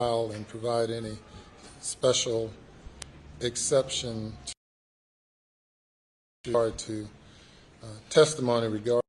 and provide any special exception to testimony regarding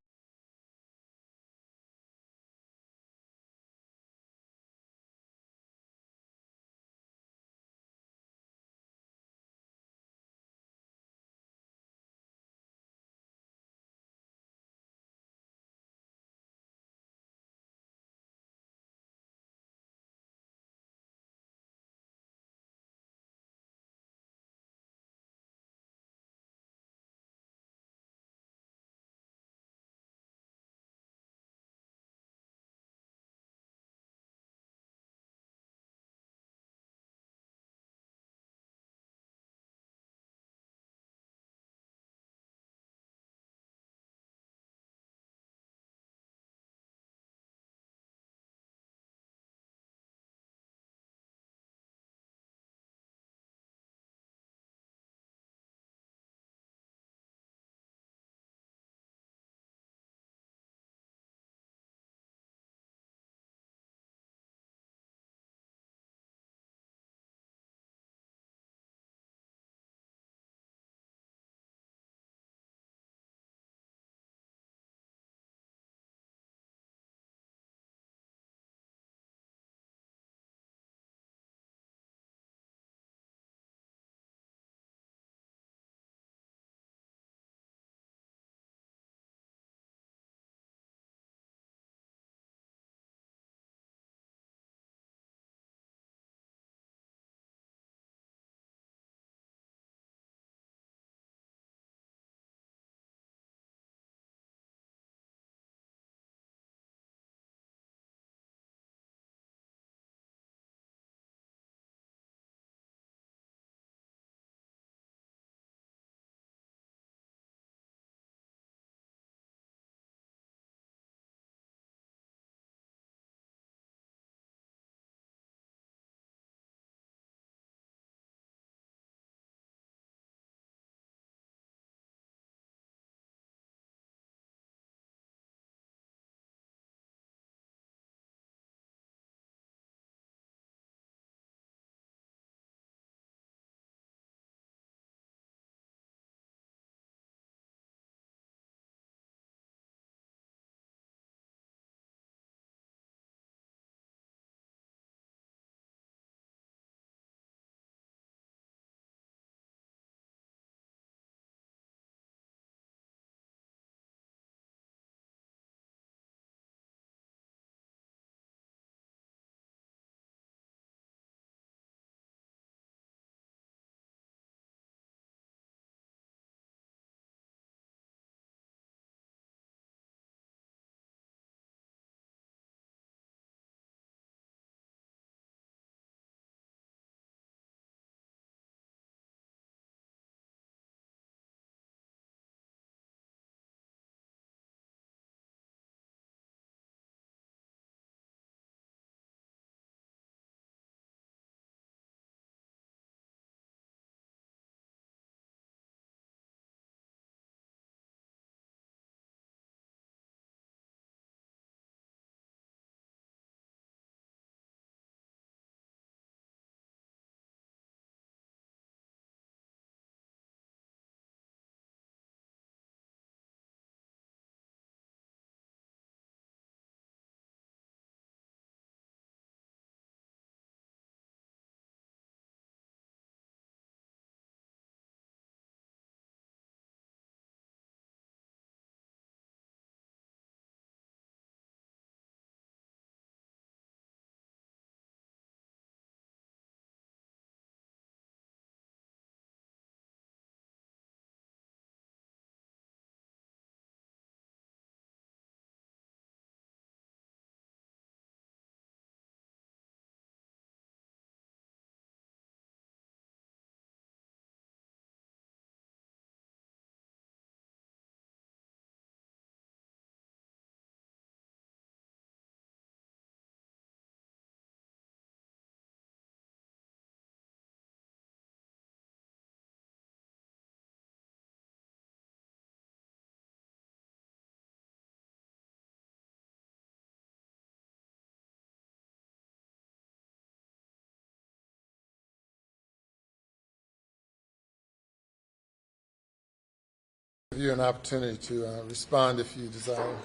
you an opportunity to respond if you desire.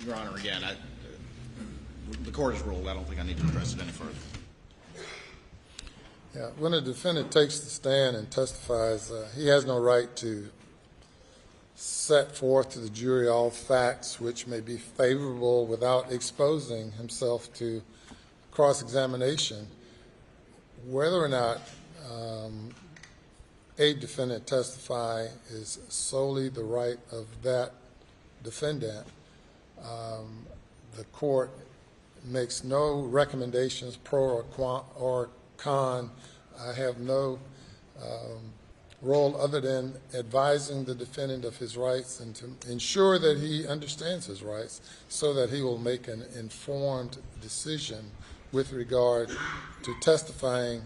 Your Honor, again, the court has ruled. I don't think I need to address it any further. Yeah, when a defendant takes the stand and testifies, he has no right to set forth to the jury all facts which may be favorable without exposing himself to cross-examination. Whether or not a defendant testify is solely the right of that defendant. The court makes no recommendations pro or con. I have no role other than advising the defendant of his rights and to ensure that he understands his rights so that he will make an informed decision with regard to testifying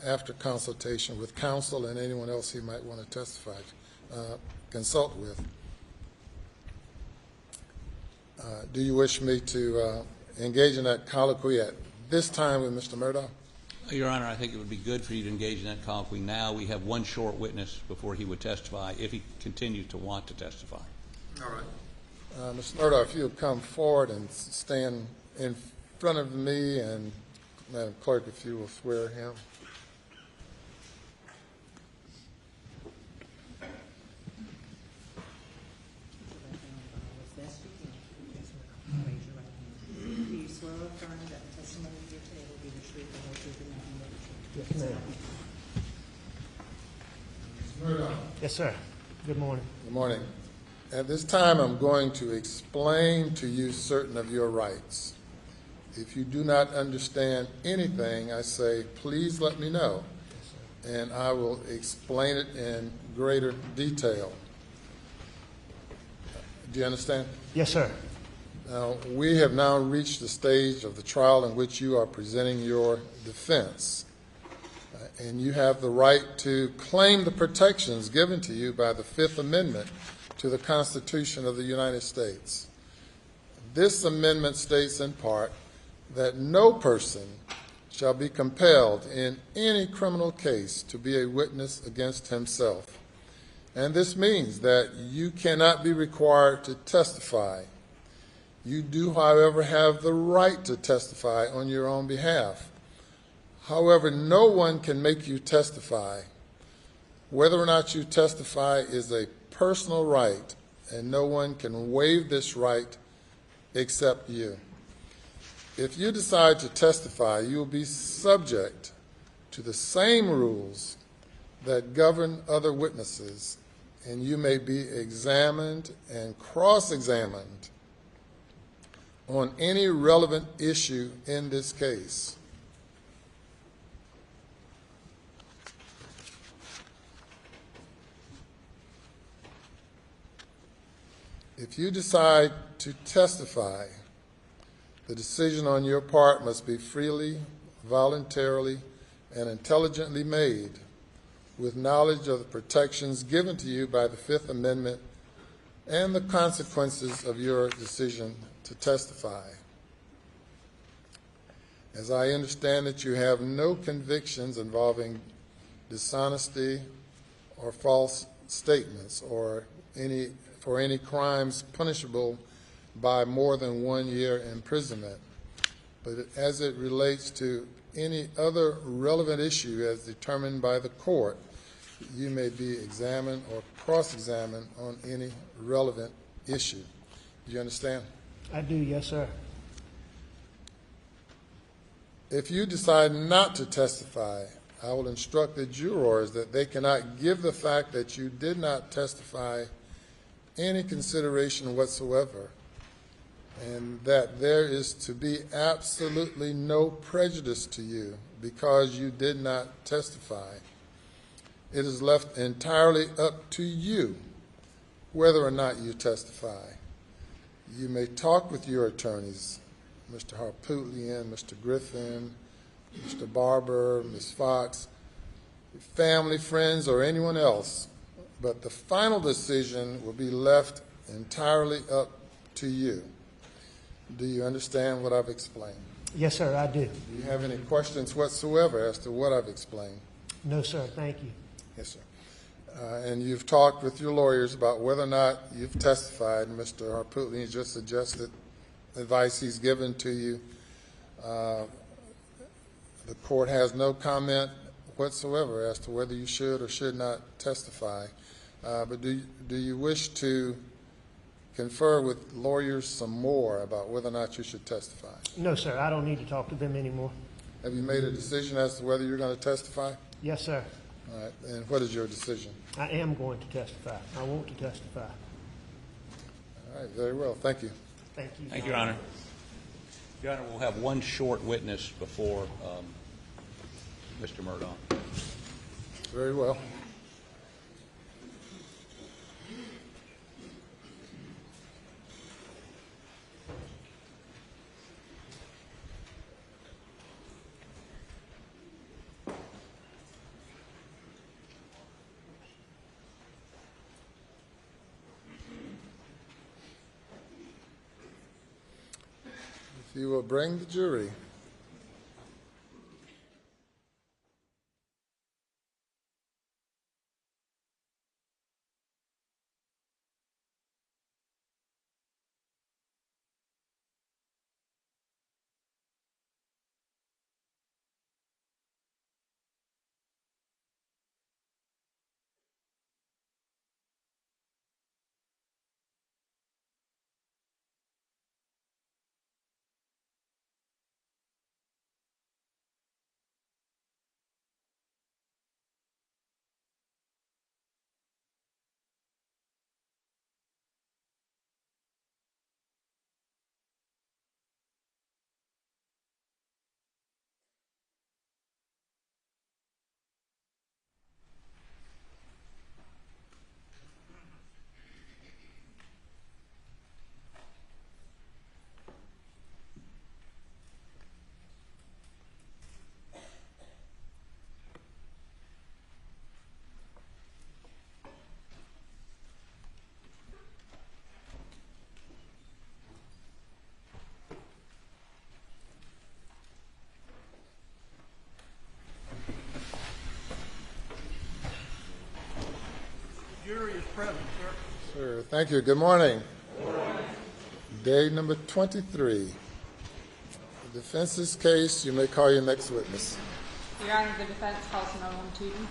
after consultation with counsel and anyone else he might want to testify, consult with. Do you wish me to engage in that colloquy at this time with Mr. Murdaugh? Your Honor, I think it would be good for you to engage in that colloquy now. We have one short witness before he would testify, if he continues to want to testify. All right. Mr. Murdaugh, if you'll come forward and stand in front of me, and Madam Clerk, if you will swear him. Yes, sir. Good morning. Good morning. At this time, I'm going to explain to you certain of your rights. If you do not understand anything I say, please let me know, and I will explain it in greater detail. Do you understand? Yes, sir. Now, we have now reached the stage of the trial in which you are presenting your defense. And you have the right to claim the protections given to you by the Fifth Amendment to the Constitution of the United States. This amendment states in part that no person shall be compelled in any criminal case to be a witness against himself. And this means that you cannot be required to testify. You do, however, have the right to testify on your own behalf. However, no one can make you testify. Whether or not you testify is a personal right, and no one can waive this right except you. If you decide to testify, you will be subject to the same rules that govern other witnesses, and you may be examined and cross-examined on any relevant issue in this case. If you decide to testify, the decision on your part must be freely, voluntarily, and intelligently made with knowledge of the protections given to you by the Fifth Amendment and the consequences of your decision to testify. As I understand that you have no convictions involving dishonesty or false statements or for any crimes punishable by more than 1 year imprisonment. But as it relates to any other relevant issue as determined by the court, you may be examined or cross-examined on any relevant issue. Do you understand? I do, yes, sir. If you decide not to testify, I will instruct the jurors that they cannot give the fact that you did not testify any consideration whatsoever, and that there is to be absolutely no prejudice to you because you did not testify. It is left entirely up to you whether or not you testify. You may talk with your attorneys, Mr. Harpootlian, Mr. Griffin, Mr. Barber, Ms. Fox, family, friends, or anyone else, but the final decision will be left entirely up to you. Do you understand what I've explained? Yes, sir, I do. Do you have any questions whatsoever as to what I've explained? No, sir, thank you. Yes, sir. and you've talked with your lawyers about whether or not you've testified. Mr. Harpootlian just suggested advice he's given to you. The court has no comment whatsoever as to whether you should or should not testify. But do you wish to confer with lawyers some more about whether or not you should testify? No, sir, I don't need to talk to them anymore. Have you made a decision as to whether you're going to testify? Yes, sir. All right, and what is your decision? I am going to testify. I want to testify. All right, very well, thank you. Thank you. Thank you, Your Honor. Your Honor, we'll have one short witness before Mr. Murdaugh. Very well. If you will bring the jury. Jury is present, sir. Sir, thank you. Good morning. Day number 23. The defense's case, you may call your next witness. Your Honor, the defense calls Mallory Tuten.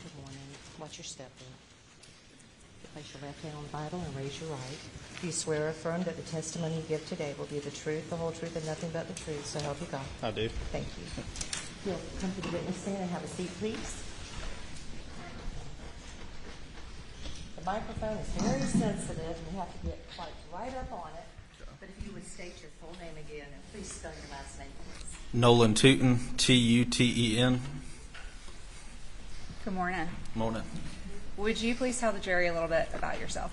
Good morning. Watch your step there. Place your left hand on the Bible and raise your right. Do you swear or affirm that the testimony you give today will be the truth, the whole truth, and nothing but the truth? So help you God. I do. Thank you. You'll come to the witness stand and have a seat, please. The microphone is very sensitive, and you have to get like right up on it. But if you would state your full name again, and please spell your last name, please. Nolan Tuten, Tuten. Good morning. Morning. Would you please tell the jury a little bit about yourself?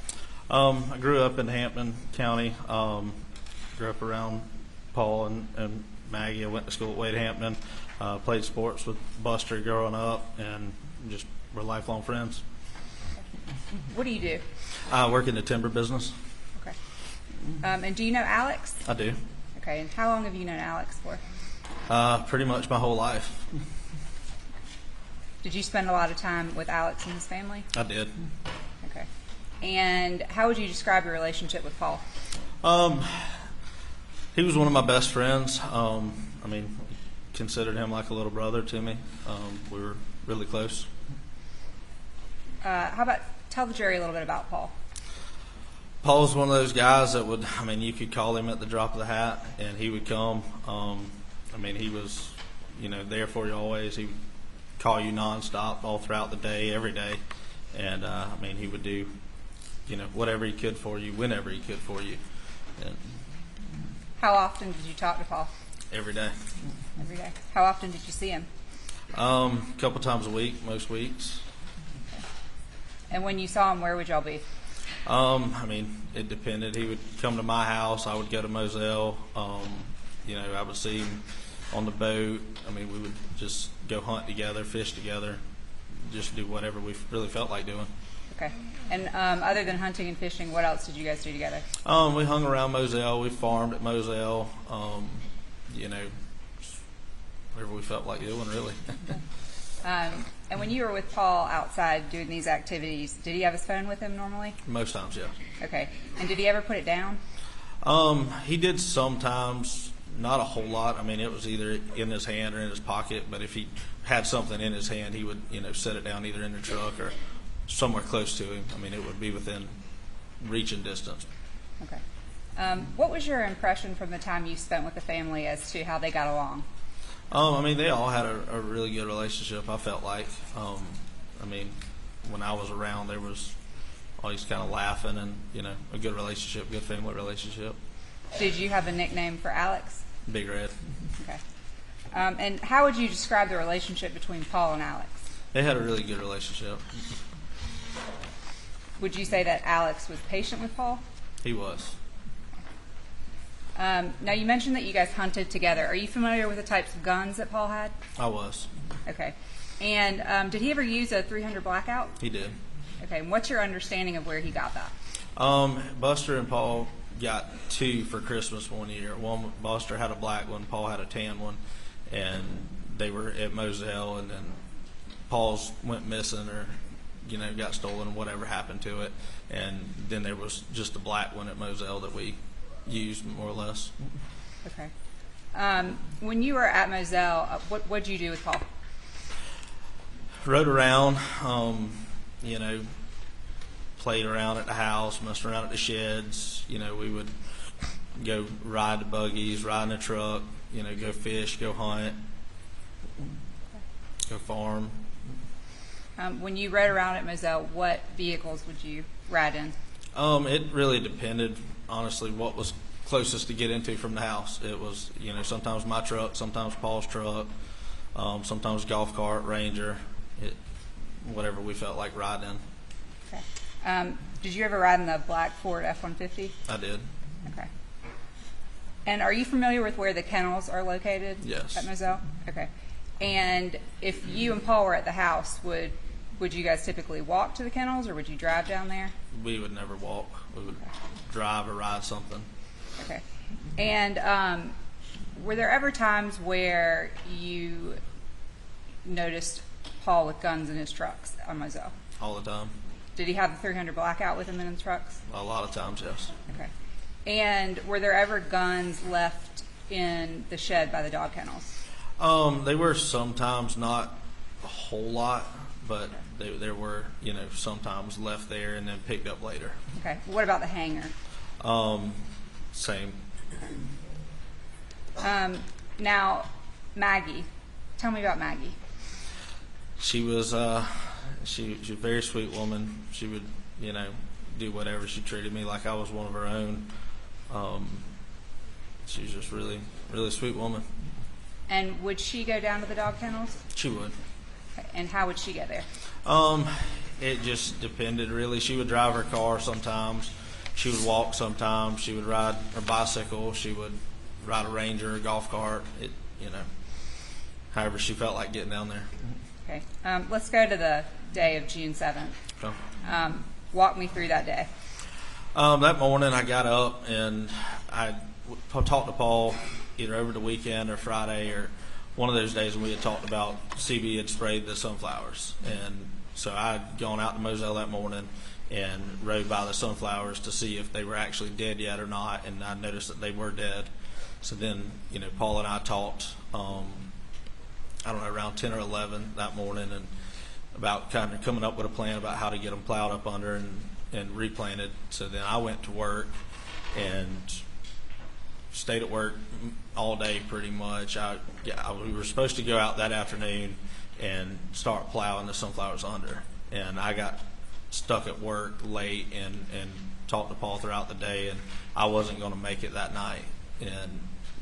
I grew up in Hampton County. Grew up around Paul and Maggie. I went to school at Wade Hampton. Played sports with Buster growing up, and just we're lifelong friends. What do you do? I work in the timber business. Okay. And do you know Alex? I do. Okay. And how long have you known Alex for? Pretty much my whole life. Did you spend a lot of time with Alex and his family? I did. Okay. And how would you describe your relationship with Paul? He was one of my best friends. Considered him like a little brother to me. We were really close. How about tell the jury a little bit about Paul? Paul's one of those guys that would, you could call him at the drop of the hat, and he would come. He was, there for you always. He would call you nonstop all throughout the day, every day. And, he would do, whatever he could for you, whenever he could for you. And How often did you talk to Paul? every day. Every day. How often did you see him? A couple times a week, most weeks. And when you saw him, where would y'all be? It depended. He would come to my house. I would go to Moselle. I would see him on the boat. I mean, we would just go hunt together, fish together, just do whatever we really felt like doing. Okay. And other than hunting and fishing, what else did you guys do together? We hung around Moselle. We farmed at Moselle. You know, whatever we felt like doing, really. And when you were with Paul outside doing these activities, did he have his phone with him normally? Most times, yeah. Okay. And did he ever put it down? He did sometimes, not a whole lot. I mean, it was either in his hand or in his pocket, but if he had something in his hand, he would, you know, set it down either in the truck or somewhere close to him. I mean, it would be within reaching distance. Okay. What was your impression from the time you spent with the family as to how they got along? I mean, they all had a really good relationship, I felt like. I mean, when I was around, there was always kind of laughing and, you know, a good relationship, good family relationship. Did you have a nickname for Alex? Big Red. Okay. And how would you describe the relationship between Paul and Alex? They had a really good relationship. Would you say that Alex was patient with Paul? He was. Now, you mentioned that you guys hunted together. Are you familiar with the types of guns that Paul had? I was. Okay. And did he ever use a .300 Blackout? He did. Okay. And what's your understanding of where he got that? Buster and Paul got two for Christmas one year. One, Buster had a black one, Paul had a tan one, and they were at Moselle, and then Paul's went missing or, you know, got stolen, whatever happened to it, and then there was just a black one at Moselle that we used more or less. Okay. When you were at Moselle, what did you do with Paul? Rode around, you know, played around at the house, messed around at the sheds. You know, we would go ride the buggies, ride in the truck, you know, go fish, go hunt, go farm. When you rode around at Moselle, what vehicles would you ride in? It really depended, honestly, what was closest to get into from the house. It was, you know, sometimes my truck, sometimes Paul's truck, sometimes golf cart, Ranger, whatever we felt like riding. Okay. Did you ever ride in the black Ford F-150? I did. Okay. And are you familiar with where the kennels are located? Yes. At Moselle? Okay. And if you and Paul were at the house, would you guys typically walk to the kennels, or would you drive down there? We would never walk. We would drive or ride something. Okay. And were there ever times where you noticed Paul with guns in his trucks on Moselle? All the time. Did he have the .300 Blackout with him in the trucks? A lot of times, yes. Okay. And were there ever guns left in the shed by the dog kennels? They were sometimes, not a whole lot, but there were, you know, sometimes left there and then picked up later. Okay. What about the hangar? Same. Now, Maggie. Tell me about Maggie. She was she was a very sweet woman. She would, you know, do whatever. She treated me like I was one of her own. She was just really, really sweet woman. And would she go down to the dog kennels? She would. Okay. And how would she get there? It just depended, really. She would drive her car sometimes. She would walk sometimes. She would ride her bicycle. She would ride a Ranger, a golf cart. You know, however she felt like getting down there. Okay. Let's go to the day of June 7th. So, Walk me through that day. that morning I got up and I talked to Paul either over the weekend or Friday or one of those days when we had talked about CB had sprayed the sunflowers. And so I'd gone out to Moselle that morning and rode by the sunflowers to see if they were actually dead yet or not, and I noticed that they were dead. So then, you know, Paul and I talked, I don't know, around 10 or 11 that morning, and about kind of coming up with a plan about how to get them plowed up under and replanted. So then I went to work and stayed at work all day pretty much. We were supposed to go out that afternoon and start plowing the sunflowers under, and I got stuck at work late and talked to Paul throughout the day, and I wasn't going to make it that night. And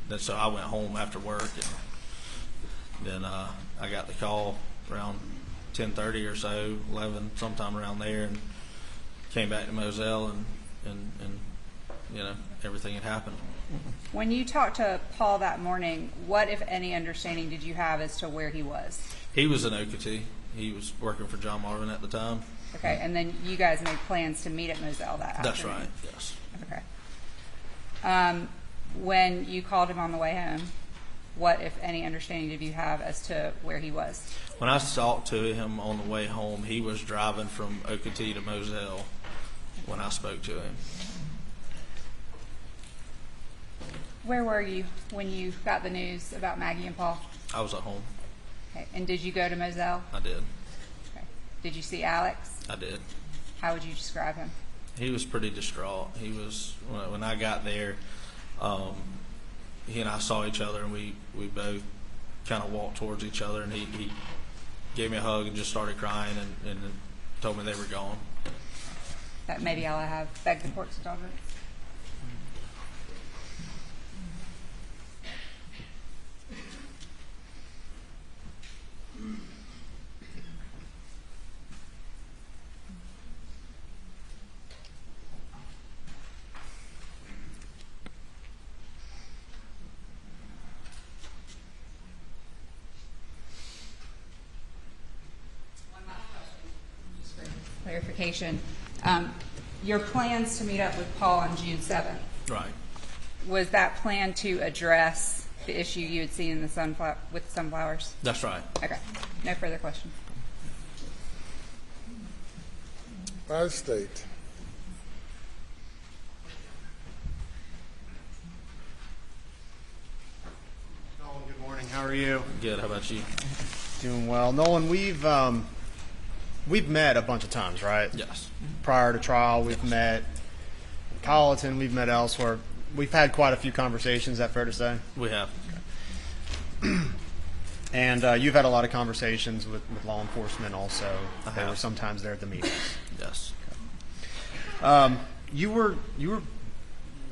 then, so I went home after work, and then I got the call around 10:30 or so, 11, sometime around there, and came back to Moselle, and you know, everything had happened. When you talked to Paul that morning, what, if any, understanding did you have as to where he was? He was in Colloquy. He was working for John Marvin at the time. Okay, and then you guys made plans to meet at Moselle that That's afternoon? right, yes. Okay. When you called him on the way home, what, if any, understanding did you have as to where he was? When I talked to him on the way home, he was driving from Colloquy to Moselle when I spoke to him. Where were you when you got the news about Maggie and Paul? I was at home. Okay. And did you go to Moselle? I did. Okay. Did you see Alex? I did. How would you describe him? He was pretty distraught. He was, when I got there, he and I saw each other, and we both kind of walked towards each other, and he gave me a hug and just started crying and told me they were gone. That maybe I'll have begged the court's indulgence. Clarification. Your plans to meet up with Paul on June 7th, Right. was that plan to address the issue you had seen in the with sunflowers? That's right. Okay. No further questions. By the state. Nolan, good morning. How are you? Good. How about you? Doing well. Nolan, we've met a bunch of times, right? Yes. Prior to trial, we've met in Colleton, we've met elsewhere. We've had quite a few conversations, is that fair to say? We have. And you've had a lot of conversations with law enforcement also. They were sometimes there at the meetings. Yes. You were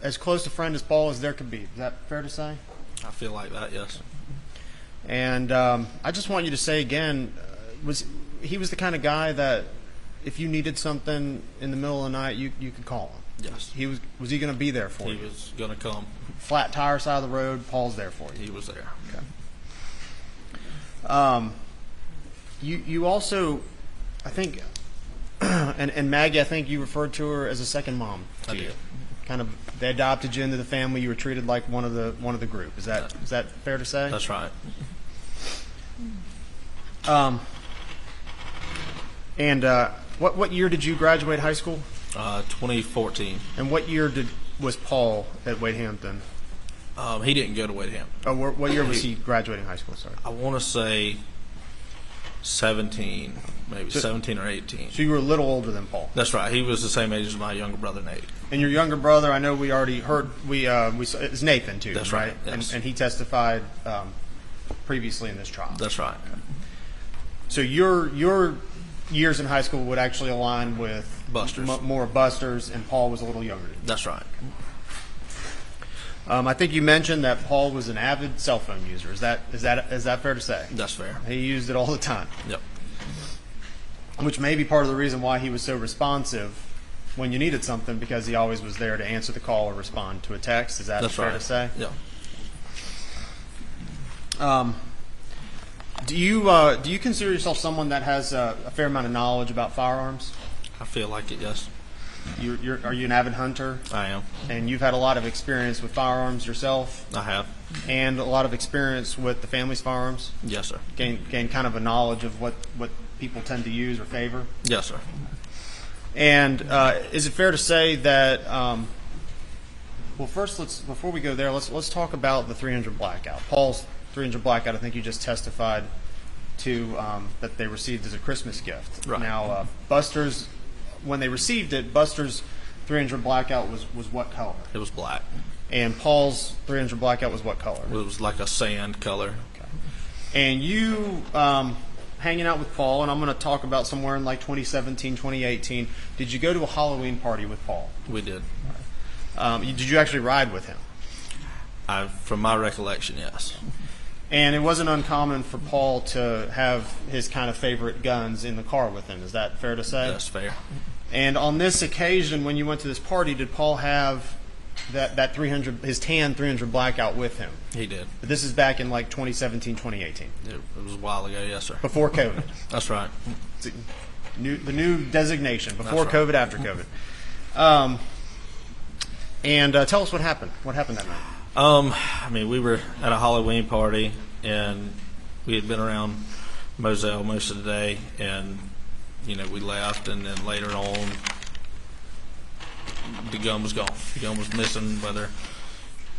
as close a friend as Paul as there could be. Is that fair to say? I feel like that, yes. And I just want you to say again, he was the kind of guy that if you needed something in the middle of the night, you could call him. Yes. Was he going to be there for you? He was going to come. Flat tire side of the road, Paul's there for you. He was there. You also, I think, and Maggie, I think you referred to her as a second mom. I did. Kind of, they adopted you into the family. You were treated like one of the group. Is that fair to say? That's right. And what year did you graduate high school? 2014. And what year was Paul at Wade Hampton? He didn't go to Wade Hampton. Oh, what year was he graduating high school? Sorry. I want to say 17, maybe 17 or 18. So you were a little older than Paul. That's right. He was the same age as my younger brother, Nate. And your younger brother, I know we already heard, we saw, it's Nathan too, That's right, yes. And he testified previously in this trial. That's right. So your years in high school would actually align with Buster's. More Buster's, and Paul was a little younger. That's right. I think you mentioned that Paul was an avid cell phone user. Is that fair to say? That's fair. He used it all the time. Yep. Which may be part of the reason why he was so responsive when you needed something, because he always was there to answer the call or respond to a text. Is that That's fair right. to say? Yeah. Do you consider yourself someone that has a fair amount of knowledge about firearms? I feel like it, yes. Are you an avid hunter? I am. And you've had a lot of experience with firearms yourself? I have. And a lot of experience with the family's firearms? Yes, sir. Gain kind of a knowledge of what people tend to use or favor? Yes, sir. And is it fair to say that, well, first, before we go there, let's talk about the 300 blackout. Paul's 300 blackout, I think you just testified to that they received as a Christmas gift. Right. Now, Buster's, when they received it, Buster's 300 blackout was what color? It was black. And Paul's 300 blackout was what color? It was like a sand color. Okay. And you, hanging out with Paul, and I'm going to talk about somewhere in like 2017, 2018, did you go to a Halloween party with Paul? We did. Did you actually ride with him? From my recollection, yes. And it wasn't uncommon for Paul to have his kind of favorite guns in the car with him. Is that fair to say? That's fair. And on this occasion, when you went to this party, did Paul have that 300, his tan 300 blackout with him. He did. But this is back in like 2017, 2018, It was a while ago, yes, sir. before COVID. That's right. The new designation, before That's right. COVID, after COVID. And tell us what happened. What happened that night? I mean, we were at a Halloween party, and we had been around Moselle most of the day, and, you know, we left, and then later on, the gun was gone. The gun was missing, whether,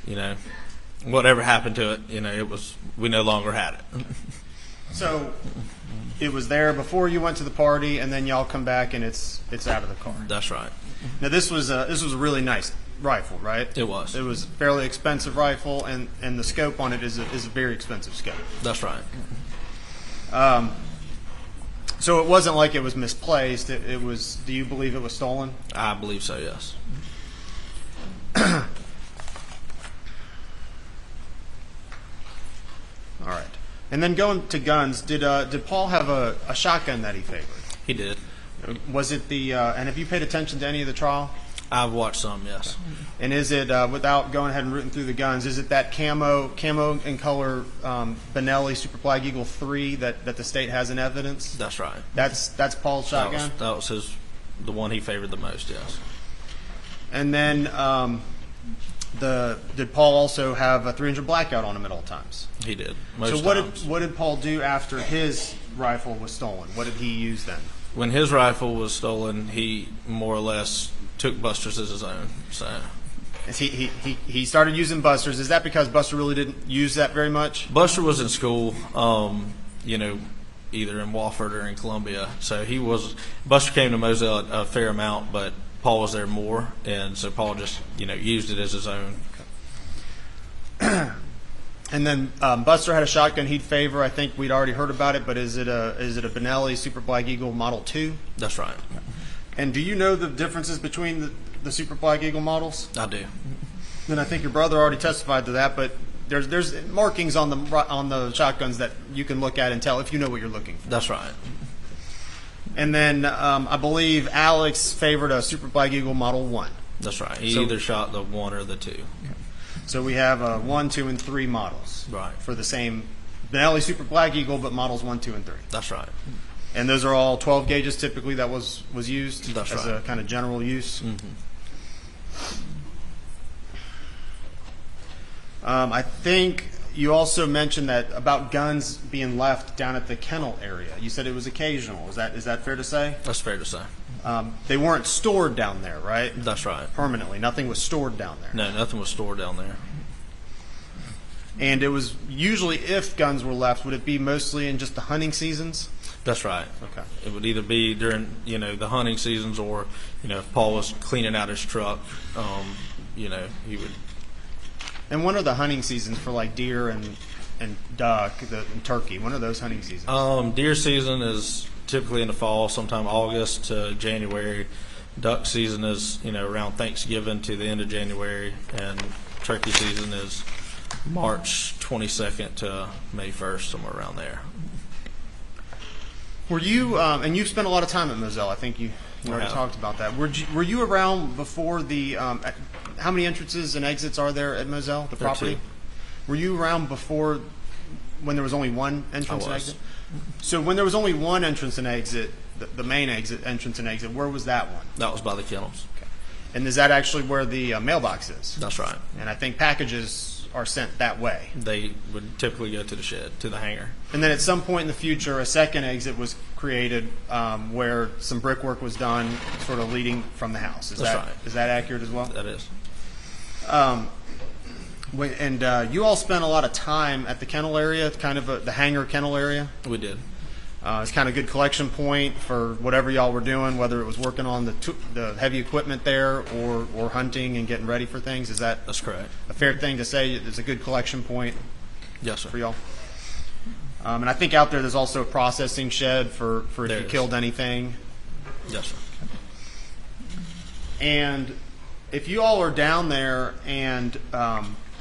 you know, whatever happened to it, you know, it was, we no longer had it. So it was there before you went to the party, and then y'all come back, and it's out of the car. That's right. Now this was a really nice rifle, right? It was. It was a fairly expensive rifle, and the scope on it is a very expensive scope. That's right. So it wasn't like it was misplaced. It was. Do you believe it was stolen? I believe so, yes. All right. And then going to guns, did Paul have a shotgun that he favored? He did. Was it the? And have you paid attention to any of the trial? I've watched some, yes. And is it, without going ahead and rooting through the guns, is it that camo in color Benelli Super Flag Eagle 3 that the state has in evidence? That's right. That's Paul's shotgun? That was the one he favored the most, yes. And then did Paul also have a 300 blackout on him at all times? He did. Most So times. what did Paul do after his rifle was stolen? What did he use then? When his rifle was stolen, he more or less took Buster's as his own. So He started using Buster's. Is that because Buster really didn't use that very much? Buster was in school, you know, either in Wofford or in Columbia. So Buster came to Moselle a fair amount, but Paul was there more, and so Paul just, you know, used it as his own. And then Buster had a shotgun he'd favor. I think we'd already heard about it, but is it a Benelli Super Flag Eagle Model 2? That's right. And do you know the differences between the Super Flag Eagle models? I do. And I think your brother already testified to that, but there's markings on the shotguns that you can look at and tell if you know what you're looking for. That's right. And then I believe Alex favored a Super Flag Eagle Model 1. That's right. He So- either shot the 1 or the 2. So we have 1, 2, and 3 models. Right. For the same Benelli Super Flag Eagle, but models 1, 2, and 3. That's right. And those are all 12 gauges typically that was used That's as right. a kind of general use. I think you also mentioned that about guns being left down at the kennel area. You said it was occasional. Is that fair to say? That's fair to say. They weren't stored down there, right? That's right. Permanently. Nothing was stored down there. No, nothing was stored down there. And it was usually, if guns were left, would it be mostly in just the hunting seasons? That's right. Okay. It would either be during, you know, the hunting seasons, or, you know, if Paul was cleaning out his truck, you know, he would. And when are the hunting seasons for like deer and duck and turkey? When are those hunting seasons? Deer season is typically in the fall, sometime August to January. Duck season is, you know, around Thanksgiving to the end of January, and turkey season is March 22nd to May 1st, somewhere around there. Were you, and you've spent a lot of time at Moselle, I think you already have. talked about that. Were you around before the, how many entrances and exits are there at Moselle, the There are property? 2. Were you around before when there was only one entrance and was. exit? So when there was only one entrance and exit, the main entrance and exit, where was that one? That was by the kennels. And is that actually where the mailbox is? That's right. And I think packages are sent that way. They would typically go to the shed, to the hangar. And then at some point in the future, a second exit was created where some brickwork was done, sort of leading from the house. Is That's that right. Is that accurate as well? That is. You all spent a lot of time at the kennel area, kind of the hangar kennel area. We did. It's kind of a good collection point for whatever y'all were doing, whether it was working on the heavy equipment there or hunting and getting ready for things. Is that That's correct. a fair thing to say? It's a good collection point Yes, sir. for y'all? And I think out there's also a processing shed for if There you is. killed anything. Yes, sir. And if you all are down there and,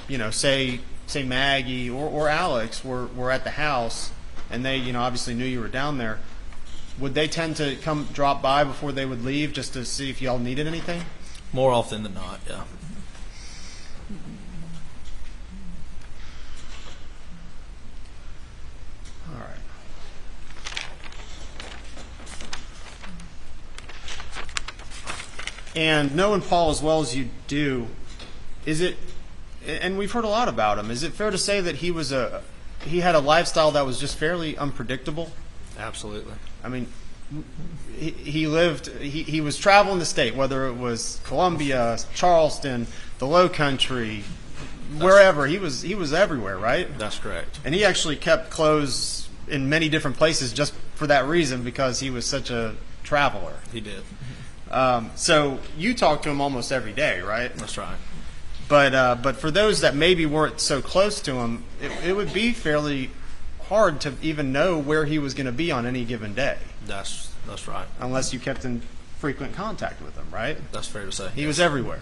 you know, say Maggie or Alex were at the house and they, you know, obviously knew you were down there, would they tend to come drop by before they would leave just to see if y'all needed anything? More often than not, yeah. And knowing Paul as well as you do, is it, and we've heard a lot about him, is it fair to say that he had a lifestyle that was just fairly unpredictable? Absolutely. I mean, he was traveling the state, whether it was Columbia, Charleston, the Low Country, wherever. He was everywhere, right? That's correct. And he actually kept clothes in many different places just for that reason, because he was such a traveler. He did. So you talk to him almost every day, right? That's right. But for those that maybe weren't so close to him, it would be fairly hard to even know where he was going to be on any given day. That's right. Unless you kept in frequent contact with him, right? That's fair to say. He was everywhere.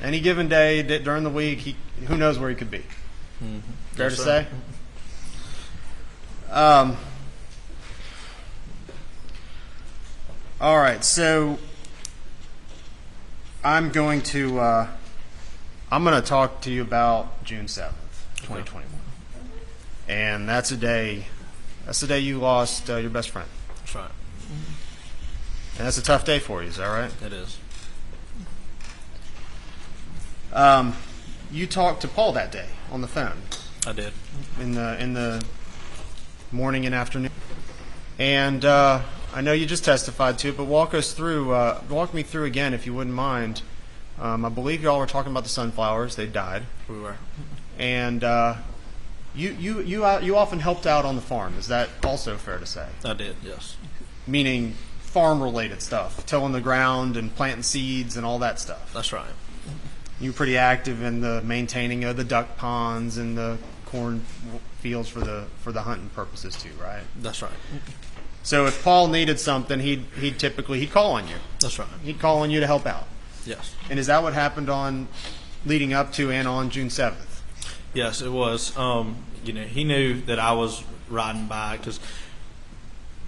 Any given day during the week, who knows where he could be. Mm-hmm. Fair Yes, to sir. say? All right, so I'm going to talk to you about June 7th, 2021. And that's the day you lost your best friend. That's right. And that's a tough day for you, is that right? It is. You talked to Paul that day on the phone I did. in the morning and afternoon. And I know you just testified to it, but walk me through again, if you wouldn't mind. I believe y'all were talking about the sunflowers. They died. We were. And you often helped out on the farm. Is that also fair to say? I did, yes. Meaning farm-related stuff, tilling the ground and planting seeds and all that stuff. That's right. You were pretty active in the maintaining of the duck ponds and the corn fields for the hunting purposes too, right? That's right. So if Paul needed something, he'd typically call on you. That's right. He'd call on you to help out. Yes. And is that what happened on leading up to and on June 7th? Yes, it was. He knew that I was riding by, because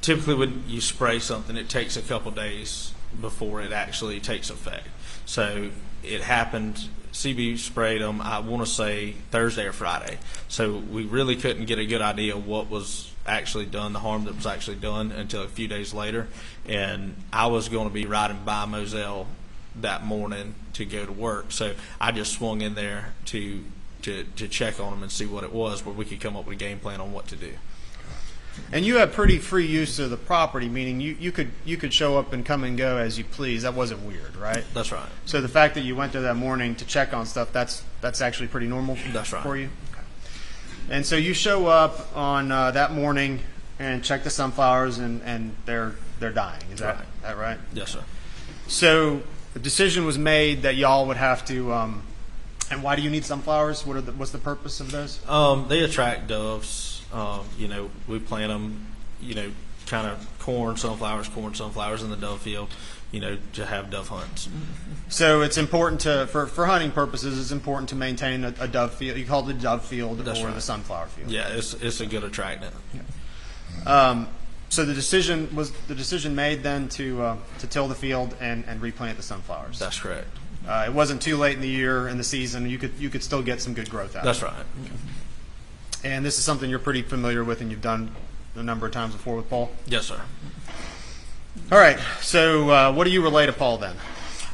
typically when you spray something, it takes a couple days before it actually takes effect. So it happened. CB sprayed them, I want to say Thursday or Friday. So we really couldn't get a good idea of what was actually done, the harm that was actually done, until a few days later. And I was going to be riding by Moselle that morning to go to work. So I just swung in there to check on them and see what it was, where we could come up with a game plan on what to do. And you had pretty free use of the property, meaning you could show up and come and go as you please. That wasn't weird, right? That's right. So the fact that you went there that morning to check on stuff, that's actually pretty normal That's right. for you? Okay. And so you show up on that morning and check the sunflowers, and they're dying. Is that right? Yes, sir. So the decision was made that y'all would have to. And why do you need sunflowers? What's the purpose of those? They attract doves. We plant them, kind of corn, sunflowers in the dove field, to have dove hunts. So it's important for hunting purposes, it's important to maintain a dove field. You call it the dove field. That's or right. the sunflower field. Yeah, it's a good attractant. So the decision made then to till the field and replant the sunflowers. That's correct. It wasn't too late in the year, in the season. You could still get some good growth out That's of it. right. And this is something you're pretty familiar with, and you've done a number of times before with Paul. Yes, sir. All right. So what do you relay to Paul then?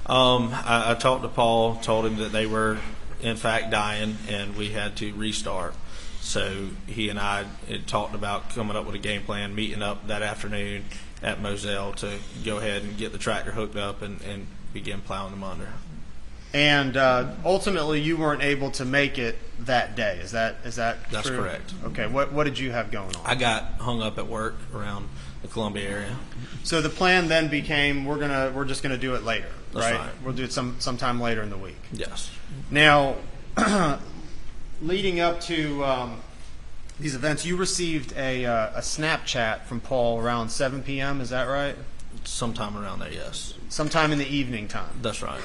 I talked to Paul, told him that they were in fact dying, and we had to restart. So he and I had talked about coming up with a game plan, meeting up that afternoon at Moselle to go ahead and get the tractor hooked up and begin plowing them under. And ultimately, you weren't able to make it that day. Is that That's true? correct. Okay. What did you have going on? I got hung up at work around the Columbia area. So the plan then became we're just gonna do it later, That's right. We'll do it sometime later in the week. Yes. Now, leading up to these events, you received a Snapchat from Paul around 7 p.m. Is that right? Sometime around there, yes. Sometime in the evening time. That's right.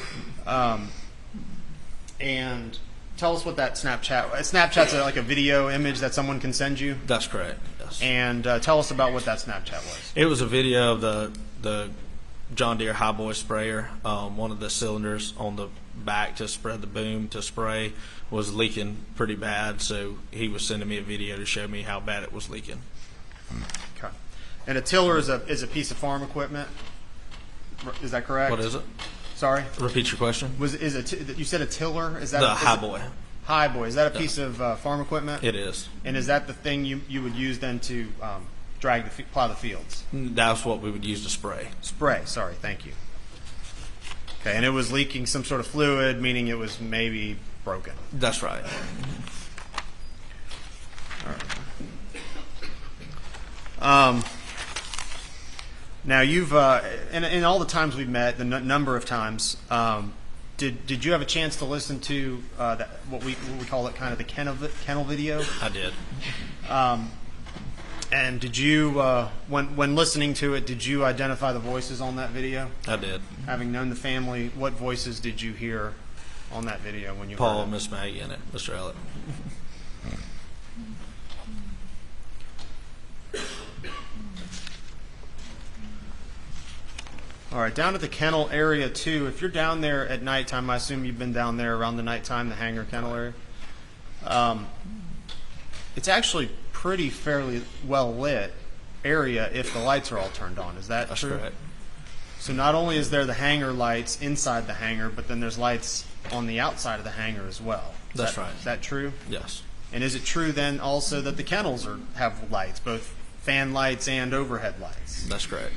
And tell us what that Snapchat's like a video image that someone can send you. That's correct. Yes. And tell us about what that Snapchat was. It was a video of the John Deere Highboy sprayer. One of the cylinders on the back to spread the boom to spray was leaking pretty bad, so he was sending me a video to show me how bad it was leaking. Okay. And a tiller is a piece of farm equipment. Is that correct? What is it? Sorry? Repeat your question. You said a tiller? Is that The high boy. High boy. Is that a piece of farm equipment? It is. And is that the thing you would use then to plow the fields? That's what we would use to spray. Spray. Sorry. Thank you. Okay. And it was leaking some sort of fluid, meaning it was maybe broken. That's right. All right. Now you've in all the times we've met, the number of times, did you have a chance to listen to what we call it, kind of the kennel video? I did. And did you, when listening to it, did you identify the voices on that video? I did. Having known the family, what voices did you hear on that video when you Paul heard and it? Miss Maggie in it, Mr. Alec. All right, down at the kennel area too. If you're down there at nighttime, I assume you've been down there around the nighttime, the hangar kennel area. It's actually fairly well lit area if the lights are all turned on. Is that That's true? correct. So not only is there the hangar lights inside the hangar, but then there's lights on the outside of the hangar as well. That's right. Is that true? Yes. And is it true then also that the kennels have lights, both fan lights and overhead lights? That's correct.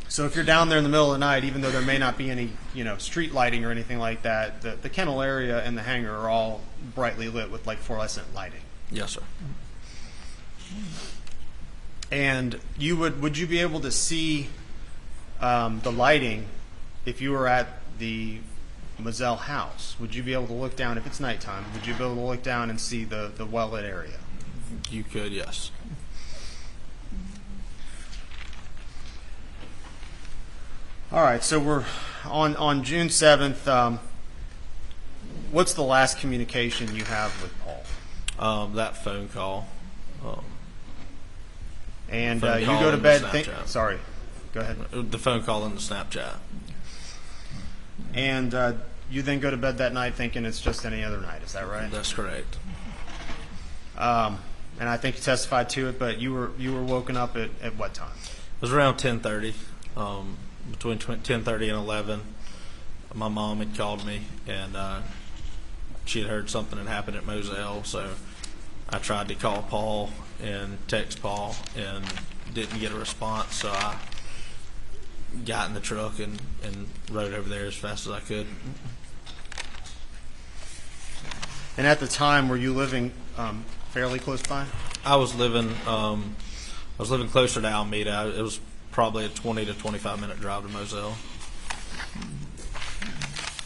So if you're down there in the middle of the night, even though there may not be any, street lighting or anything like that, the kennel area and the hangar are all brightly lit with like fluorescent lighting. Yes, sir. And would you be able to see the lighting if you were at the Moselle house? Would you be able to look down if it's nighttime? Would you be able to look down and see the well lit area? You could, yes. All right, so we're on June 7th. What's the last communication you have with Paul? That phone call. And Phone you call go to and bed. the Snapchat. Sorry, go ahead. The phone call and the Snapchat. And you then go to bed that night thinking it's just any other night. Is that right? That's correct. And I think you testified to it, but you were woken up at what time? It was around 10:30. Between 10:30 and 11, my mom had called me, and she had heard something had happened at Moselle, so I tried to call Paul and text Paul and didn't get a response, so I got in the truck and rode over there as fast as I could. And at the time, were you living fairly close by? I was living closer to Alameda. It was probably a 20 to 25 minute drive to Moselle.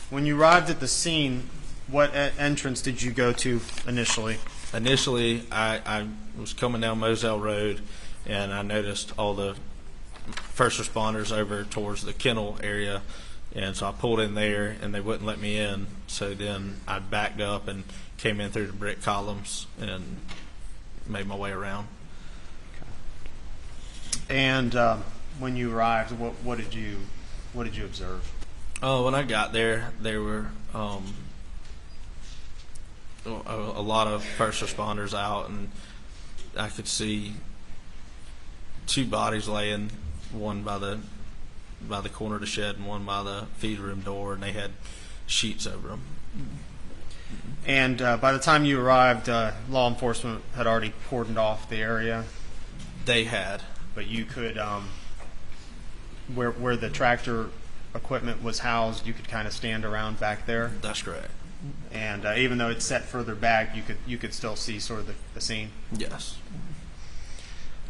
When you arrived at the scene, what entrance did you go to initially? Initially, I was coming down Moselle Road, and I noticed all the first responders over towards the kennel area, and so I pulled in there, and they wouldn't let me in. So then I backed up and came in through the brick columns and made my way around. And when you arrived, what did you observe? When I got there, there were a lot of first responders out, and I could see two bodies laying, one by the corner of the shed and one by the feed room door, and they had sheets over them. And by the time you arrived, law enforcement had already cordoned off the area. They had. But you could, where the tractor equipment was housed, you could kind of stand around back there. That's correct. And even though it's set further back, you could still see sort of the scene. Yes.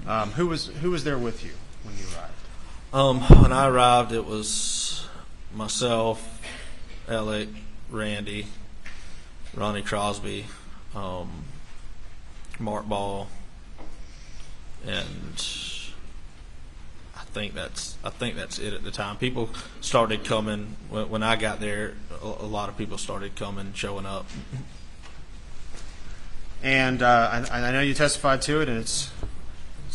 Who was there with you when you arrived? When I arrived, it was myself, Alec, Randy, Ronnie Crosby, Mark Ball, and I think that's it at the time. People started coming when I got there. A lot of people started coming, showing up. And I know you testified to it, and it's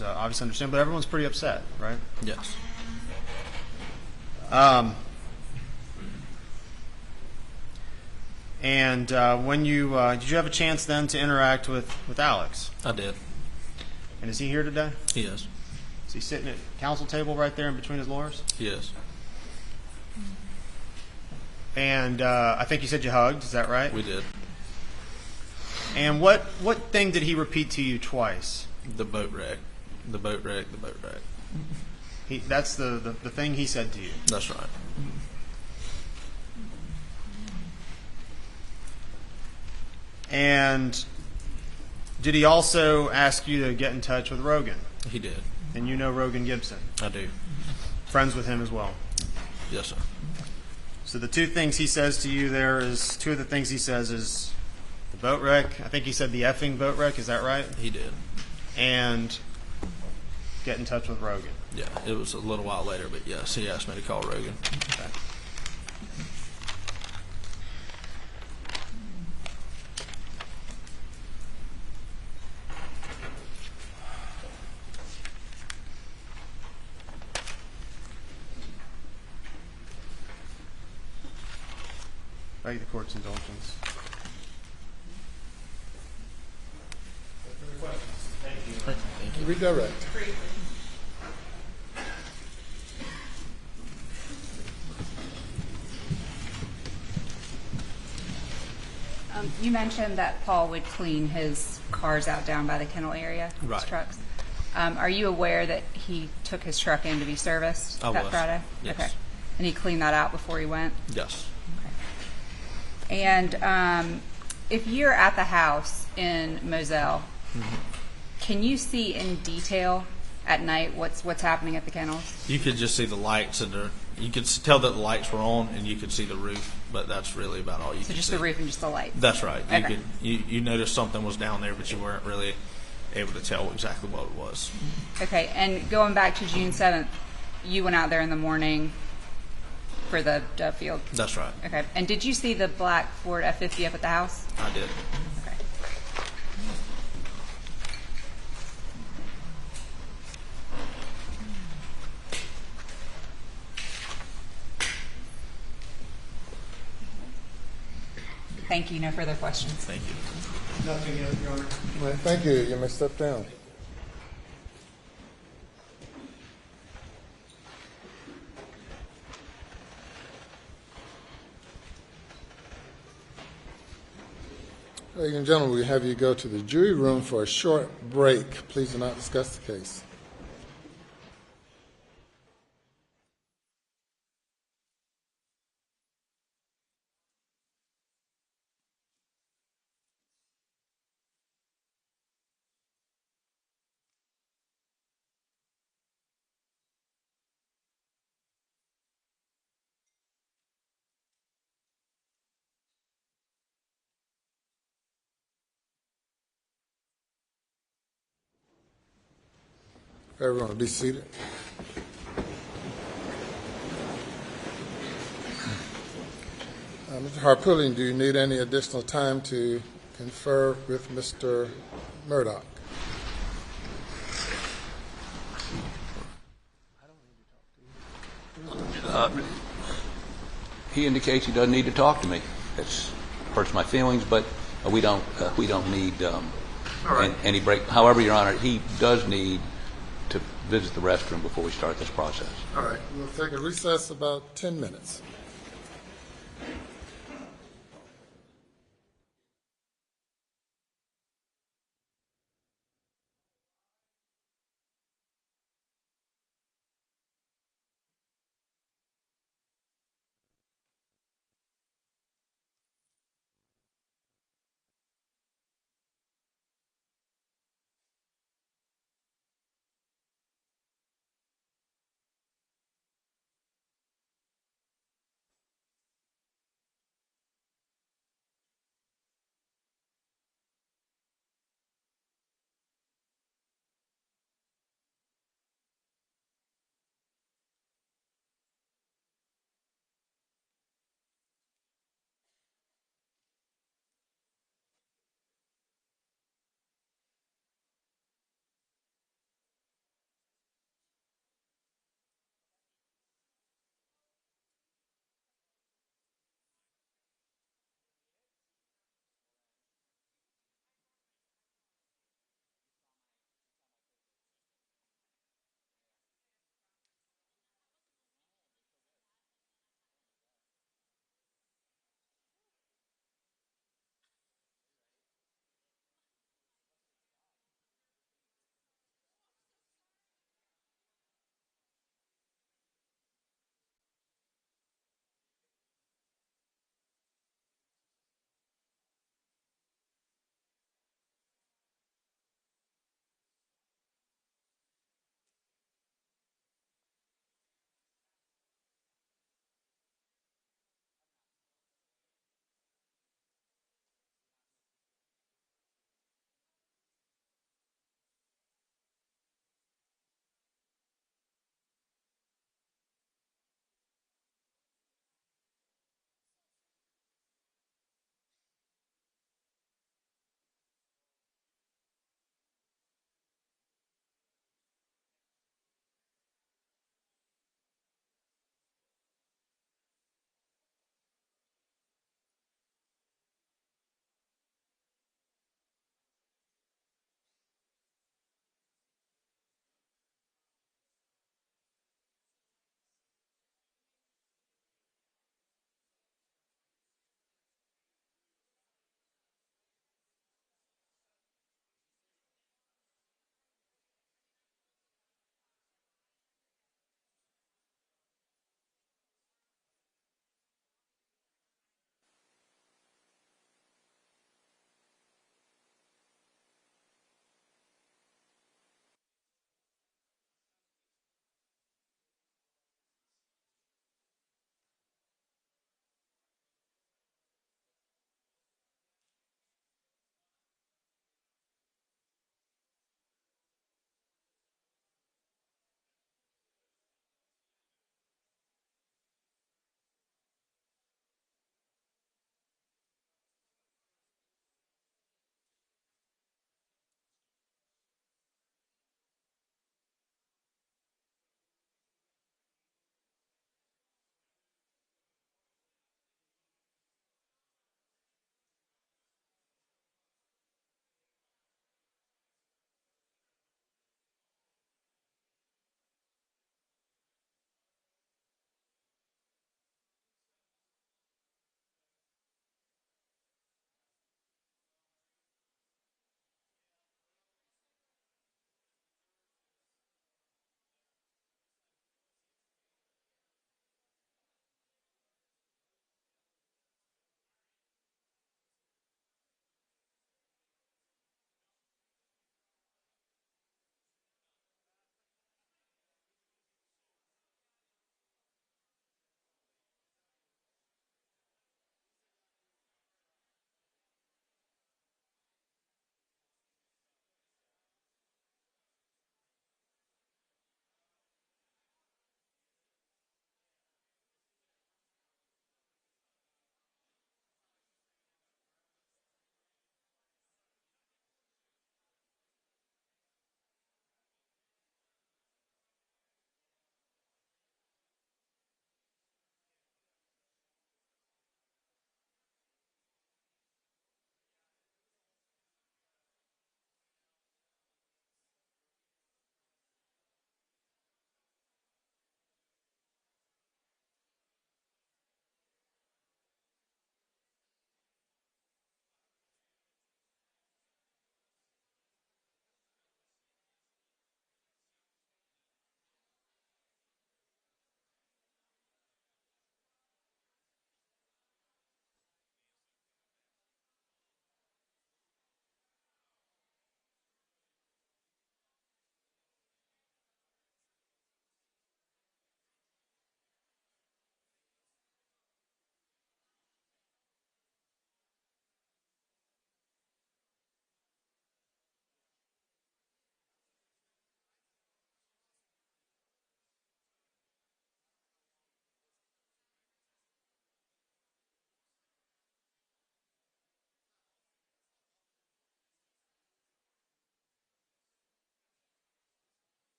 obviously understandable. But everyone's pretty upset, right? Yes. And when did you have a chance then to interact with Alex? I did. And is he here today? He is. Is he sitting at council table right there in between his lawyers? He is. And I think you said you hugged. Is that right? We did. And what thing did he repeat to you twice? The boat wreck. The boat wreck. The boat wreck. That's the thing he said to you. That's right. And did he also ask you to get in touch with Rogan? He did. And you know Rogan Gibson. I do. Friends with him as well. Yes, sir. So the two things he says to you there is, two of the things he says is the boat wreck. I think he said the effing boat wreck. Is that right? He did. And get in touch with Rogan. Yeah, it was a little while later, but yes, he asked me to call Rogan. Okay. Beg the court's indulgence. Redirect. You mentioned that Paul would clean his cars out down by the kennel area, Right. his trucks. Are you aware that he took his truck in to be serviced I that was, Friday? yes. Okay. And he cleaned that out before he went? Yes. And if you're at the house in Moselle, Mm-hmm. can you see in detail at night what's happening at the kennels? You could just see the lights, and you could tell that the lights were on, and you could see the roof, but that's really about all you So could just see. the roof and just the lights? That's right. Okay. You noticed something was down there, but you weren't really able to tell exactly what it was. Okay, and going back to June 7th, you went out there in the morning for the dove field? That's right. Okay, and did you see the black Ford F-50 up at the house? I did. Okay. Thank you. No further questions. Thank you. Nothing else, Your Honor. All right, thank you. You may step down. Ladies and gentlemen, we have you go to the jury room for a short break. Please do not discuss the case. Everyone, be seated. Mr. Harpullian, do you need any additional time to confer with Mr. Murdaugh? He indicates he doesn't need to talk to me. It hurts my feelings, but we don't need any break. However, Your Honor, he does need to visit the restroom before we start this process. All right, we'll take a recess about 10 minutes.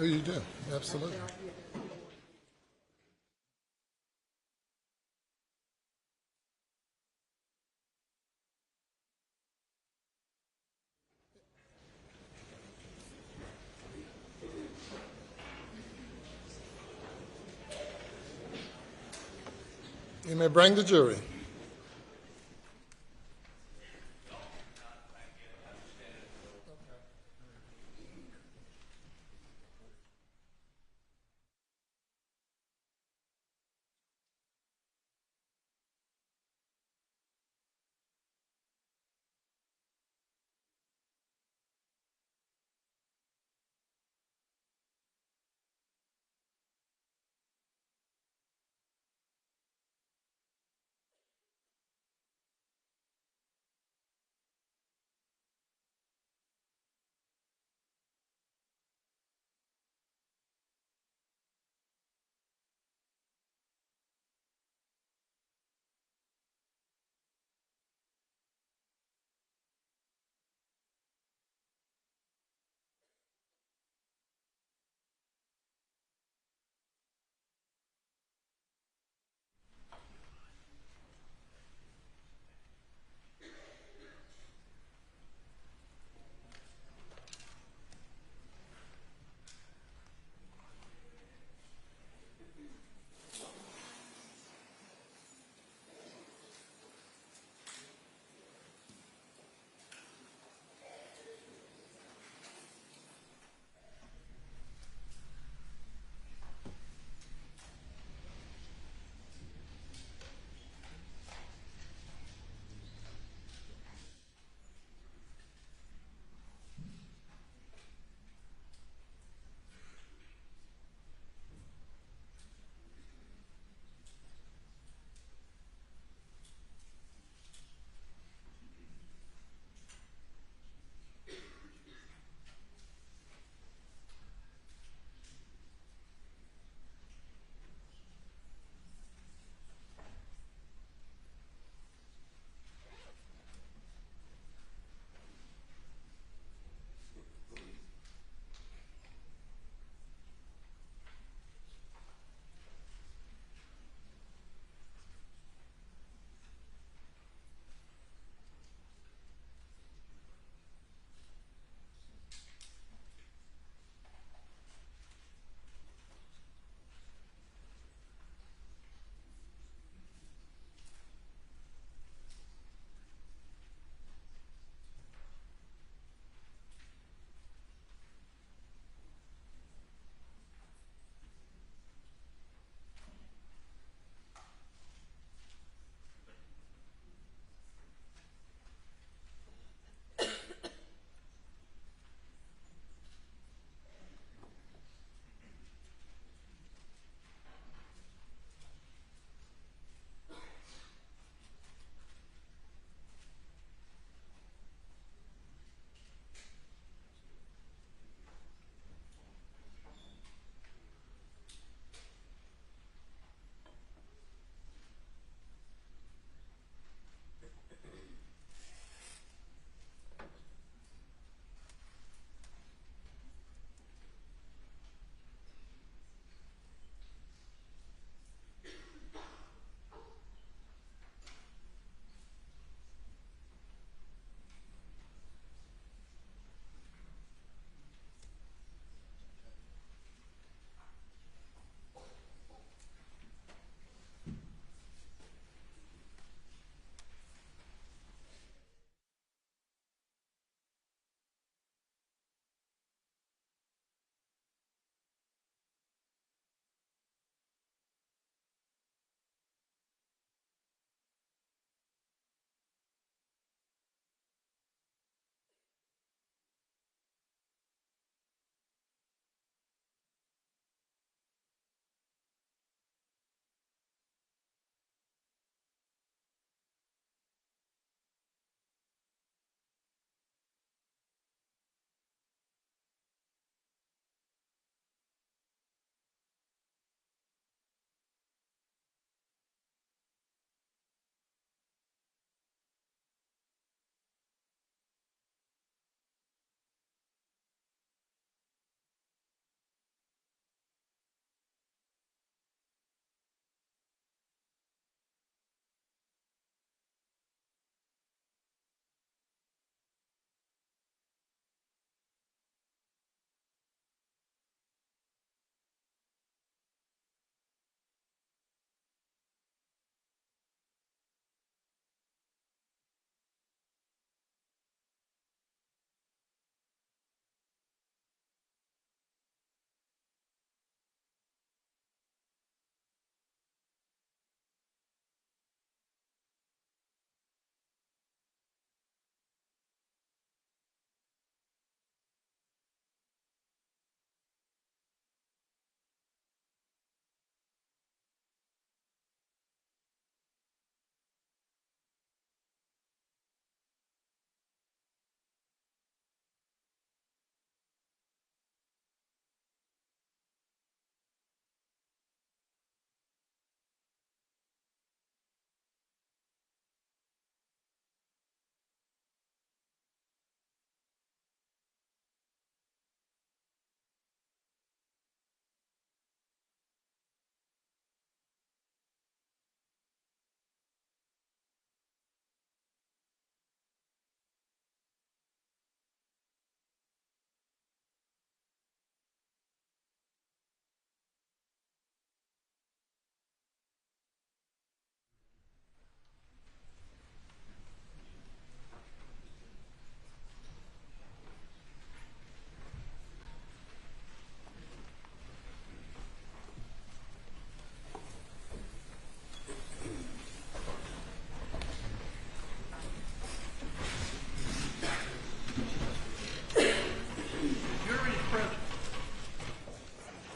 Oh, you do, absolutely. You may bring the jury.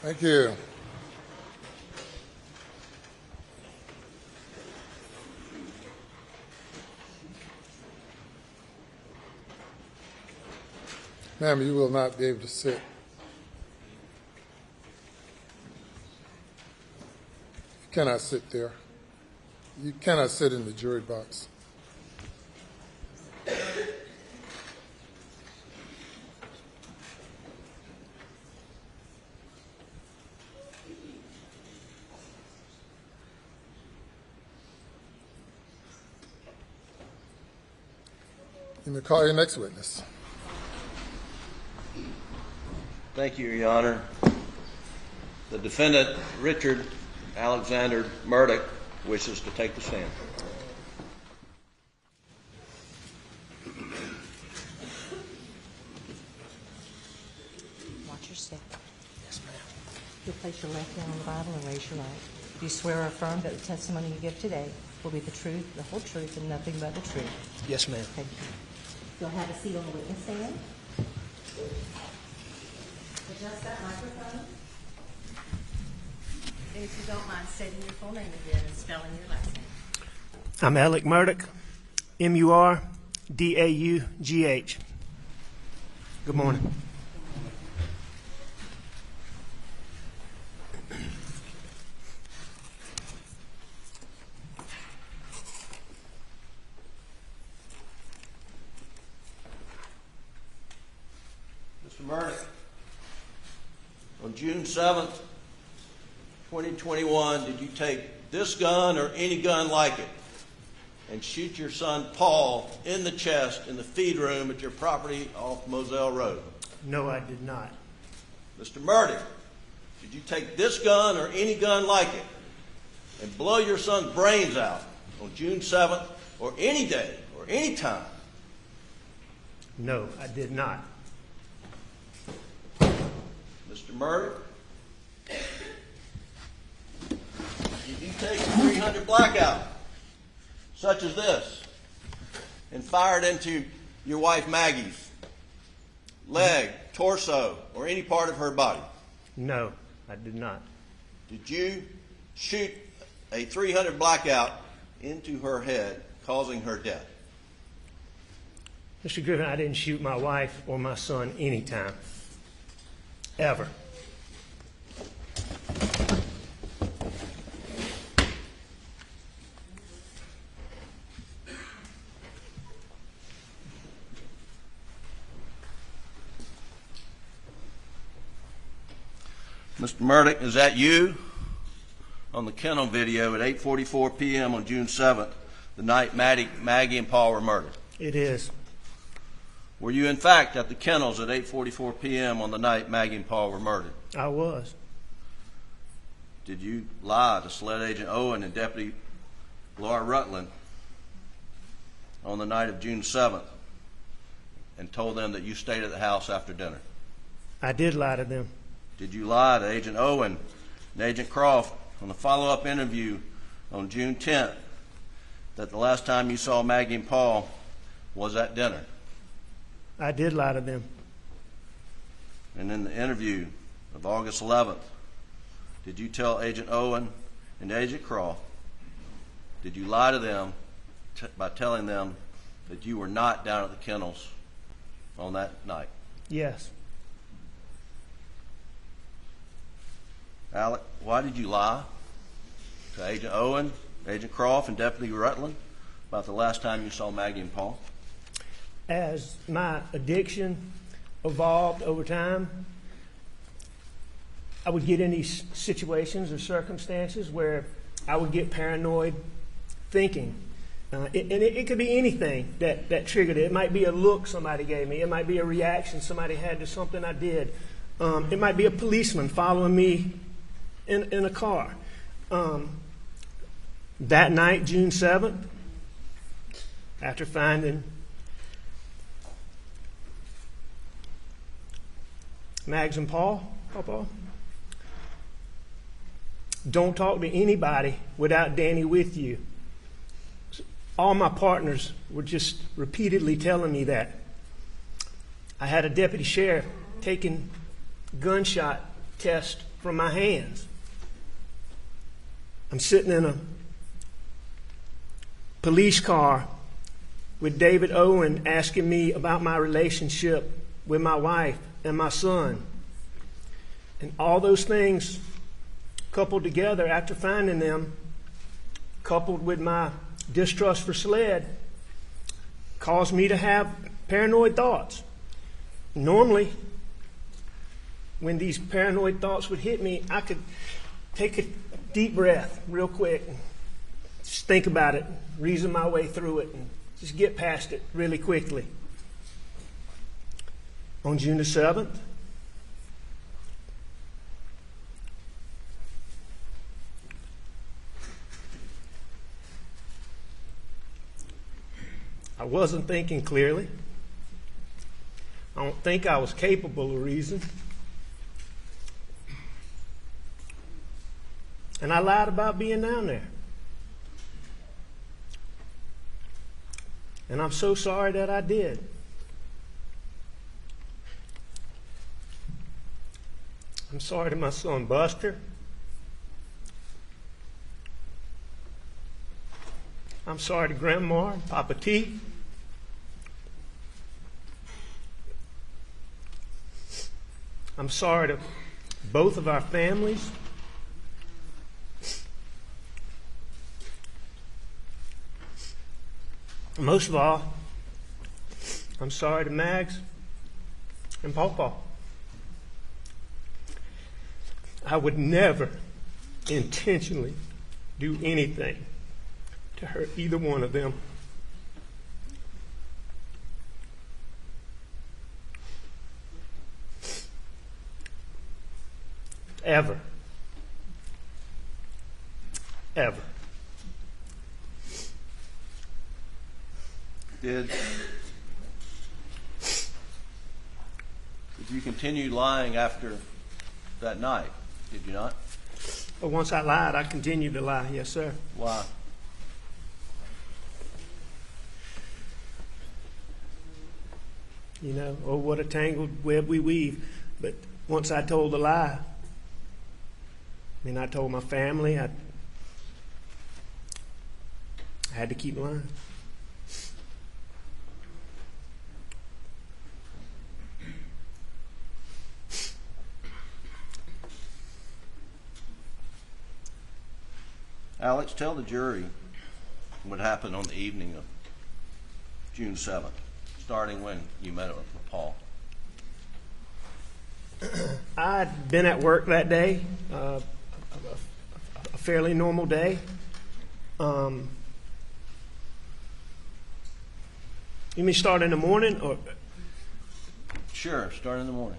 Thank you. Ma'am, you will not be able to sit. You cannot sit there. You cannot sit in the jury box. You may call your next witness. Thank you, Your Honor. The defendant, Richard Alexander Murdaugh, wishes to take the stand. Watch your step. Yes, ma'am. You'll place your left hand on the Bible and raise your right. Do you swear or affirm that the testimony you give today will be the truth, the whole truth, and nothing but the truth? Yes, ma'am. Thank you. You'll have a seat on the witness stand. Adjust that microphone. And if you don't mind stating your full name again and spelling your last name. I'm Alec Murdaugh, M-U-R-D-A-U-G-H. Good morning. Mr. Murdaugh, on June 7th, 2021, did you take this gun or any gun like it and shoot your son Paul in the chest in the feed room at your property off Moselle Road? No, I did not. Mr. Murdaugh, did you take this gun or any gun like it and blow your son's brains out on June 7th or any day or any time? No, I did not. Mr. Murdaugh, did you take a 300 blackout, such as this, and fire it into your wife Maggie's leg, torso, or any part of her body? No, I did not. Did you shoot a 300 blackout into her head, causing her death? Mr. Griffin, I didn't shoot my wife or my son anytime. Ever. Mr. Murdaugh, is that you on the kennel video at 8:44 p.m. on June 7th, the night Maggie and Paul were murdered? It is. Were you, in fact, at the kennels at 8:44 p.m. on the night Maggie and Paul were murdered? I was. Did you lie to Sled Agent Owen and Deputy Laura Rutland on the night of June 7th and told them that you stayed at the house after dinner? I did lie to them. Did you lie to Agent Owen and Agent Croft on the follow-up interview on June 10th that the last time you saw Maggie and Paul was at dinner? I did lie to them. And in the interview of August 11th, did you tell Agent Owen and Agent Croft, did you lie to them by telling them that you were not down at the kennels on that night? Yes. Alec, why did you lie to Agent Owen, Agent Croft, and Deputy Rutland about the last time you saw Maggie and Paul? As my addiction evolved over time, I would get in these situations or circumstances where I would get paranoid thinking. It could be anything that triggered it. It might be a look somebody gave me. It might be a reaction somebody had to something I did. It might be a policeman following me in a car. That night, June 7th, after finding Mags and Paul, don't talk to anybody without Danny with you. All my partners were just repeatedly telling me that. I had a deputy sheriff taking gunshot test from my hands. I'm sitting in a police car with David Owen asking me about my relationship with my wife and my son. And all those things coupled together after finding them, coupled with my distrust for SLED, caused me to have paranoid thoughts. Normally, when these paranoid thoughts would hit me, I could take a deep breath real quick and just think about it, reason my way through it, and just get past it really quickly. On June the 7th, I wasn't thinking clearly. I don't think I was capable of reason. And I lied about being down there. And I'm so sorry that I did. I'm sorry to my son Buster. I'm sorry to Grandma and Papa T. I'm sorry to both of our families. Most of all, I'm sorry to Mags and Pawpaw. I would never intentionally do anything to hurt either one of them. Ever. Ever. Did you continue lying after that night? Did you not? But once I lied, I continued to lie. Yes, sir. Why? You know, oh, what a tangled web we weave. But once I told a lie, I told my family, I had to keep lying. Alex, tell the jury what happened on the evening of June 7th, starting when you met with Paul. I'd been at work that day, a fairly normal day. You mean start in the morning, or? Sure, start in the morning.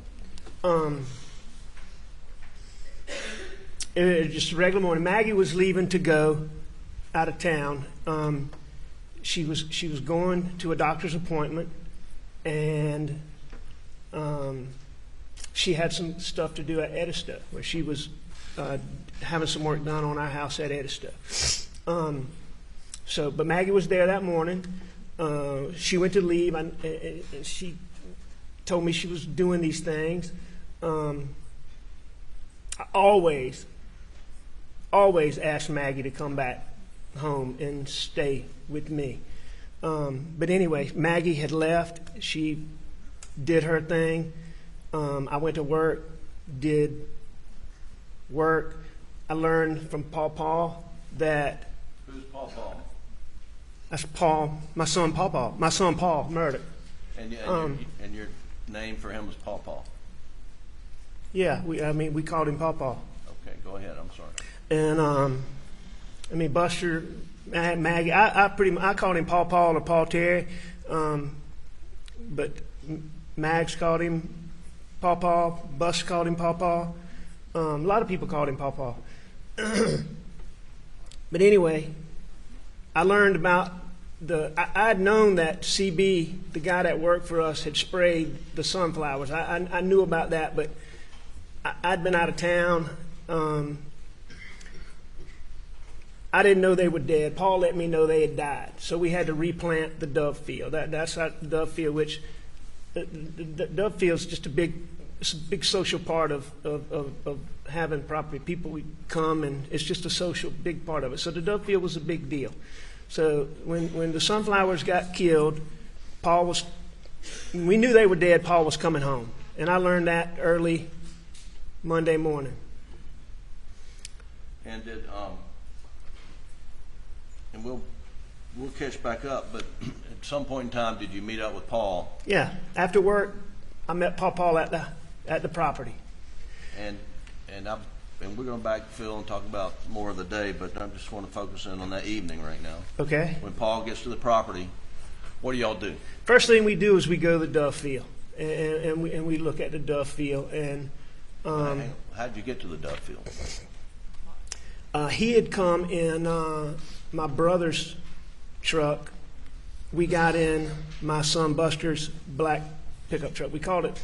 It was just a regular morning. Maggie was leaving to go out of town. She was going to a doctor's appointment, and she had some stuff to do at Edista, where she was having some work done on our house at Edista. But Maggie was there that morning. She went to leave, and she told me she was doing these things. I always asked Maggie to come back home and stay with me. But anyway, Maggie had left. She did her thing. I went to work, did work. I learned from Paul that... Who's Paul? That's Paul, my son Paul Murdaugh. And your name for him was Paul? Yeah, we called him Paul. Okay, go ahead, I'm sorry. And Buster, Maggie, I called him Paul or Paul Terry, but Mags called him Paul, Buster called him Paul. A lot of people called him Paul. But anyway, I learned about I'd known that CB, the guy that worked for us, had sprayed the sunflowers. I knew about that, but I'd been out of town. I didn't know they were dead. Paul let me know they had died. So we had to replant the dove field. That's our dove field, which the dove field's just a big it's a big social part of having property. People would come, and it's just a social big part of it. So the Dove Field was a big deal. So when the sunflowers got killed, we knew they were dead. Paul was coming home, and I learned that early Monday morning. And and we'll catch back up, but at some point in time, did you meet up with Paul? Yeah, after work, I met Paul at the property. And we're going to backfill and talk about more of the day, but I just want to focus in on that evening right now. Okay. When Paul gets to the property, what do y'all do? First thing we do is we go to the Dove Field, and we look at the Dove Field. And how'd you get to the Dove Field? he had come in my brother's truck. We got in my son Buster's black pickup truck. We called it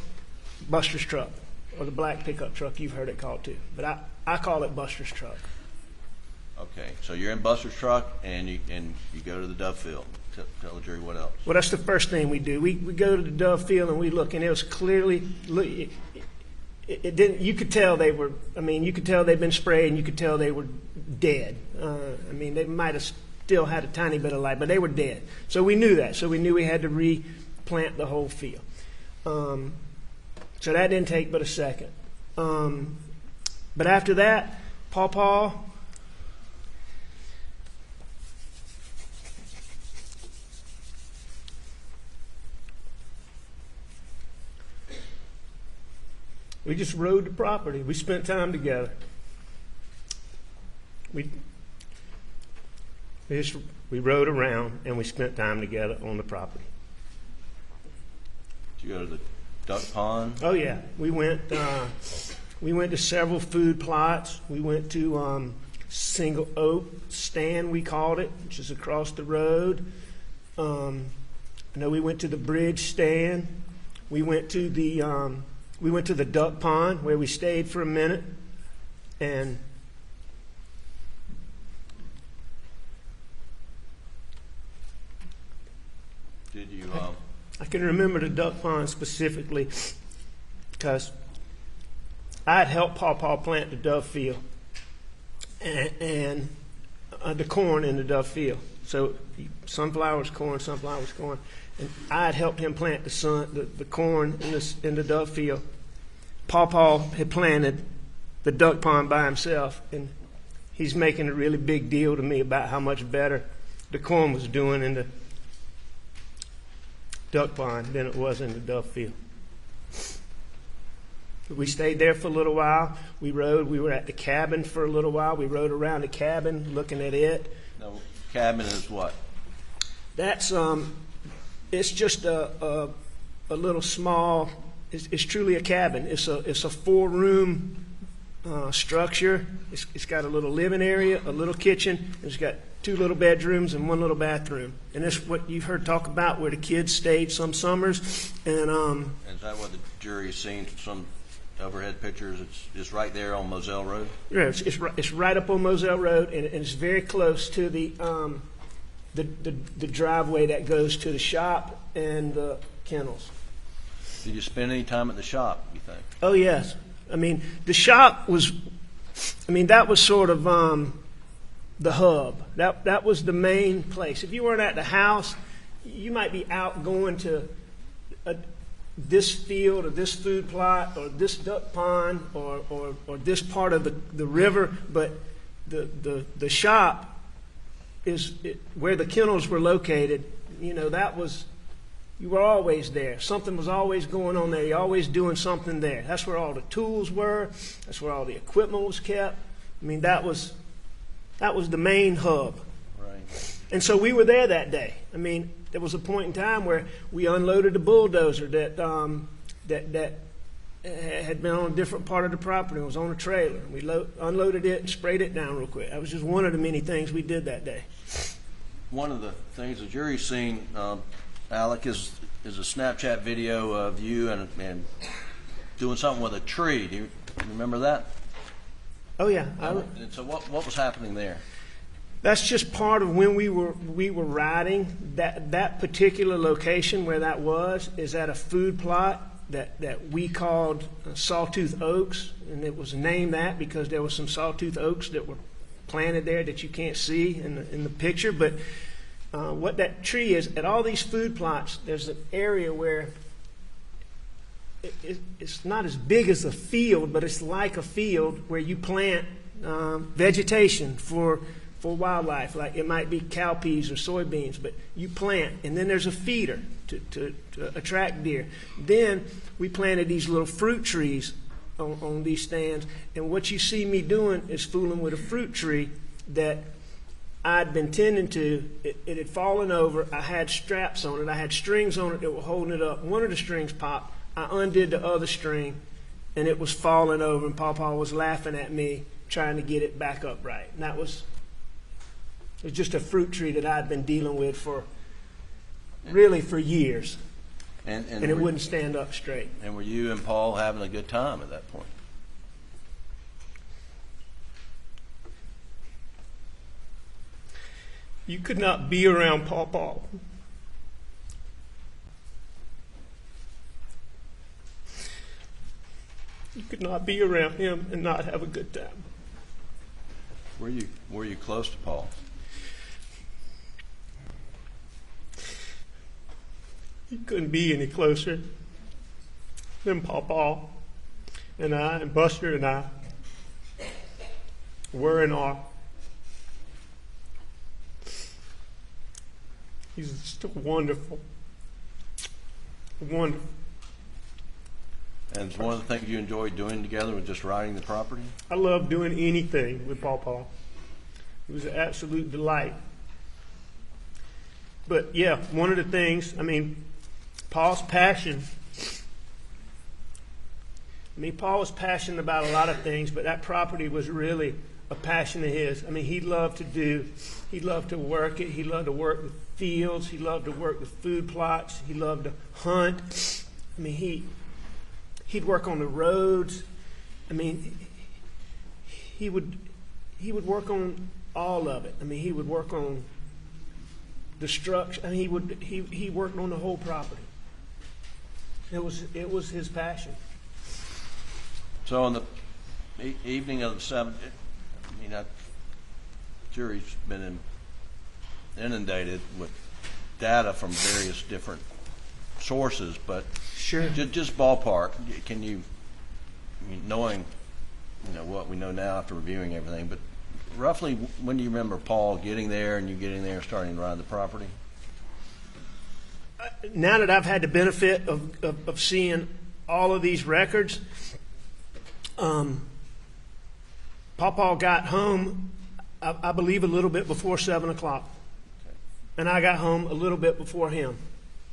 Buster's truck, or the black pickup truck. You've heard it called too, but I call it Buster's truck. Okay, so you're in Buster's truck, and you go to the Dove Field. Tell the jury what else. Well, that's the first thing we do. We go to the Dove Field and we look, and it was clearly it didn't. You could tell they were. I mean, you could tell they'd been sprayed, and you could tell they were dead. I mean, they might have still had a tiny bit of life, but they were dead. So we knew that. So we knew we had to replant the whole field. So that didn't take but a second. But after that, Paul. We just rode the property. We spent time together. We rode around and we spent time together on the property. Did you go to the duck pond? Oh yeah, we went to several food plots. We went to Single Oak Stand, we called it, which is across the road. I know we went to the Bridge Stand. We went to the duck pond where we stayed for a minute, and did you? I can remember the duck pond specifically because I had helped Paul plant the Dove Field and the corn in the Dove Field. So sunflowers, corn, and I had helped him plant the corn in the Dove Field. Paul had planted the duck pond by himself, and he's making a really big deal to me about how much better the corn was doing in the duck pond than it was in the Dove Field. We stayed there for a little while. We were at the cabin for a little while. We rode around the cabin looking at it. No, cabin is what? That's it's just a little small. It's truly a cabin. It's a 4-room structure. It's got a little living area, a little kitchen, and it's got 2 little bedrooms and 1 little bathroom. And that's what you've heard talk about, where the kids stayed some summers. And is that what the jury's seen from some overhead pictures? It's right there on Moselle Road. Yeah, it's right up on Moselle Road, and it's very close to the driveway that goes to the shop and the kennels. Did you spend any time at the shop, you think? Oh, yes. I mean, the shop was, that was sort of the hub. That was the main place. If you weren't at the house, you might be out going to this field or this food plot or this duck pond or this part of the river, but the shop is where the kennels were located. That was... You were always there. Something was always going on there. You're always doing something there. That's where all the tools were. That's where all the equipment was kept. That was the main hub. Right. And so we were there that day. There was a point in time where we unloaded a bulldozer that had been on a different part of the property. It was on a trailer. We unloaded it and sprayed it down real quick. That was just one of the many things we did that day. One of the things the jury's seen, Alec, is a Snapchat video of you and doing something with a tree. Do you remember that? Oh yeah. And so what was happening there? That's just part of when we were riding. That particular location where that was is at a food plot that we called sawtooth oaks, and it was named that because there were some sawtooth oaks that were planted there that you can't see in the picture. But what that tree is, at all these food plots, there's an area where it's not as big as a field, but it's like a field where you plant vegetation for wildlife. Like it might be cowpeas or soybeans, but you plant, and then there's a feeder to attract deer. Then we planted these little fruit trees on these stands, and what you see me doing is fooling with a fruit tree that I'd been tending to. It had fallen over. I had straps on it. I had strings on it that were holding it up. One of the strings popped. I undid the other string, and it was falling over, and Pawpaw was laughing at me trying to get it back upright. And it was just a fruit tree that I'd been dealing with for years, and it wouldn't stand up straight. And were you and Paul having a good time at that point? You could not be around Pawpaw You could not be around him and not have a good time. Were you close to Paul? You couldn't be any closer than Pawpaw and I and Buster and I were and are. He's just wonderful. Wonderful. And it's one of the things you enjoyed doing together was just riding the property? I love doing anything with Pawpaw. It was an absolute delight. But yeah, one of the things, Paul's passion. Paul was passionate about a lot of things, but that property was really a passion of his. He loved to work it. He loved to work the fields. He loved to work the food plots. He loved to hunt. He'd work on the roads. He would work on all of it. He would work on the structure. He worked on the whole property. It was his passion. So on the evening of the 7th, jury's been inundated with data from various different sources, but sure, just ballpark. Can you, knowing what we know now after reviewing everything, but roughly when do you remember Paul getting there and you getting there and starting to ride the property? Now that I've had the benefit of seeing all of these records, Pawpaw got home, I believe, a little bit before 7 o'clock. And I got home a little bit before him.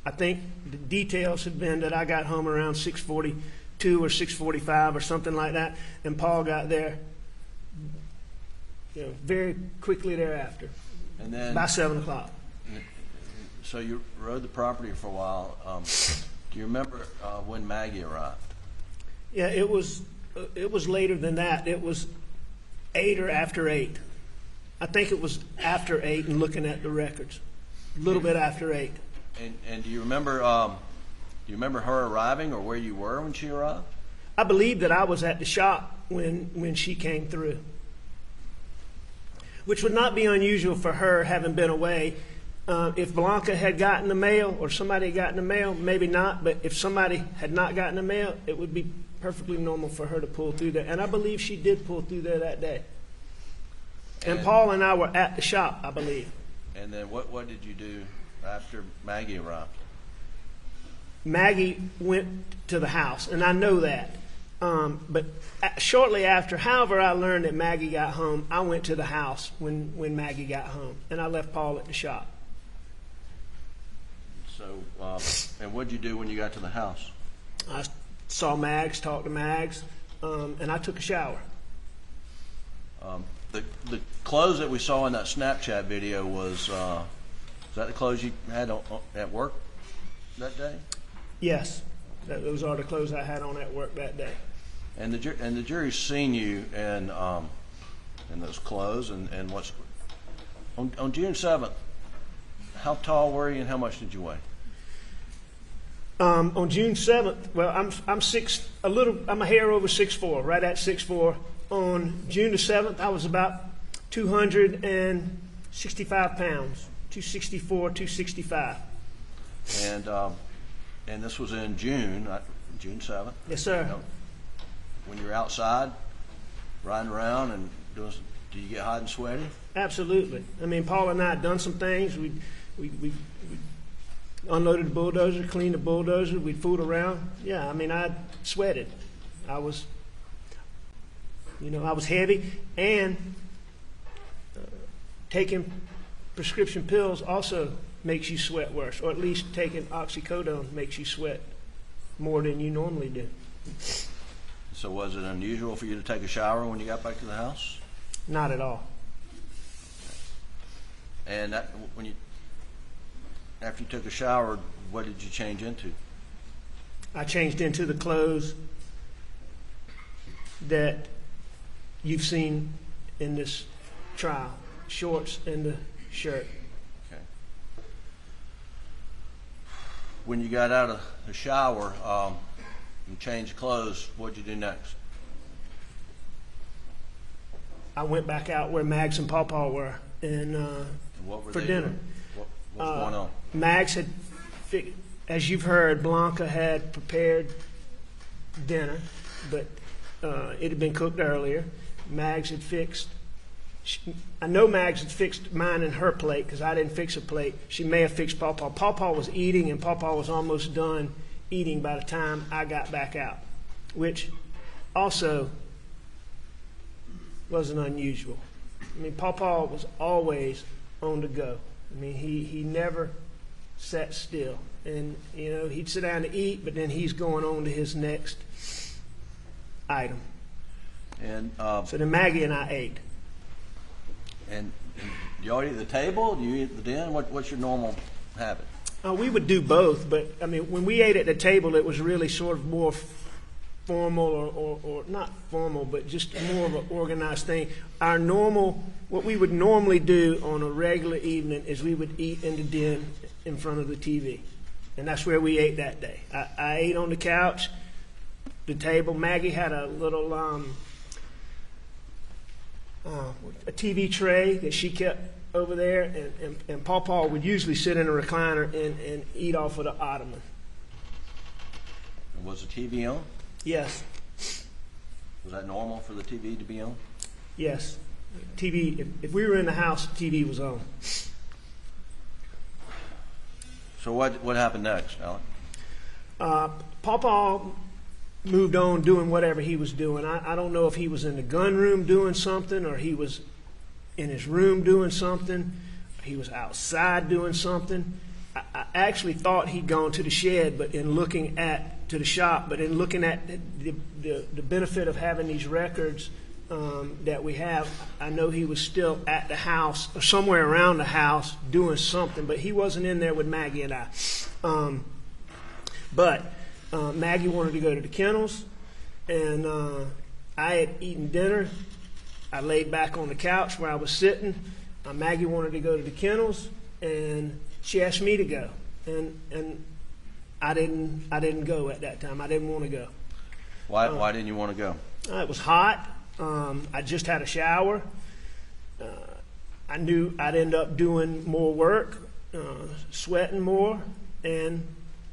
I think the details had been that I got home around 6:42 or 6:45 or something like that, and Paul got there very quickly thereafter, and then by 7 o'clock. So you rode the property for a while. Do you remember when Maggie arrived? Yeah, it was later than that. It was 8 or after 8. I think it was after 8 and looking at the records. A little bit after 8. And do you remember her arriving or where you were when she arrived? I believe that I was at the shop when she came through, which would not be unusual for her, having been away. If Blanca had gotten the mail or somebody had gotten the mail, maybe not, but if somebody had not gotten the mail, it would be perfectly normal for her to pull through there. And I believe she did pull through there that day. And Paul and I were at the shop, I believe. And then what did you do after Maggie arrived? Maggie went to the house, and I know that. But shortly after, however I learned that Maggie got home, I went to the house when Maggie got home, and I left Paul at the shop. So, and what did you do when you got to the house? I saw Mags, talked to Mags, and I took a shower. The clothes that we saw in that Snapchat video was that the clothes you had at work that day? Yes, those are the clothes I had on at work that day. And the jury's seen you in those clothes and what's on June 7th. How tall were you and how much did you weigh? On June 7th, well, I'm a hair over 6'4", right at 6'4". On June the 7th, I was about 265 pounds, 264, 265. And this was in June, June 7th. Yes, sir. You know, when you're outside, riding around and doing, do you get hot and sweaty? Absolutely. I mean, Paul and I had done some things. We unloaded the bulldozer, cleaned the bulldozer. We'd fooled around. Yeah, I mean, I sweated. I was heavy, and taking prescription pills also makes you sweat worse, or at least taking oxycodone makes you sweat more than you normally do. So was it unusual for you to take a shower when you got back to the house? Not at all. And after you took a shower, what did you change into? I changed into the clothes that you've seen in this trial, shorts and the shirt. Okay. When you got out of the shower and changed clothes, what did you do next? I went back out where Mags and Pawpaw were, and what were for they dinner. doing? What was going on? Mags had, as you've heard, Blanca had prepared dinner, but it had been cooked earlier. Mags had fixed. I know Mags had fixed mine and her plate because I didn't fix a plate. She may have fixed Pawpaw. Pawpaw was eating, and Pawpaw was almost done eating by the time I got back out, which also wasn't unusual. I mean, Pawpaw was always on the go. I mean, he never sat still. And, you know, he'd sit down to eat, but then he's going on to his next item. And So then Maggie and I ate. And you all eat at the table? Do you eat at the den? What's your normal habit? We would do both, but, I mean, when we ate at the table, it was really sort of more formal or not formal, but just more of an organized thing. What we would normally do on a regular evening is we would eat in the den in front of the TV. And that's where we ate that day. I ate on the couch, the table. Maggie had a little a TV tray that she kept over there, and Pawpaw would usually sit in a recliner and eat off of the ottoman. And was the TV on? Yes. Was that normal for the TV to be on? Yes. TV, if we were in the house, the TV was on. So what happened next, Alec? Pawpaw moved on doing whatever he was doing. I don't know if he was in the gun room doing something, or he was in his room doing something, or he was outside doing something. I actually thought he'd gone to the shed, but in looking at to the shop, but in looking at the benefit of having these records that we have, I know he was still at the house or somewhere around the house doing something, but he wasn't in there with Maggie and I. But Maggie wanted to go to the kennels, and I had eaten dinner. I laid back on the couch where I was sitting. Maggie wanted to go to the kennels, and she asked me to go, and I didn't go at that time. I didn't want to go. Why didn't you want to go? It was hot. I just had a shower. I knew I'd end up doing more work, sweating more, and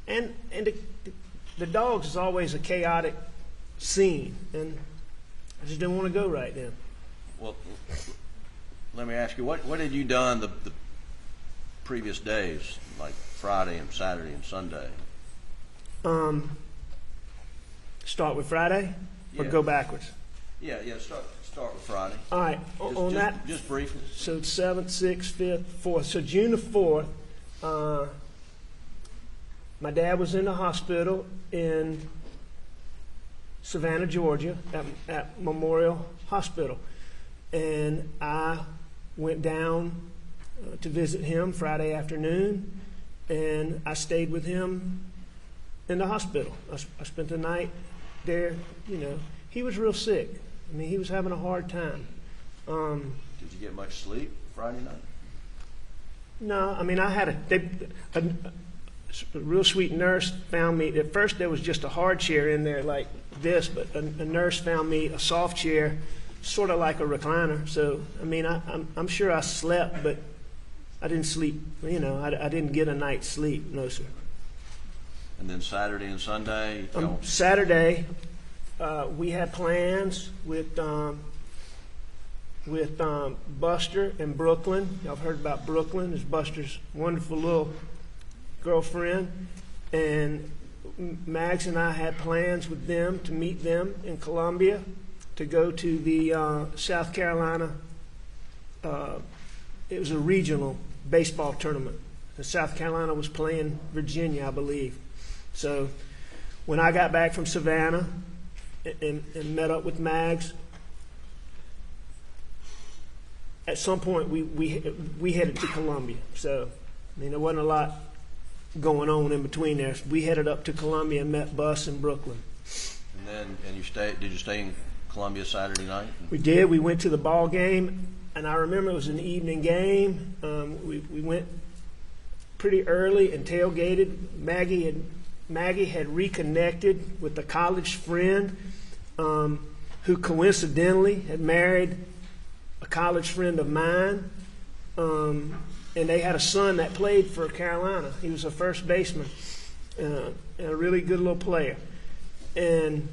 the dogs is always a chaotic scene, and I just didn't want to go right then. Well, let me ask you, what had you done the previous days, like Friday and Saturday and Sunday? Start with Friday, or Yeah. go backwards? Yeah. Start with Friday. All right, on that. Just briefly. So 7th, 6th, 5th, 4th. So June the 4th, my dad was in the hospital in Savannah, Georgia, at Memorial Hospital. And I went down to visit him Friday afternoon, and I stayed with him in the hospital. I spent the night there. You know, he was real sick. I mean, he was having a hard time. Did you get much sleep Friday night? No, I mean, I had a real sweet nurse found me. At first, there was just a hard chair in there like this, but a nurse found me a soft chair, sort of like a recliner. So, I mean, I'm sure I slept, but I didn't sleep. You know, I didn't get a night's sleep. No, sir. And then Saturday and Sunday? Saturday, we had plans with Buster and Brooklyn. Y'all have heard about Brooklyn. It's Buster's wonderful little girlfriend. And Mags and I had plans with them to meet them in Columbia, to go to the South Carolina. It was a regional baseball tournament. And South Carolina was playing Virginia, I believe. So when I got back from Savannah and met up with Mags, at some point we headed to Columbia. So, I mean, there wasn't a lot going on in between there. So we headed up to Columbia and met Bus in Brooklyn. And did you stay in Columbia Saturday night? We did. We went to the ball game, and I remember it was an evening game. We went pretty early and tailgated. Maggie had reconnected with a college friend who coincidentally had married a college friend of mine, and they had a son that played for Carolina. He was a first baseman and a really good little player. And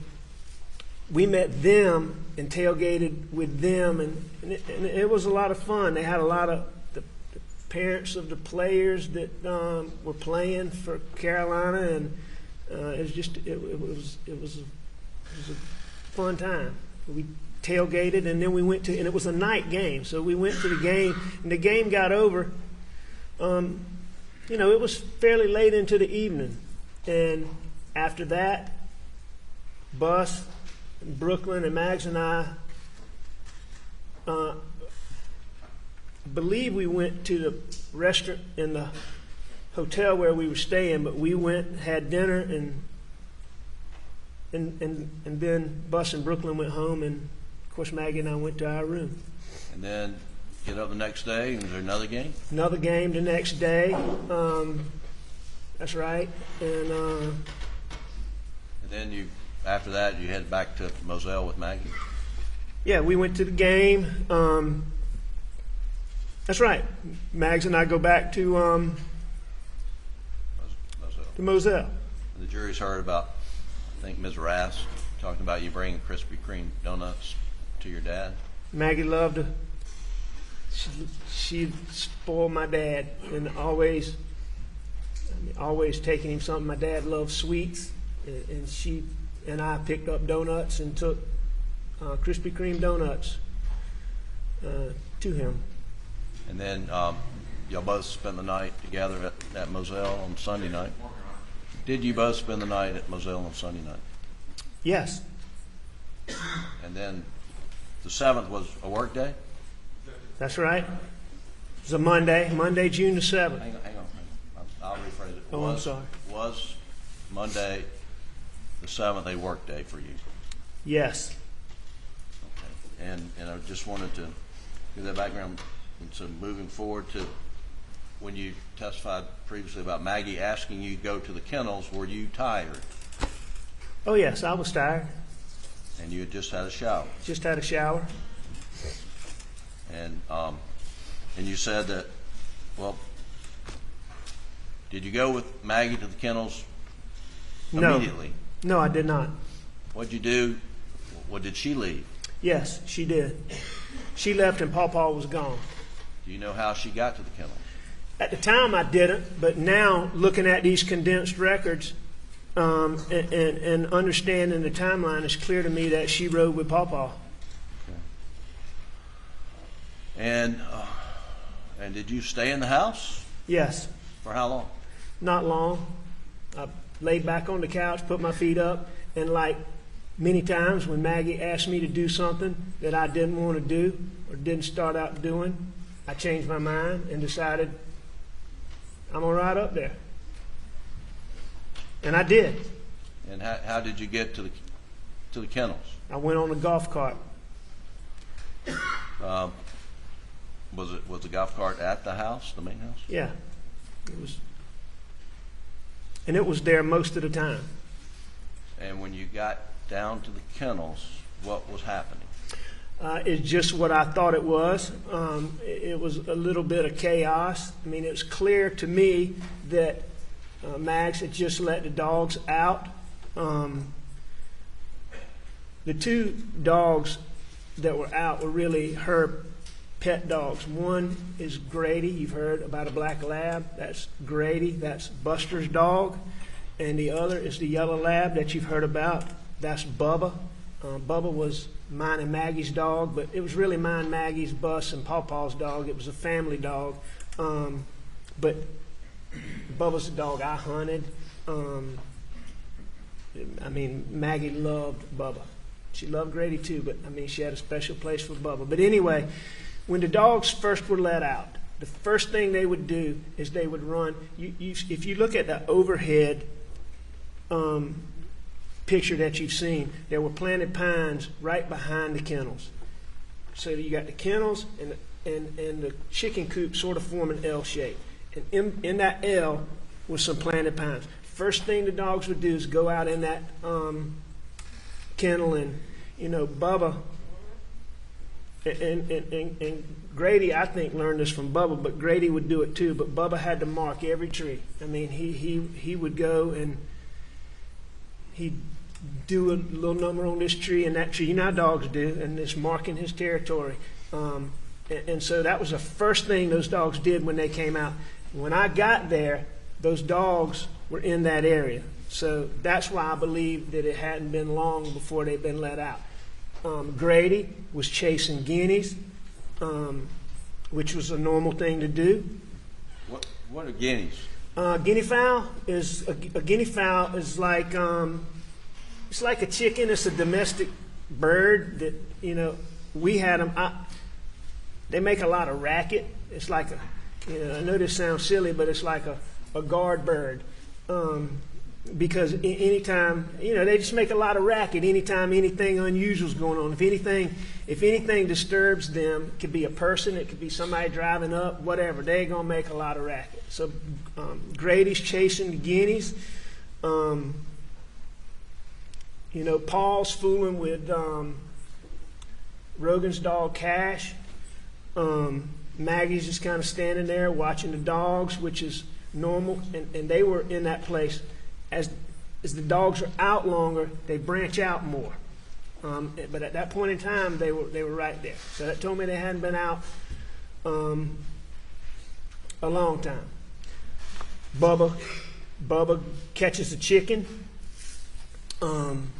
we met them and tailgated with them, and it was a lot of fun. They had a lot of the parents of the players that were playing for Carolina, and it was a fun time. We tailgated, and then we went to, and it was a night game, so we went to the game, and the game got over. You know, it was fairly late into the evening, and after that, Bus, Brooklyn, and Mags and I believe we went to the restaurant in the hotel where we were staying, but we went, had dinner, and then Bus and Brooklyn went home, and of course Maggie and I went to our room. And then get up the next day, and was there another game? Another game the next day. That's right. And then after that, you headed back to Moselle with Maggie? Yeah, we went to the game. That's right. Mags and I go back to Moselle. The jury's heard about, I think, Ms. Rass talking about you bringing Krispy Kreme donuts to your dad. Maggie loved to. She spoiled my dad, and always taking him something. My dad loved sweets, and she and I picked up donuts and took Krispy Kreme donuts to him. And then y'all both spent the night together at Moselle on Sunday night. Did you both spend the night at Moselle on Sunday night? Yes. And then the 7th was a work day? That's right. It was a Monday, June the 7th. Hang on. I'll rephrase it. Oh, I'm sorry. Was Monday the 7th a work day for you? Yes. Okay. And I just wanted to give that background. And so moving forward to when you testified previously about Maggie asking you to go to the kennels, were you tired? Oh, yes, I was tired. And you had just had a shower? Just had a shower. And you said that, well, did you go with Maggie to the kennels immediately? No, I did not. What'd you do? What did she leave? Yes, she did. She left and Paw was gone. Do you know how she got to the kennels? At the time I didn't, but now looking at these condensed records and understanding the timeline, it's clear to me that she rode with Paw. Okay. And did you stay in the house? Yes. For how long? Not long. I laid back on the couch, put my feet up, and like many times when Maggie asked me to do something that I didn't want to do or didn't start out doing, I changed my mind and decided I'm going to ride up there. And I did. And how did you get to the kennels? I went on a golf cart. Was the golf cart at the house, the main house? Yeah. It was. and it was there most of the time. And when you got down to the kennels, what was happening? It's just what I thought it was. It was a little bit of chaos. I mean, it was clear to me that Max had just let the dogs out. The two dogs that were out were really her pet dogs. One is Grady. You've heard about a black lab. That's Grady. That's Buster's dog. And the other is the yellow lab that you've heard about. That's Bubba. Bubba was mine and Maggie's dog, but it was really mine, Maggie's, Bus, and Pawpaw's dog. It was a family dog. But Bubba's the dog I hunted. I mean, Maggie loved Bubba. She loved Grady too, but I mean, she had a special place for Bubba. But anyway, when the dogs first were let out, the first thing they would do is they would run. If you look at the overhead picture that you've seen, there were planted pines right behind the kennels. So you got the kennels and the chicken coop sort of form an L shape. And in that L was some planted pines. First thing the dogs would do is go out in that kennel, and Bubba and Grady, I think, learned this from Bubba, but Grady would do it too. But Bubba had to mark every tree. I mean, he would go and he'd do a little number on this tree and that tree. You know how dogs do, and it's marking his territory. And so that was the first thing those dogs did when they came out. When I got there, those dogs were in that area. So that's why I believe that it hadn't been long before they'd been let out. Grady was chasing guineas, which was a normal thing to do. What are guineas? Guinea fowl is like it's like a chicken. It's a domestic bird that we had them. They make a lot of racket. It's like I know this sounds silly, but it's like a guard bird. Because anytime, they just make a lot of racket anytime anything unusual is going on. If anything disturbs them, it could be a person, it could be somebody driving up, whatever, they're going to make a lot of racket. So Grady's chasing the guineas. Paul's fooling with Rogan's dog Cash. Maggie's just kind of standing there watching the dogs, which is normal, and they were in that place. As the dogs are out longer, they branch out more. But at that point in time, they were right there. So that told me they hadn't been out a long time. Bubba catches a chicken. I'm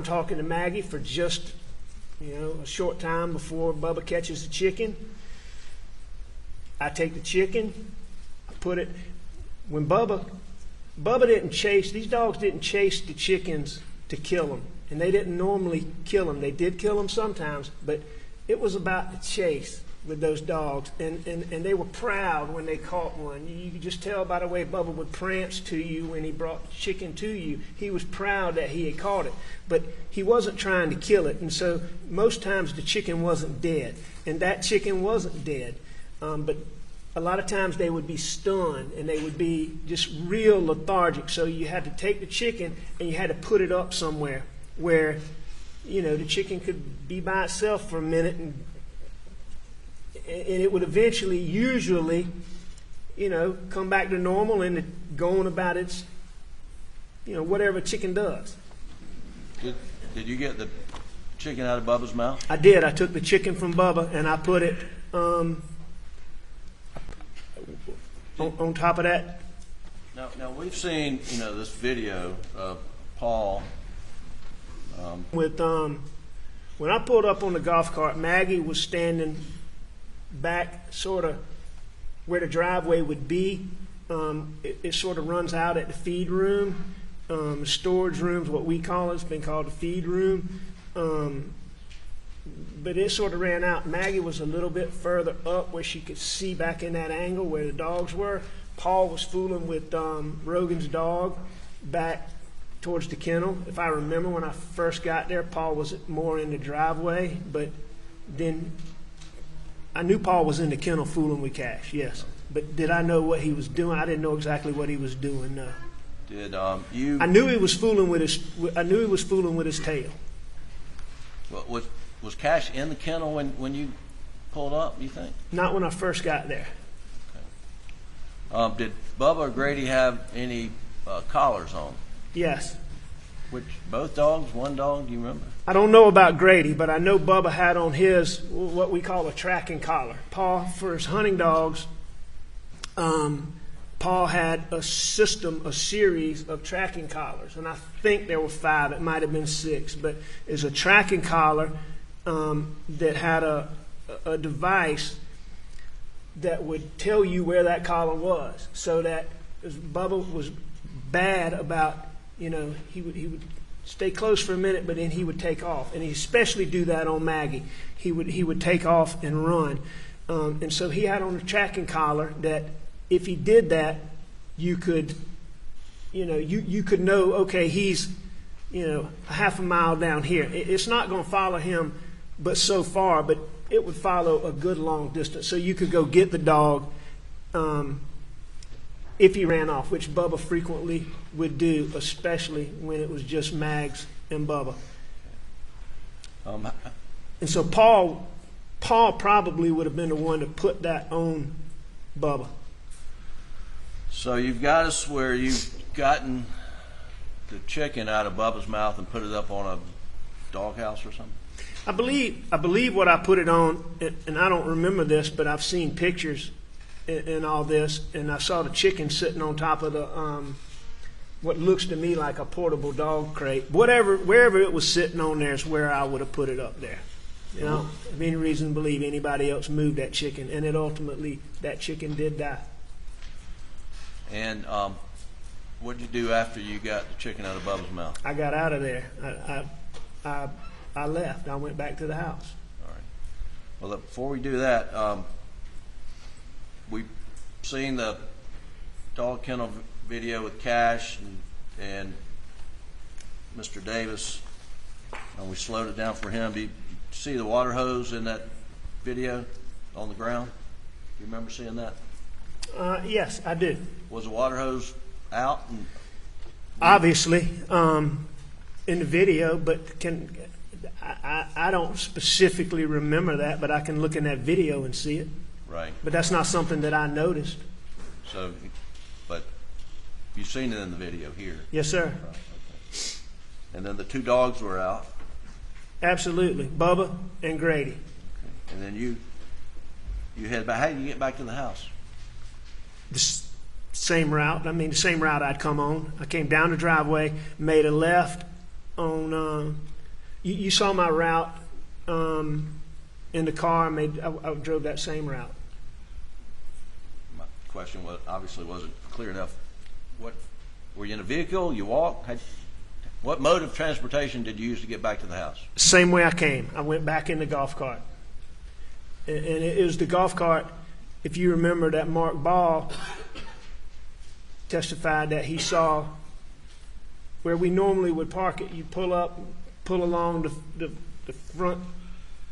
talking to Maggie for just a short time before Bubba catches the chicken. I take the chicken. Put it when Bubba didn't chase, these dogs didn't chase the chickens to kill them, and they didn't normally kill them. They did kill them sometimes, but it was about the chase with those dogs, and they were proud when they caught one. You could just tell by the way Bubba would prance to you when he brought the chicken to you. He was proud that he had caught it, but he wasn't trying to kill it, and so most times the chicken wasn't dead, and that chicken wasn't dead, but a lot of times they would be stunned and they would be just real lethargic. So you had to take the chicken and you had to put it up somewhere where, the chicken could be by itself for a minute, and it would eventually, usually, come back to normal and go on about its, whatever a chicken does. Did you get the chicken out of Bubba's mouth? I did. I took the chicken from Bubba and I put it on top of that. Now we've seen this video of Paul with when I pulled up on the golf cart, Maggie was standing back sort of where the driveway would be. It sort of runs out at the feed room. Storage room's what we call it. It's been called the feed room. But it sort of ran out. Maggie was a little bit further up where she could see back in that angle where the dogs were. Paul was fooling with Rogan's dog back towards the kennel. If I remember when I first got there, Paul was more in the driveway, but then I knew Paul was in the kennel fooling with Cash, yes. But did I know what he was doing? I didn't know exactly what he was doing. No. Did you? I knew he was fooling with his. I knew he was fooling with his tail. Was Cash in the kennel when you pulled up? You think? Not when I first got there. Did Bubba or Grady have any collars on? Yes. Which both dogs? One dog? Do you remember? I don't know about Grady, but I know Bubba had on his what we call a tracking collar. Paul, for his hunting dogs, Paul had a series of tracking collars, and I think there were 5. It might have been 6, but it's a tracking collar that had a device that would tell you where that collar was, so that Bubba was bad about, he would stay close for a minute, but then he would take off, and he especially do that on Maggie. He would take off and run, and so he had on a tracking collar that if he did that, you could, you could know, okay, he's, a half a mile down here. It's not going to follow him, but so far, but it would follow a good long distance, so you could go get the dog if he ran off, which Bubba frequently would do, especially when it was just Mags and Bubba. And so Paul probably would have been the one to put that on Bubba. So you've got us where you've gotten the chicken out of Bubba's mouth and put it up on a doghouse or something? I believe what I put it on, and I don't remember this, but I've seen pictures and all this, and I saw the chicken sitting on top of the what looks to me like a portable dog crate. Wherever it was sitting on there is where I would have put it up there. I don't have any reason to believe anybody else moved that chicken, and that chicken did die. And what did you do after you got the chicken out of Bubba's mouth? I got out of there. I left. I went back to the house. All right. Well, look, before we do that, we've seen the dog kennel video with Cash and Mr. Davis, and we slowed it down for him. Do you see the water hose in that video on the ground? Do you remember seeing that? Yes, I do. Was the water hose out? Obviously, in the video, but I don't specifically remember that, but I can look in that video and see it. Right. But that's not something that I noticed. So, but you've seen it in the video here. Yes, sir. Right, okay. And then the 2 dogs were out. Absolutely, Bubba and Grady. Okay. And then you head back. How did you get back to the house? The same route. The same route I'd come on. I came down the driveway, made a left on. You saw my route in the car. I drove that same route. My question obviously wasn't clear enough. What were you in a vehicle? You walked? What mode of transportation did you use to get back to the house? Same way I came. I went back in the golf cart, and it was the golf cart. If you remember that Mark Ball testified that he saw where we normally would park it. You pull along the front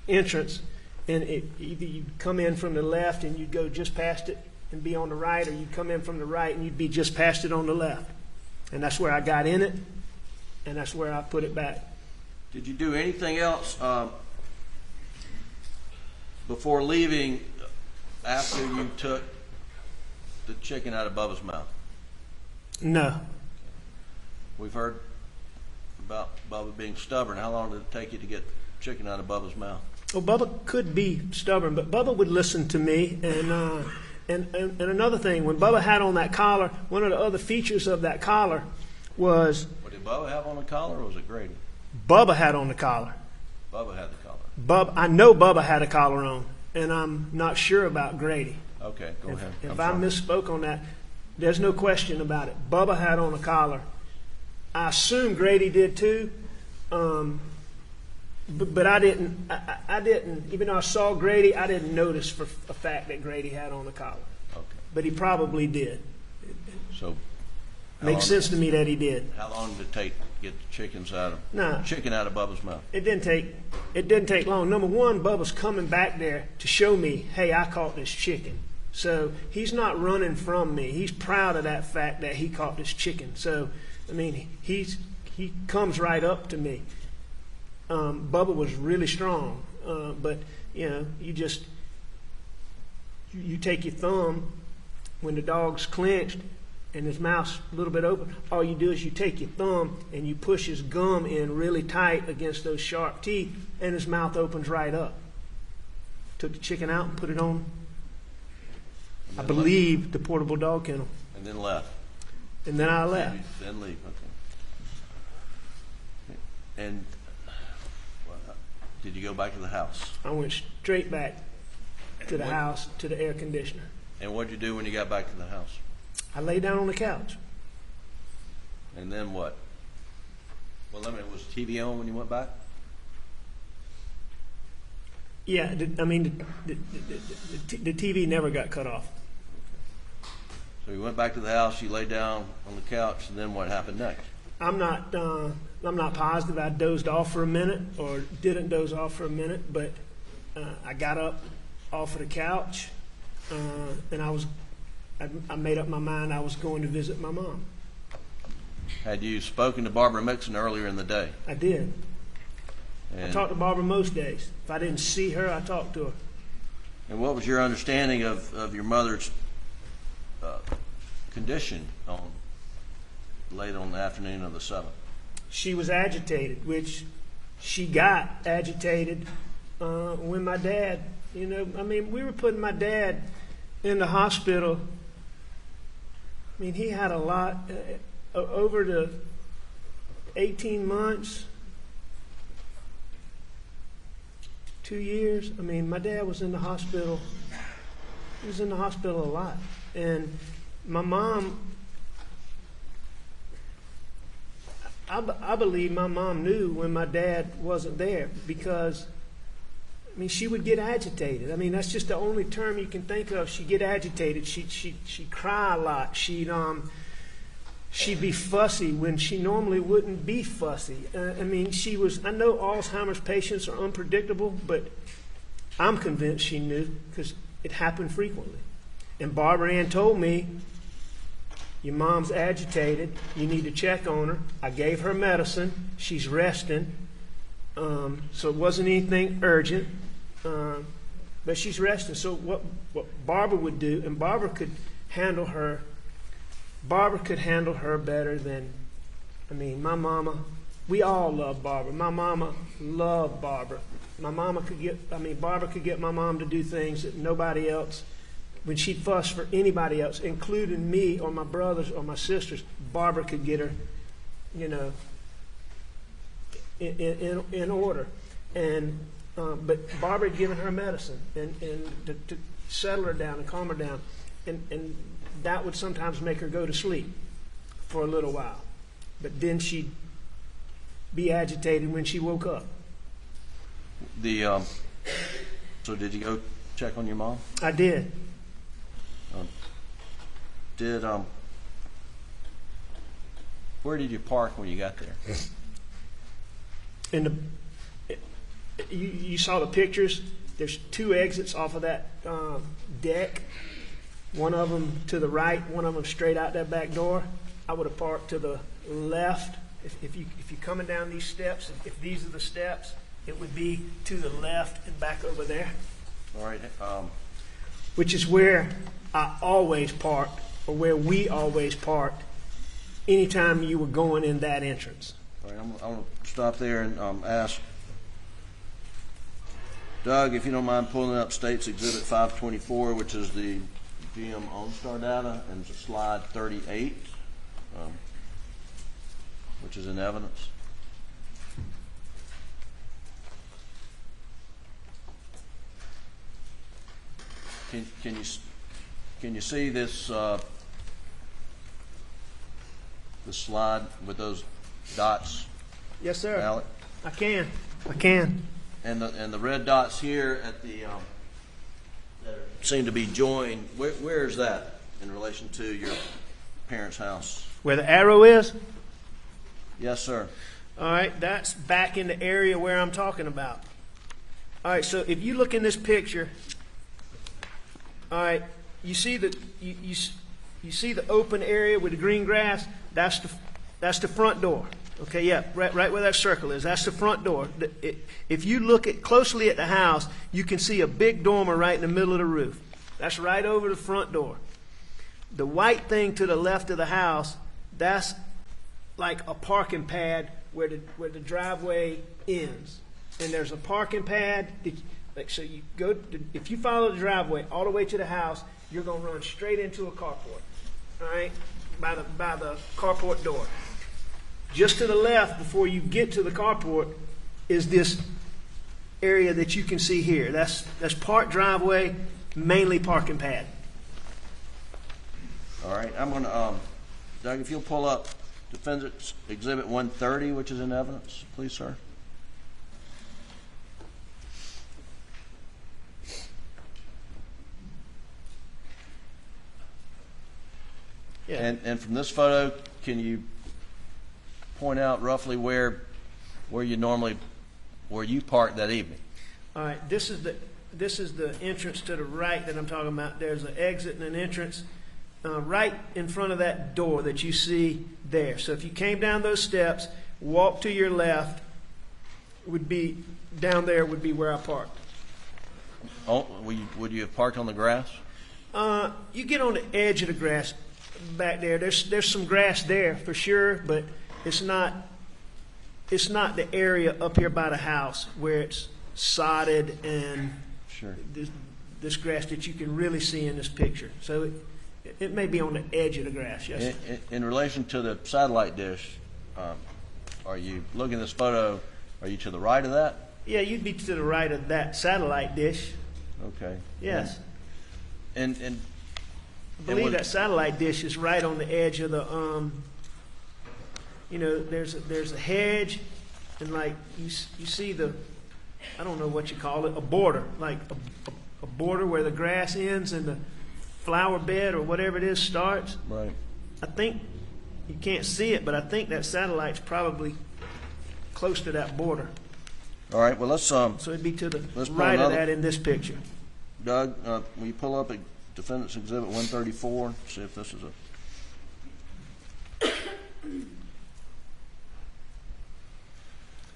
entrance, and either you'd come in from the left and you'd go just past it and be on the right, or you'd come in from the right and you'd be just past it on the left. And that's where I got in it, and that's where I put it back. Did you do anything else before leaving after you took the chicken out of Bubba's mouth? No. We've heard about Bubba being stubborn. How long did it take you to get chicken out of Bubba's mouth? Well, Bubba could be stubborn, but Bubba would listen to me. And another thing, when Bubba had on that collar, one of the other features of that collar was... What did Bubba have on the collar, or was it Grady? Bubba had on the collar. Bubba had the collar. I know Bubba had a collar on, and I'm not sure about Grady. Okay, go ahead. If I misspoke on that, there's no question about it. Bubba had on a collar. I assume Grady did too, but I didn't. I didn't. Even though I saw Grady, I didn't notice for a fact that Grady had on a collar. Okay. But he probably did. So makes sense to me that he did. How long did it take to get the chicken out of Bubba's mouth? It didn't take long. Number one, Bubba's coming back there to show me, hey, I caught this chicken. So he's not running from me. He's proud of that fact that he caught this chicken. So, I mean, he comes right up to me. Bubba was really strong, but, you know, you take your thumb when the dog's clenched and his mouth's a little bit open. All you do is you take your thumb and you push his gum in really tight against those sharp teeth, and his mouth opens right up. Took the chicken out and put it on, I believe, the portable dog kennel. And then left. And then I left. Then leave. Okay. And did you go back to the house? I went straight back to the house, to the air conditioner. And what did you do when you got back to the house? I lay down on the couch. And then what? Well, I mean, was TV on when you went back? Yeah, the TV never got cut off. So you went back to the house, you laid down on the couch, and then what happened next? I'm not positive I dozed off for a minute or didn't doze off for a minute, but I got up off of the couch, and I made up my mind I was going to visit my mom. Had you spoken to Barbara Mixon earlier in the day? I did. I And, talked to Barbara most days. If I didn't see her, I talked to her. and what was your understanding of your mother's condition late on the afternoon of the 7th? She was agitated, which she got agitated when my dad, we were putting my dad in the hospital. I mean, he had a lot, over the 18 months, 2 years. I mean, my dad was in the hospital. He was in the hospital a lot. And my mom, I believe my mom knew when my dad wasn't there because, I mean, she would get agitated. I mean, that's just the only term you can think of. She'd get agitated. She'd cry a lot. She'd be fussy when she normally wouldn't be fussy. I know Alzheimer's patients are unpredictable, but I'm convinced she knew because it happened frequently. And Barbara Ann told me, your mom's agitated. You need to check on her. I gave her medicine. She's resting. So it wasn't anything urgent. But she's resting. So what Barbara would do, and Barbara could handle her better than, my mama. We all love Barbara. My mama loved Barbara. Barbara could get my mom to do things that nobody else, when she'd fuss for anybody else, including me or my brothers or my sisters, Barbara could get her, in order. And but Barbara had given her medicine and to settle her down and calm her down, and that would sometimes make her go to sleep for a little while. But then she'd be agitated when she woke up. So did you go check on your mom? I did. Where did you park when you got there? You saw the pictures. There's 2 exits off of that deck. One of them to the right, one of them straight out that back door. I would have parked to the left. If you're coming down these steps, if these are the steps, it would be to the left and back over there. All right. Which is where I always parked, or where we always parked, anytime you were going in that entrance. All right, I'm going to stop there and ask Doug, if you don't mind pulling up States Exhibit 524, which is the GM OnStar data, and slide 38, which is in evidence. Can you see this the slide with those dots? Yes, sir. Alec? I can. And the red dots here at the that seem to be joined. Where is that in relation to your parents' house? Where the arrow is? Yes, sir. All right, that's back in the area where I'm talking about. All right, so if you look in this picture, all right, you see the you see the open area with the green grass? That's the front door. Okay, yeah, right where that circle is. That's the front door. If you look closely at the house, you can see a big dormer right in the middle of the roof. That's right over the front door. The white thing to the left of the house, that's like a parking pad where the driveway ends. And there's a parking pad. So you go, if you follow the driveway all the way to the house, you're going to run straight into a carport, all right, by the carport door. Just to the left, before you get to the carport, is this area that you can see here. That's part driveway, mainly parking pad. All right, I'm going to, Doug, if you'll pull up Defendant's Exhibit 130, which is in evidence, please, sir. Yeah. And from this photo, can you point out roughly where you parked that evening? All right, this is the entrance to the right that I'm talking about. There's an exit and an entrance right in front of that door that you see there. So if you came down those steps, walk to your left, would be down there would be where I parked. Oh, would you have parked on the grass? You get on the edge of the grass back there. There's some grass there for sure, but it's not the area up here by the house where it's sodded and Sure. this grass that you can really see in this picture. So it may be on the edge of the grass, yes. In relation to the satellite dish, are you looking at this photo, are you to the right of that? Yeah, you'd be to the right of that satellite dish. Okay. Yes. And I believe that satellite dish is right on the edge of the, there's a hedge, and like you see the, I don't know what you call it, a border, like a border where the grass ends and the flower bed or whatever it is starts. Right. I think you can't see it, but I think that satellite's probably close to that border. All right. Well, let's So it'd be to the let's pull right of another- that in this picture. Doug, will you pull up a Defendant's Exhibit 134? See if this is a.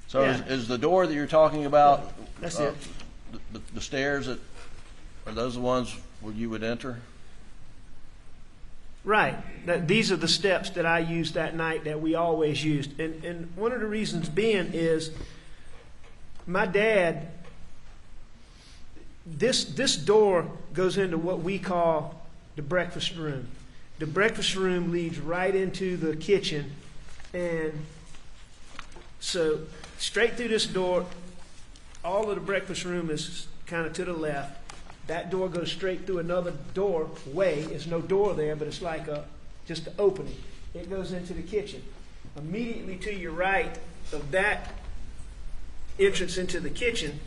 So Yeah. is the door that you're talking about? That's it. The stairs are those the ones where you would enter? Right. These are the steps that I used that night that we always used. And one of the reasons being is my dad, this door goes into what we call the breakfast room. The breakfast room leads right into the kitchen. And so straight through this door, all of the breakfast room is kind of to the left. That door goes straight through another doorway. There's no door there, but it's like just an opening. It goes into the kitchen. Immediately to your right of that entrance into the kitchen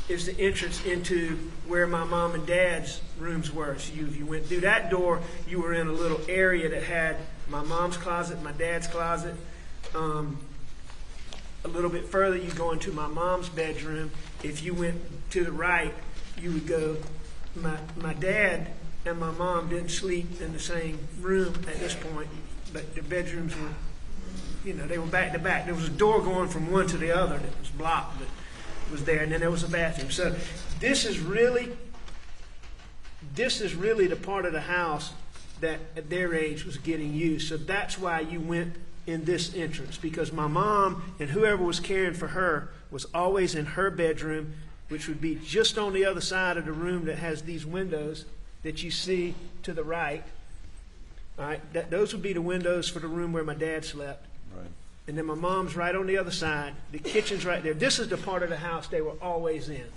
is the entrance into where my mom and dad's rooms were. So if you went through that door, you were in a little area that had my mom's closet, my dad's closet. A little bit further, you go into my mom's bedroom. If you went to the right, you would go. My dad and my mom didn't sleep in the same room at this point, but the bedrooms were, they were back to back. There was a door going from one to the other that was blocked, but it was there, and then there was a bathroom. So this is really the part of the house that at their age was getting used. So that's why you went in this entrance, because my mom and whoever was caring for her was always in her bedroom, which would be just on the other side of the room that has these windows that you see to the right. All right, those would be the windows for the room where my dad slept. Right. And then my mom's right on the other side. The kitchen's right there. This is the part of the house they were always in.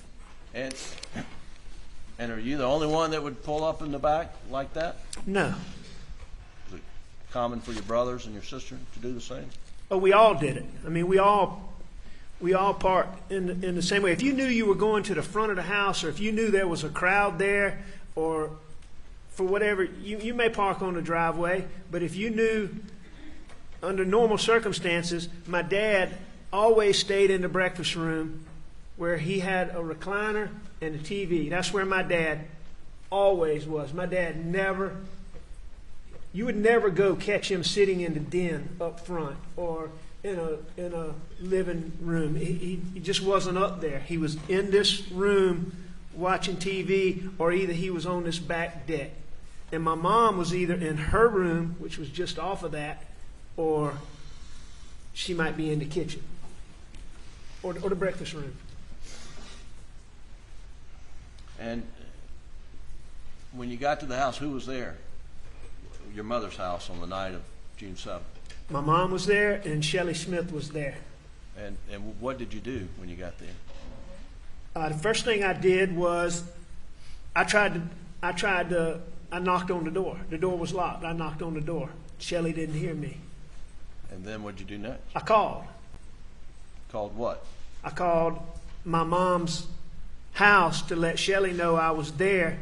And are you the only one that would pull up in the back like that? No. Is it common for your brothers and your sister to do the same? Oh, we all did it. I mean, we all parked in the same way. If you knew you were going to the front of the house, or if you knew there was a crowd there, or for whatever, you may park on the driveway, but if you knew under normal circumstances, my dad always stayed in the breakfast room where he had a recliner and a TV. That's where my dad always was. My dad never, you would never go catch him sitting in the den up front or in a living room. He just wasn't up there. He was in this room watching TV, or either he was on this back deck. And my mom was either in her room, which was just off of that, or she might be in the kitchen or the breakfast room. And when you got to the house, who was there? Your mother's house on the night of June 7th. My mom was there, and Shelley Smith was there. And what did you do when you got there? The first thing I did was I knocked on the door. The door was locked. I knocked on the door. Shelley didn't hear me. And then what did you do next? I called. Called what? I called my mom's house to let Shelley know I was there.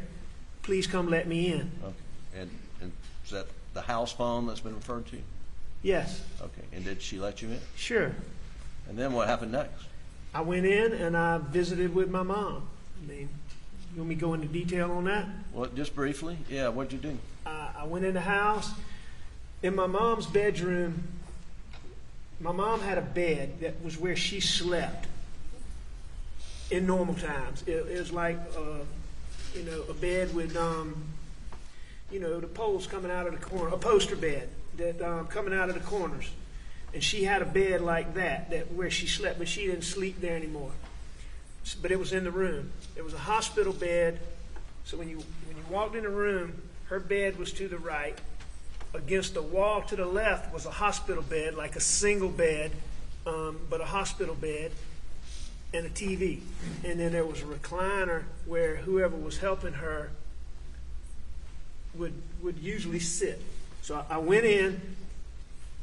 Please come let me in. Okay. And is that the house phone that's been referred to? Yes. Okay. And did she let you in? Sure. And then what happened next? I went in and I visited with my mom. I mean, you want me to go into detail on that? Well, just briefly. Yeah, what'd you do? I went in the house. In my mom's bedroom, my mom had a bed that was where she slept in normal times. It was like, a bed with, the poles coming out of the corner, a poster bed that coming out of the corners. And she had a bed like that where she slept, but she didn't sleep there anymore. But it was in the room. It was a hospital bed. So when you walked in the room, her bed was to the right. Against the wall to the left was a hospital bed, like a single bed, but a hospital bed, and a TV. And then there was a recliner where whoever was helping her would usually sit. So I went in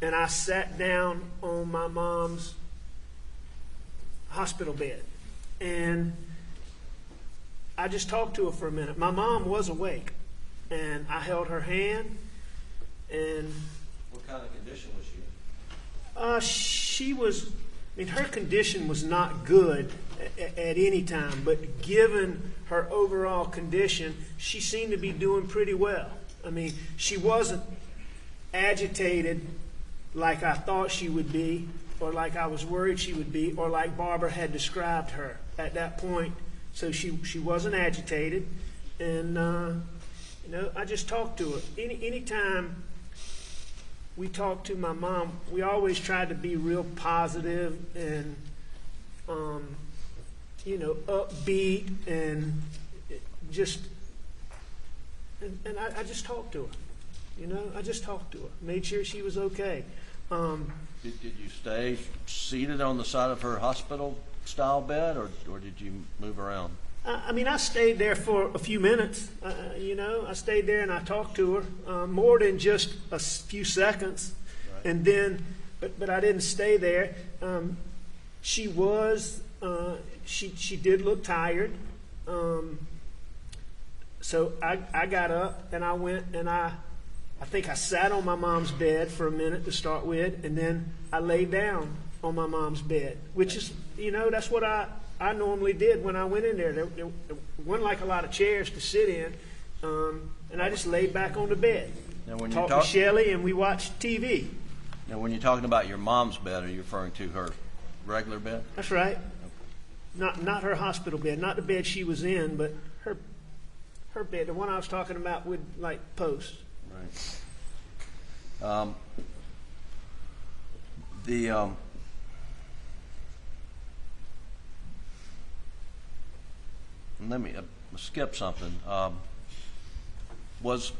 and I sat down on my mom's hospital bed. And I just talked to her for a minute. My mom was awake, and I held her hand. And What kind of condition was she in? her condition was not good at any time, but given her overall condition, she seemed to be doing pretty well. I mean, she wasn't agitated like I thought she would be, or like I was worried she would be, or like Barbara had described her at that point. So she wasn't agitated, and I just talked to her. Anytime we talked to my mom, we always tried to be real positive and upbeat, and I just talked to her. I just talked to her, made sure she was okay. Did you stay seated on the side of her hospital-style bed, or did you move around? I stayed there for a few minutes. I stayed there and I talked to her more than just a few seconds. Right. And then, but I didn't stay there. She did look tired. So I got up and I went and I think I sat on my mom's bed for a minute to start with, and then I laid down on my mom's bed, which is, that's what I normally did when I went in there. There wasn't like a lot of chairs to sit in, and I just laid back on the bed. Now, when talked to Shelley, and we watched TV. Now, when you're talking about your mom's bed, are you referring to her regular bed? That's right. Not her hospital bed, not the bed she was in, but her bed, the one I was talking about with like posts. Right. Let me skip something. Was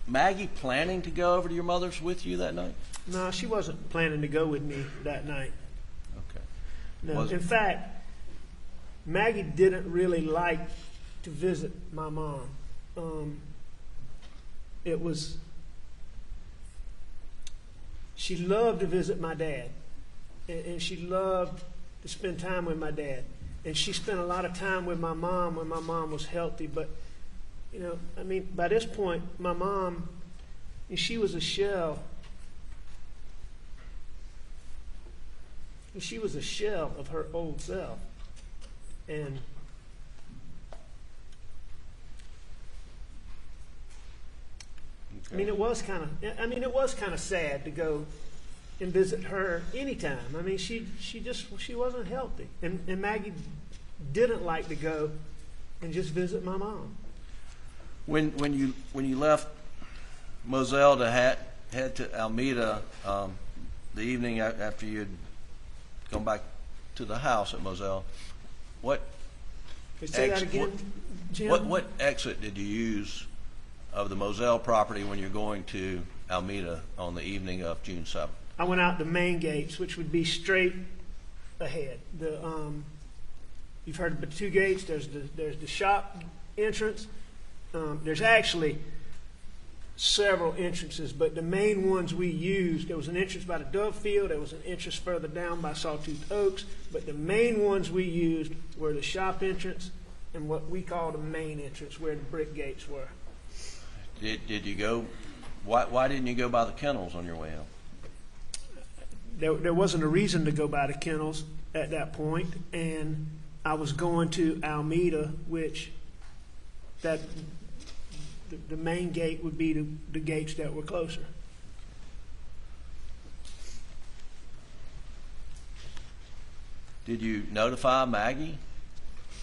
Maggie planning to go over to your mother's with you that night? No, she wasn't planning to go with me that night. Okay. No, in fact, Maggie didn't really like to visit my mom. She loved to visit my dad, and she loved to spend time with my dad. And she spent a lot of time with my mom when my mom was healthy. But, by this point, my mom, she was a shell. She was a shell of her old self. And I mean, it was kind of sad to go and visit her anytime. I mean, she wasn't healthy, and Maggie didn't like to go and just visit my mom. When you left Moselle to head to Alameda the evening after you'd gone back to the house at Moselle, what Say that again, Jim? what exit did you use of the Moselle property when you're going to Alameda on the evening of June 7th? I went out the main gates, which would be straight ahead. You've heard of the two gates. There's the shop entrance. There's actually several entrances, but the main ones we used, there was an entrance by the Dove Field, there was an entrance further down by Sawtooth Oaks, but the main ones we used were the shop entrance and what we call the main entrance, where the brick gates were. Did you go? Why didn't you go by the kennels on your way out? There wasn't a reason to go by the kennels at that point, and I was going to Alameda, which the main gate would be the gates that were closer. Did you notify Maggie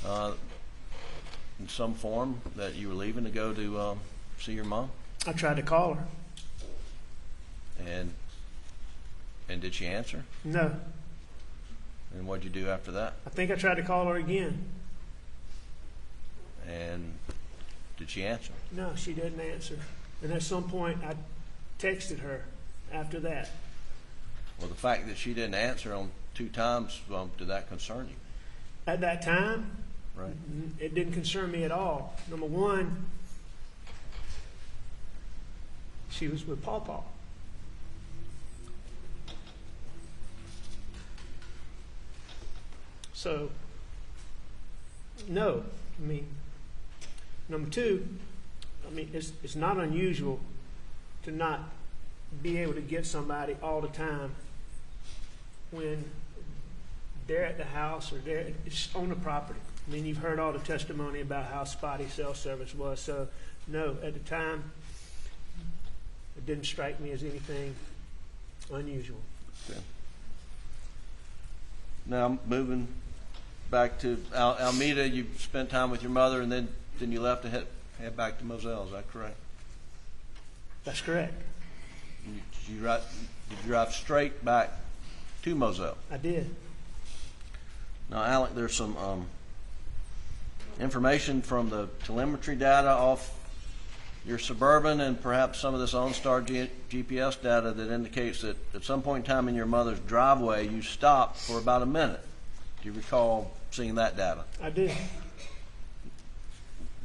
in some form that you were leaving to go to see your mom? I tried to call her. And did she answer? No. And what'd you do after that? I think I tried to call her again. And did she answer? No, she didn't answer. And at some point, I texted her after that. Well, the fact that she didn't answer on 2 times, did that concern you? At that time, Right. it didn't concern me at all. Number one, she was with Paw. So, no. I mean, number two, I mean, it's not unusual to not be able to get somebody all the time when they're at the house or they're on the property. I mean, you've heard all the testimony about how spotty cell service was. So, no, at the time, it didn't strike me as anything unusual. Okay. Now, moving back to Alameda, you spent time with your mother, and then you left to head back to Moselle. Is that correct? That's correct. Did you drive straight back to Moselle? I did. Now, Alec, there's some information from the telemetry data off your Suburban and perhaps some of this OnStar GPS data that indicates that at some point in time in your mother's driveway, you stopped for about a minute. Do you recall seeing that data? I did.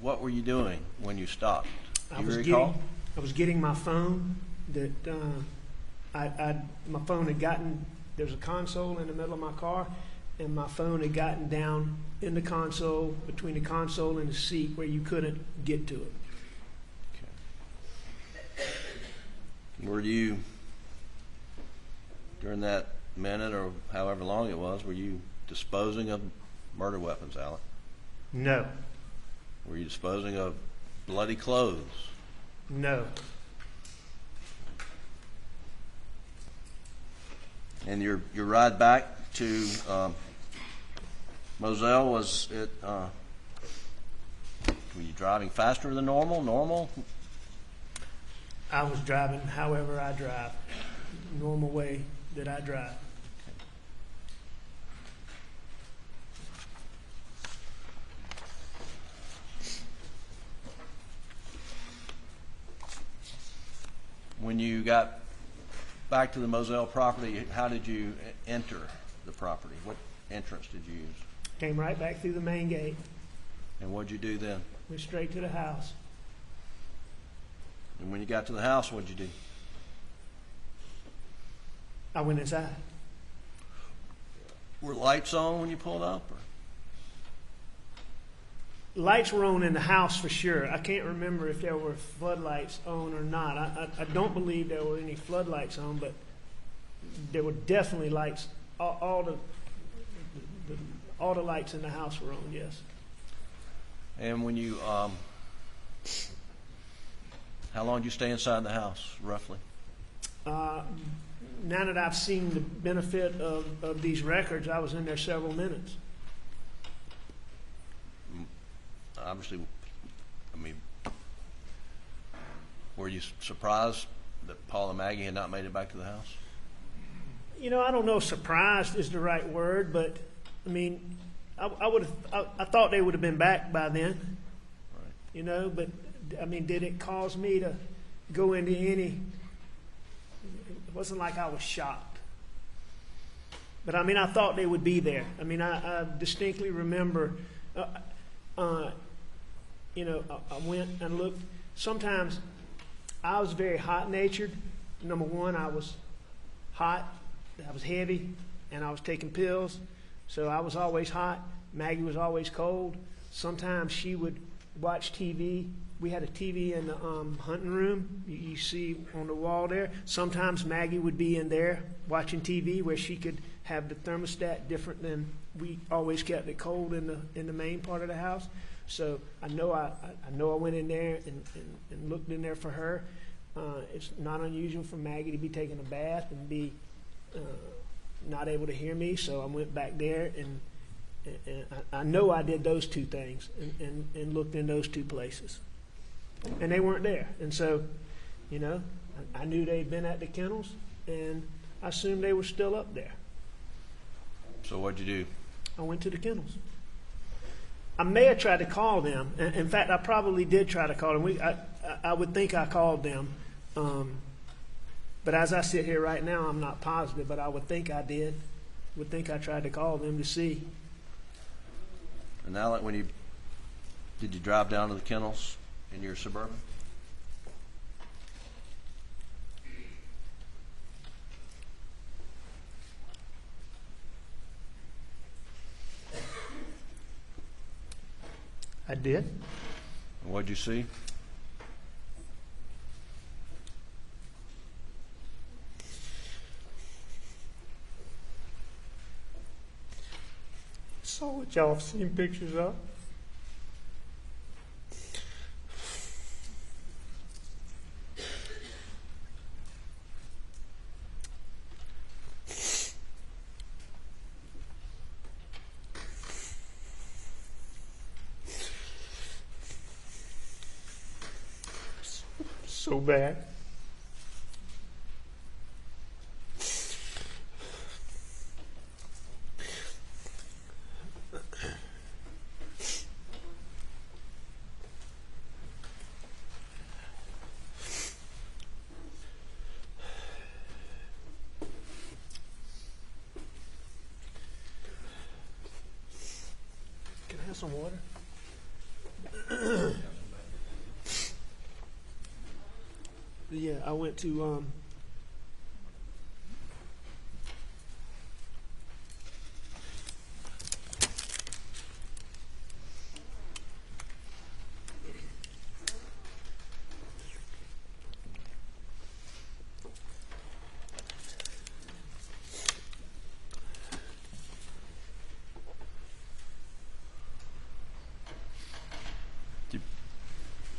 What were you doing when you stopped? Do you I recall? was getting my phone. That my phone had gotten. There's a console in the middle of my car, and my phone had gotten down in the console, between the console and the seat, where you couldn't get to it. Okay. Were you, during that minute or however long it was, were you disposing of murder weapons, Alec? No. Were you disposing of bloody clothes? No. And your ride back to Moselle, was it? Were you driving faster than normal? Normal? I was driving however I drive, normal way that I drive. When you got back to the Moselle property, how did you enter the property? What entrance did you use? Came right back through the main gate, And what'd you do then? went straight to the house. And when you got to the house, what'd you do? I went inside. Were lights on when you pulled up? Or? Lights were on in the house for sure. I can't remember if there were floodlights on or not. I don't believe there were any floodlights on, but there were definitely lights. All the lights in the house were on, yes. And when you How long did you stay inside the house, roughly? Now that I've seen the benefit of these records, I was in there several minutes. Obviously, I mean, were you surprised that Paul and Maggie had not made it back to the house? You know, I don't know if surprised is the right word, but I mean, I thought they would have been back by then. Right. You know, but I mean, did it cause me to go into any? It wasn't like I was shocked. But I mean, I thought they would be there. I mean, I distinctly remember, you know, I went and looked. Sometimes I was very hot-natured. Number one, I was hot, I was heavy, and I was taking pills. So I was always hot. Maggie was always cold. Sometimes she would watch TV. We had a TV in the hunting room. You see on the wall there. Sometimes Maggie would be in there watching TV where she could have the thermostat different than we always kept it cold in the main part of the house. So I know I went in there and looked in there for her. It's not unusual for Maggie to be taking a bath and be not able to hear me. So I went back there and I know I did those two things and looked in those two places. And they weren't there. And so, you know, I knew they'd been at the kennels, and I assumed they were still up there. So what'd you do? I went to the kennels. I may have tried to call them. In fact, I probably did try to call them. I would think I called them. But as I sit here right now, I'm not positive, but I would think I did. Would think I tried to call them to see. And Alec, did you drive down to the kennels in your Suburban? I did. And what'd you see? Saw what y'all have seen pictures of. So bad. Can I have some water? Yeah, I went to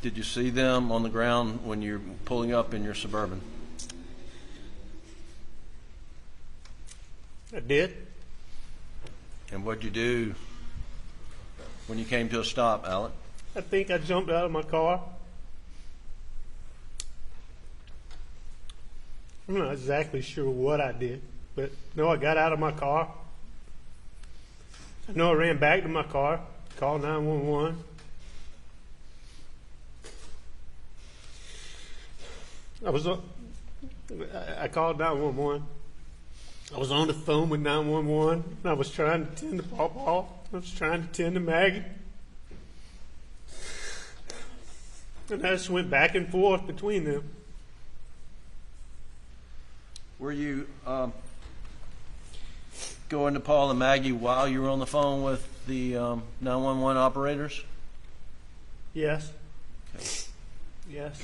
Did you see them on the ground when you're pulling up in your Suburban? I did. And what'd you do when you came to a stop, Alec? I think I jumped out of my car. I'm not exactly sure what I did, but no, I got out of my car. I know I ran back to my car, called 911. I called 911. I was on the phone with 911. And I was trying to tend to Paw. I was trying to tend to Maggie. And I just went back and forth between them. Were you going to Paul and Maggie while you were on the phone with the 911 operators? Yes. Okay. Yes.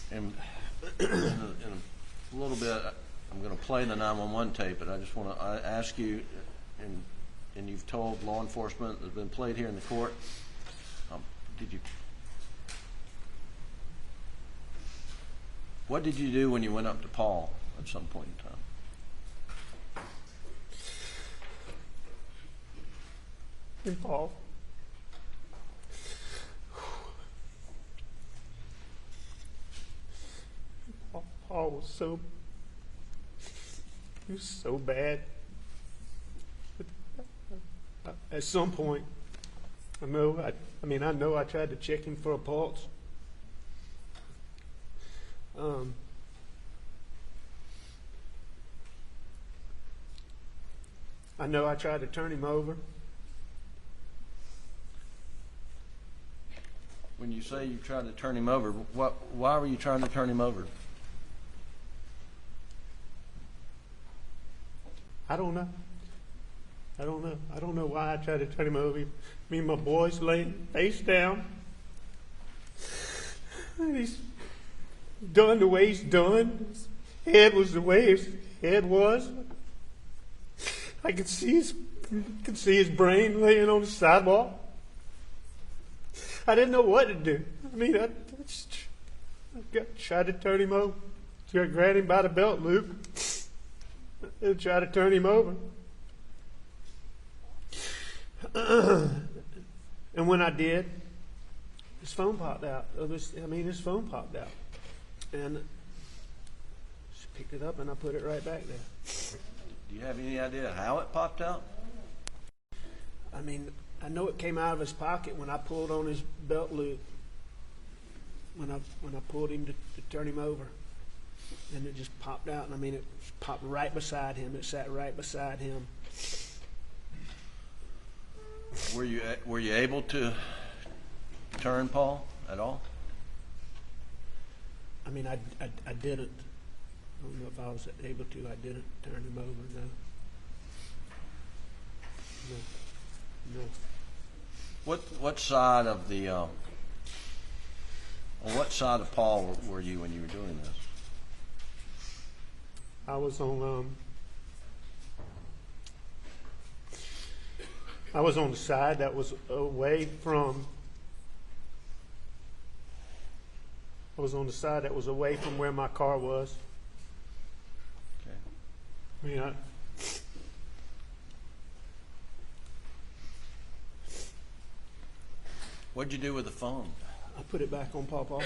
And in a little bit, I'm going to play the 911 tape, but I just want to ask you, and you've told law enforcement that's been played here in the court, What did you do when you went up to Paul at some point in time? And Paul was he was so bad. At some point, I know I tried to check him for a pulse. I know I tried to turn him over. When you say you tried to turn him over, why were you trying to turn him over? I don't know. I don't know why I tried to turn him over. Me and my boys laying face down. And he's done the way he's done. His head was the way his head was. I could see his brain laying on the sidewalk. I didn't know what to do. I tried to turn him over. So I grabbed him by the belt loop and tried to turn him over. And when I did, his phone popped out. His phone popped out. And she picked it up and I put it right back there. Do you have any idea how it popped out? I know it came out of his pocket when I pulled on his belt loop. When I pulled him to turn him over. And it just popped out. And it popped right beside him. It sat right beside him. Were you able to turn Paul at all? I didn't. I don't know if I was able to. I didn't turn him over. No. What side of the on what side of Paul were you when you were doing this? I was on the side that was away from. I was on the side that was away from where my car was. Okay. What'd you do with the phone? I put it back on Pawpaw.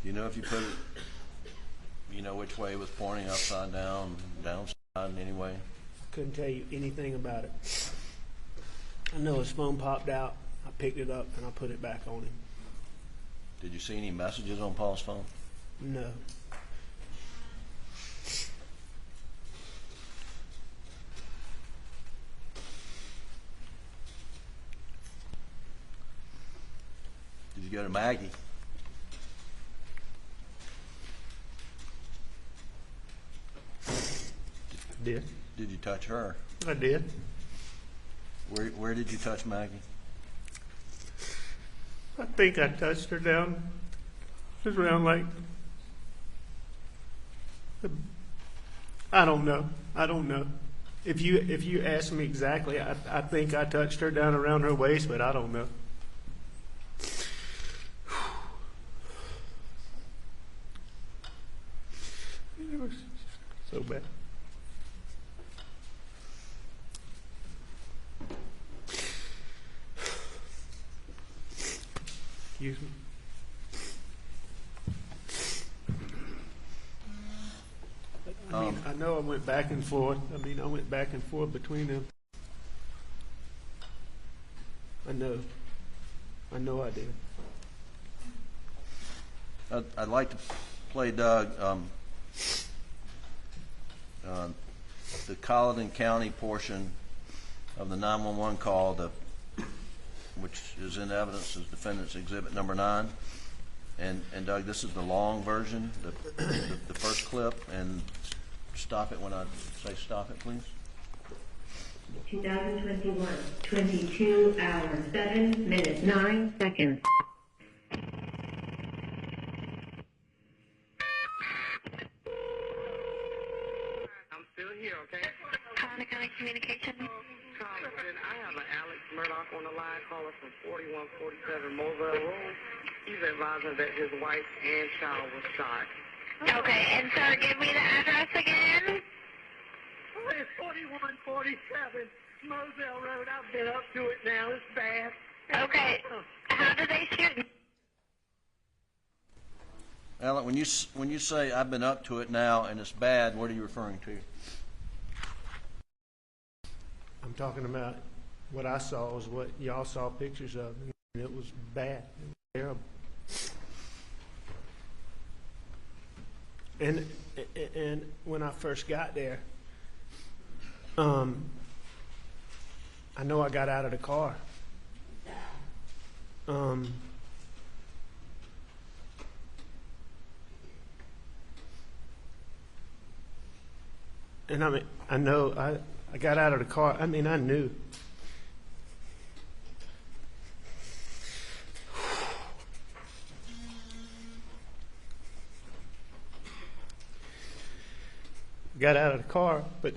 Do you know if you put it, which way it was pointing, upside down, downside, anyway? I couldn't tell you anything about it. I know his phone popped out. I picked it up and I put it back on him. Did you see any messages on Paul's phone? No. Did you go to Maggie? Did. Did you touch her? I did. Where did you touch Maggie? I think I touched her down just around I don't know. If you ask me exactly, I think I touched her down around her waist, but I don't know. It was so bad. Excuse me. I know I went back and forth. I went back and forth between them. I know I did. I'd like to play, Doug, the Colleton County portion of the 911 call, which is in evidence as Defendant's Exhibit Number 9. And Doug, this is the long version, the first clip, and stop it when I say stop it, please. 2021, 22 hours, 7 minutes, 9 seconds. I'm still here, okay? Colleton County Communications. Colleton, I have an Alex Murdaugh on the line, caller from 4147 Moselle Road. He's advising that his wife and child was shot. Okay, and sir, give me the address again. It's 4147 Moselle Road. I've been up to it now. It's bad. Okay, how did they shoot? Alec, when you say I've been up to it now and it's bad, what are you referring to? I'm talking about what I saw was what y'all saw pictures of, and it was bad. It was terrible. And when I first got there, I know I got out of the car. And I mean, I know I got out of the car. I mean, I knew. Got out of the car, but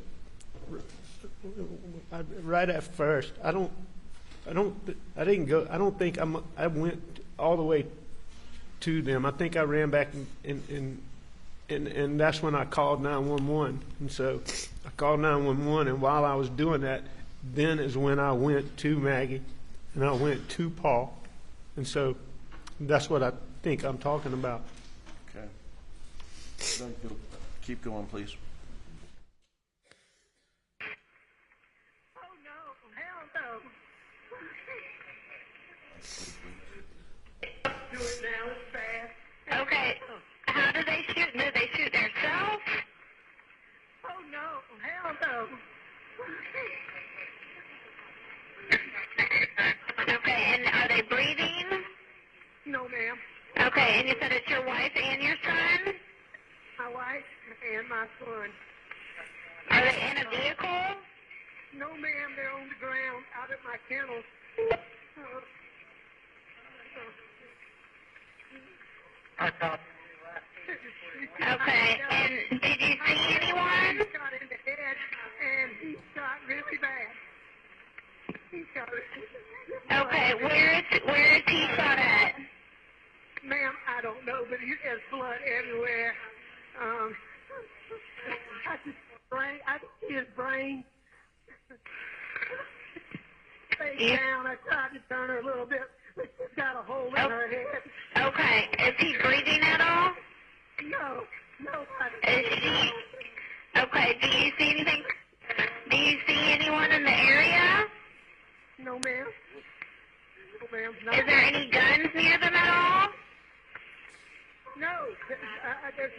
right at first, I don't think I went all the way to them. I think I ran back and that's when I called 911. And so I called 911, and while I was doing that, then is when I went to Maggie and I went to Paul. And so that's what I think I'm talking about. Okay. Keep going, please. Oh, no. Hell no. Do it now. It's bad. Okay, how did they shoot? Did they shoot themselves? Oh, no. Hell no. Okay, and are they breathing? No, ma'am. Okay, and you said it's your wife and your son? My wife and my son. Are they in a vehicle? No, ma'am. They're on the ground out at my kennels. Okay, and did you see anyone? He shot in the head, and he shot really bad. He shot Okay, where is he shot at? Ma'am, I don't know, but there's blood everywhere. I see his brain. Face down. I tried to turn her a little bit, but she's got a hole in her head. Okay, is he breathing at all? No, nobody. Is she? Okay, do you see anything? Do you see anyone in the area? No, ma'am. No, ma'am. No. Is there any guns near them at all? No. There's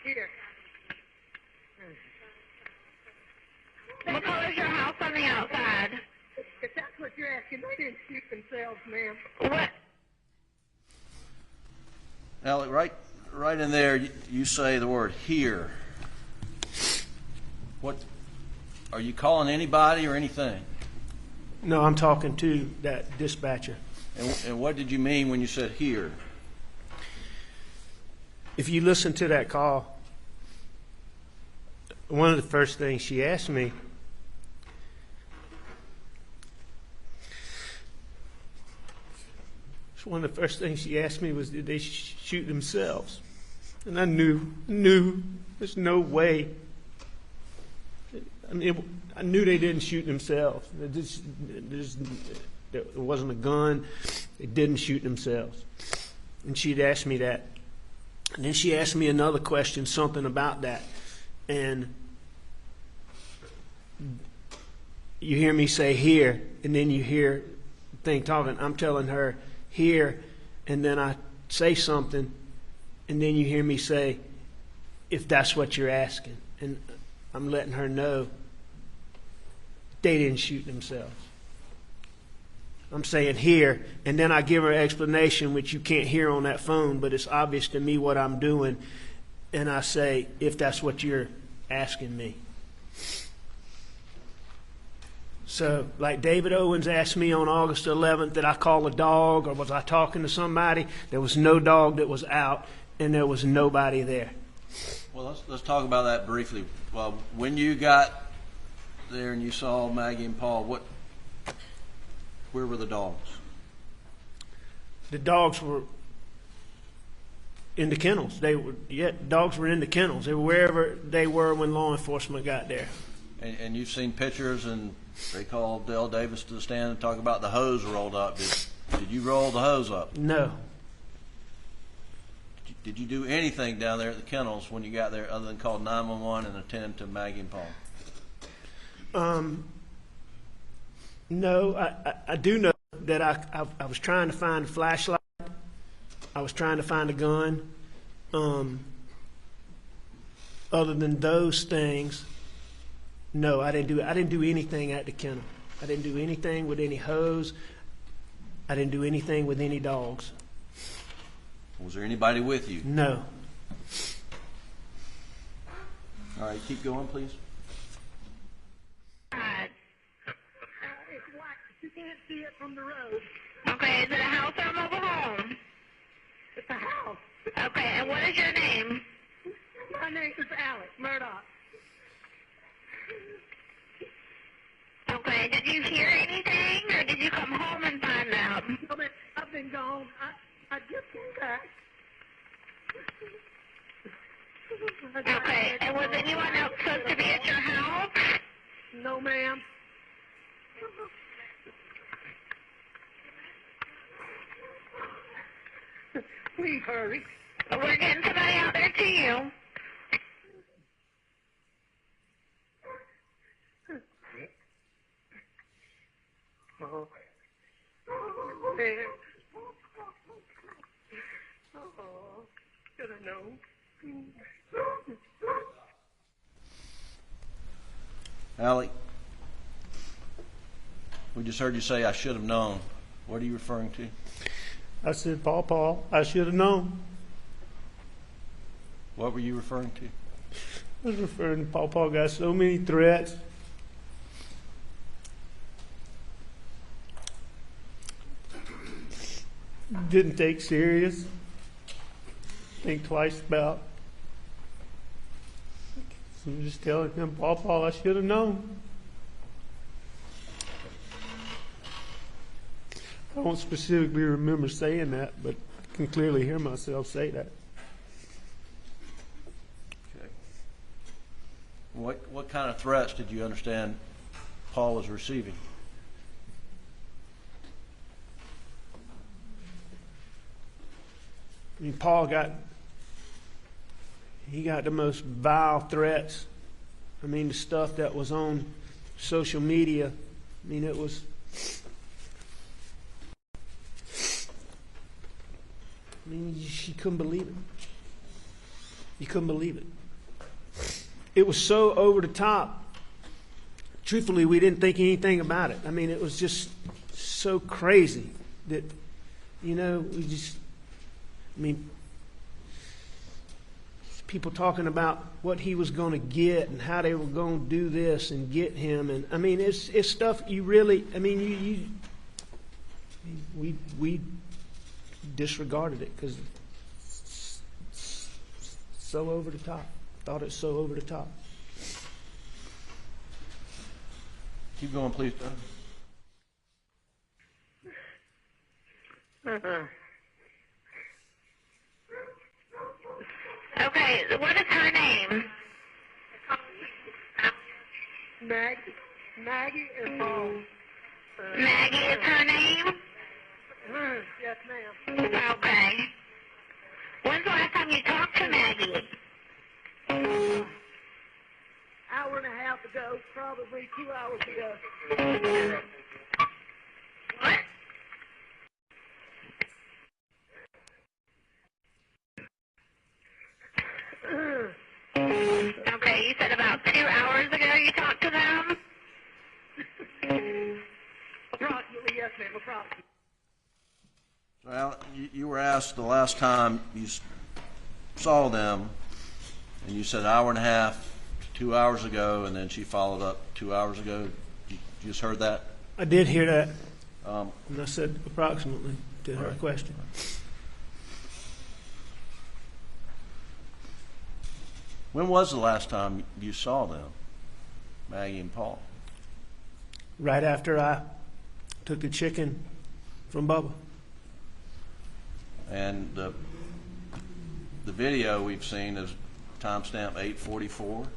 here. What color is your house on the outside? If that's what you're asking, they didn't shoot themselves, ma'am. What? Alec, right in there, you say the word here. What are you calling anybody or anything? No, I'm talking to that dispatcher. And what did you mean when you said here? If you listen to that call, one of the first things she asked me, was, did they shoot themselves? And I knew there's no way. I mean, I knew they didn't shoot themselves. There wasn't a gun. They didn't shoot themselves. And she'd asked me that. And then she asked me another question, something about that. And you hear me say here, and then you hear the thing talking. I'm telling her here, and then I say something, and then you hear me say, if that's what you're asking. And I'm letting her know they didn't shoot themselves. I'm saying here, and then I give her an explanation, which you can't hear on that phone, but it's obvious to me what I'm doing. And I say, if that's what you're asking me. So, like David Owens asked me on August 11th, did I call a dog or was I talking to somebody? There was no dog that was out, and there was nobody there. Well, let's talk about that briefly. Well, when you got there and you saw Maggie and Paul, where were the dogs? The dogs were in the kennels. Dogs were in the kennels. They were wherever they were when law enforcement got there. And you've seen pictures, and they called Dale Davis to the stand and talk about the hose rolled up. Did you roll the hose up? No. Did you do anything down there at the kennels when you got there other than call 911 and attend to Maggie and Paul? No, I do know that I was trying to find a flashlight. I was trying to find a gun. Other than those things, no, I didn't do anything at the kennel. I didn't do anything with any hose. I didn't do anything with any dogs. Was there anybody with you? No. All right, keep going, please. It's white. You can't see it from the road. Okay, is it a house or a mobile home? It's a house. Okay, and what is your name? My name is Alex Murdaugh. Okay, did you hear anything, or did you come home and find out? No, man, I've been gone. I just came back. Okay, and was anyone else supposed to be at your house? No, ma'am. Please hurry. We're getting somebody out there to you. Oh, man. Oh, should have known. Alec, we just heard you say, I should have known. What are you referring to? I said, Paul, I should have known. What were you referring to? I was referring to Paul got so many threats. Didn't take serious. Think twice about. So I'm just telling him, Paul, I should have known. I don't specifically remember saying that, but I can clearly hear myself say that. Okay. What kind of threats did you understand Paul was receiving? I mean, Paul got the most vile threats. I mean, the stuff that was on social media. I mean, it was. I mean, you couldn't believe it. You couldn't believe it. It was so over the top. Truthfully, we didn't think anything about it. I mean, it was just so crazy that, we just. I mean, people talking about what he was going to get and how they were going to do this and get him, and I mean, it's stuff you really. I mean, we disregarded it because it's so over the top. Thought it's so over the top. Keep going, please, Don. Okay, what is her name? Maggie and Paul. Maggie is her name? Yes, ma'am. Okay. When's the last time you talked to Maggie? Hour and a half ago, probably 2 hours ago. What? Okay, you said about 2 hours ago you talked to them? Approximately, yes, ma'am, approximately. Well, you were asked the last time you saw them, and you said an hour and a half to 2 hours ago, and then she followed up 2 hours ago. You just heard that? I did hear that, and I said approximately to her question. When was the last time you saw them, Maggie and Paul? right after I took the chicken from Bubba. And the video we've seen is timestamp 8:44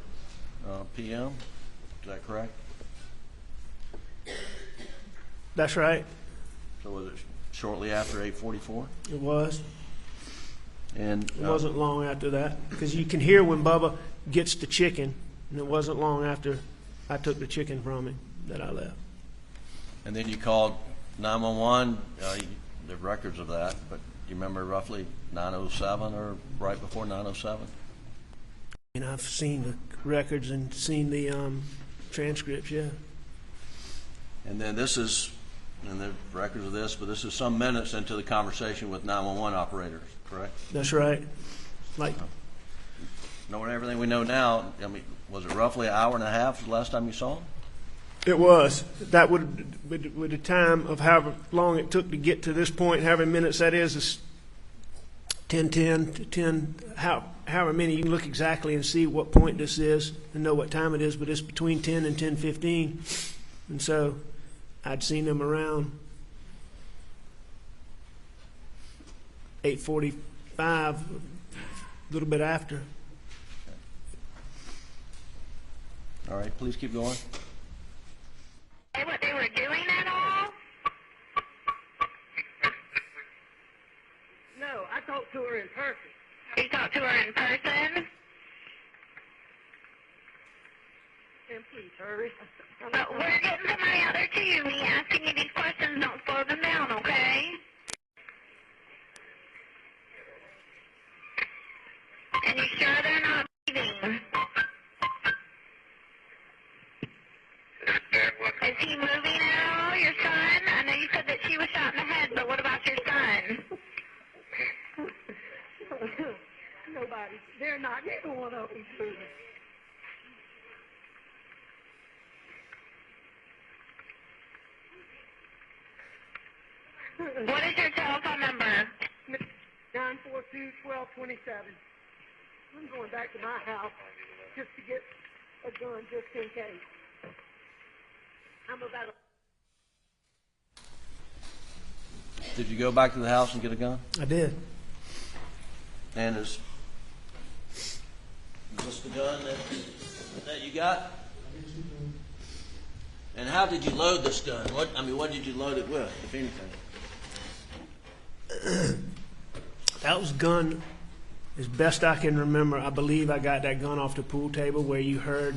p.m. Is that correct? That's right. So was it shortly after 8:44? It was. And It wasn't long after that, because you can hear when Bubba gets the chicken, and it wasn't long after I took the chicken from him that I left. And then you called 911. There are records of that, but do you remember roughly 9:07 or right before 9:07? And I've seen the records and seen the transcripts, yeah. And then this is, and the records of this, but this is some minutes into the conversation with 911 operators, correct? That's right. Like, Knowing everything we know now, I mean, was it roughly an hour and a half the last time you saw him? it was. That would, with the time of however long it took to get to this point, however many minutes that is 10:10 to 10, however many, you can look exactly and see what point this is and know what time it is, but it's between 10 and 10:15. And so I'd seen them around 8:45, a little bit after. All right, please keep going. What they were doing at all? No, I talked to her in person. You talked to her in person? And please hurry. We're getting somebody out there too. Me asking you these questions, don't slow them down, okay? And you sure they're not breathing? Is he moving at all, your son? I know you said that she was shot in the head, but what about your son? Nobody. They're not. Neither one of them moving. What is your telephone number? 942-1227. I'm going back to my house just to get a gun just in case. I'm about Did you go back to the house and get a gun? I did. And is this the gun that you got? And how did you load this gun? What did you load it with, if anything? That was gun, as best I can remember. I believe I got that gun off the pool table where you heard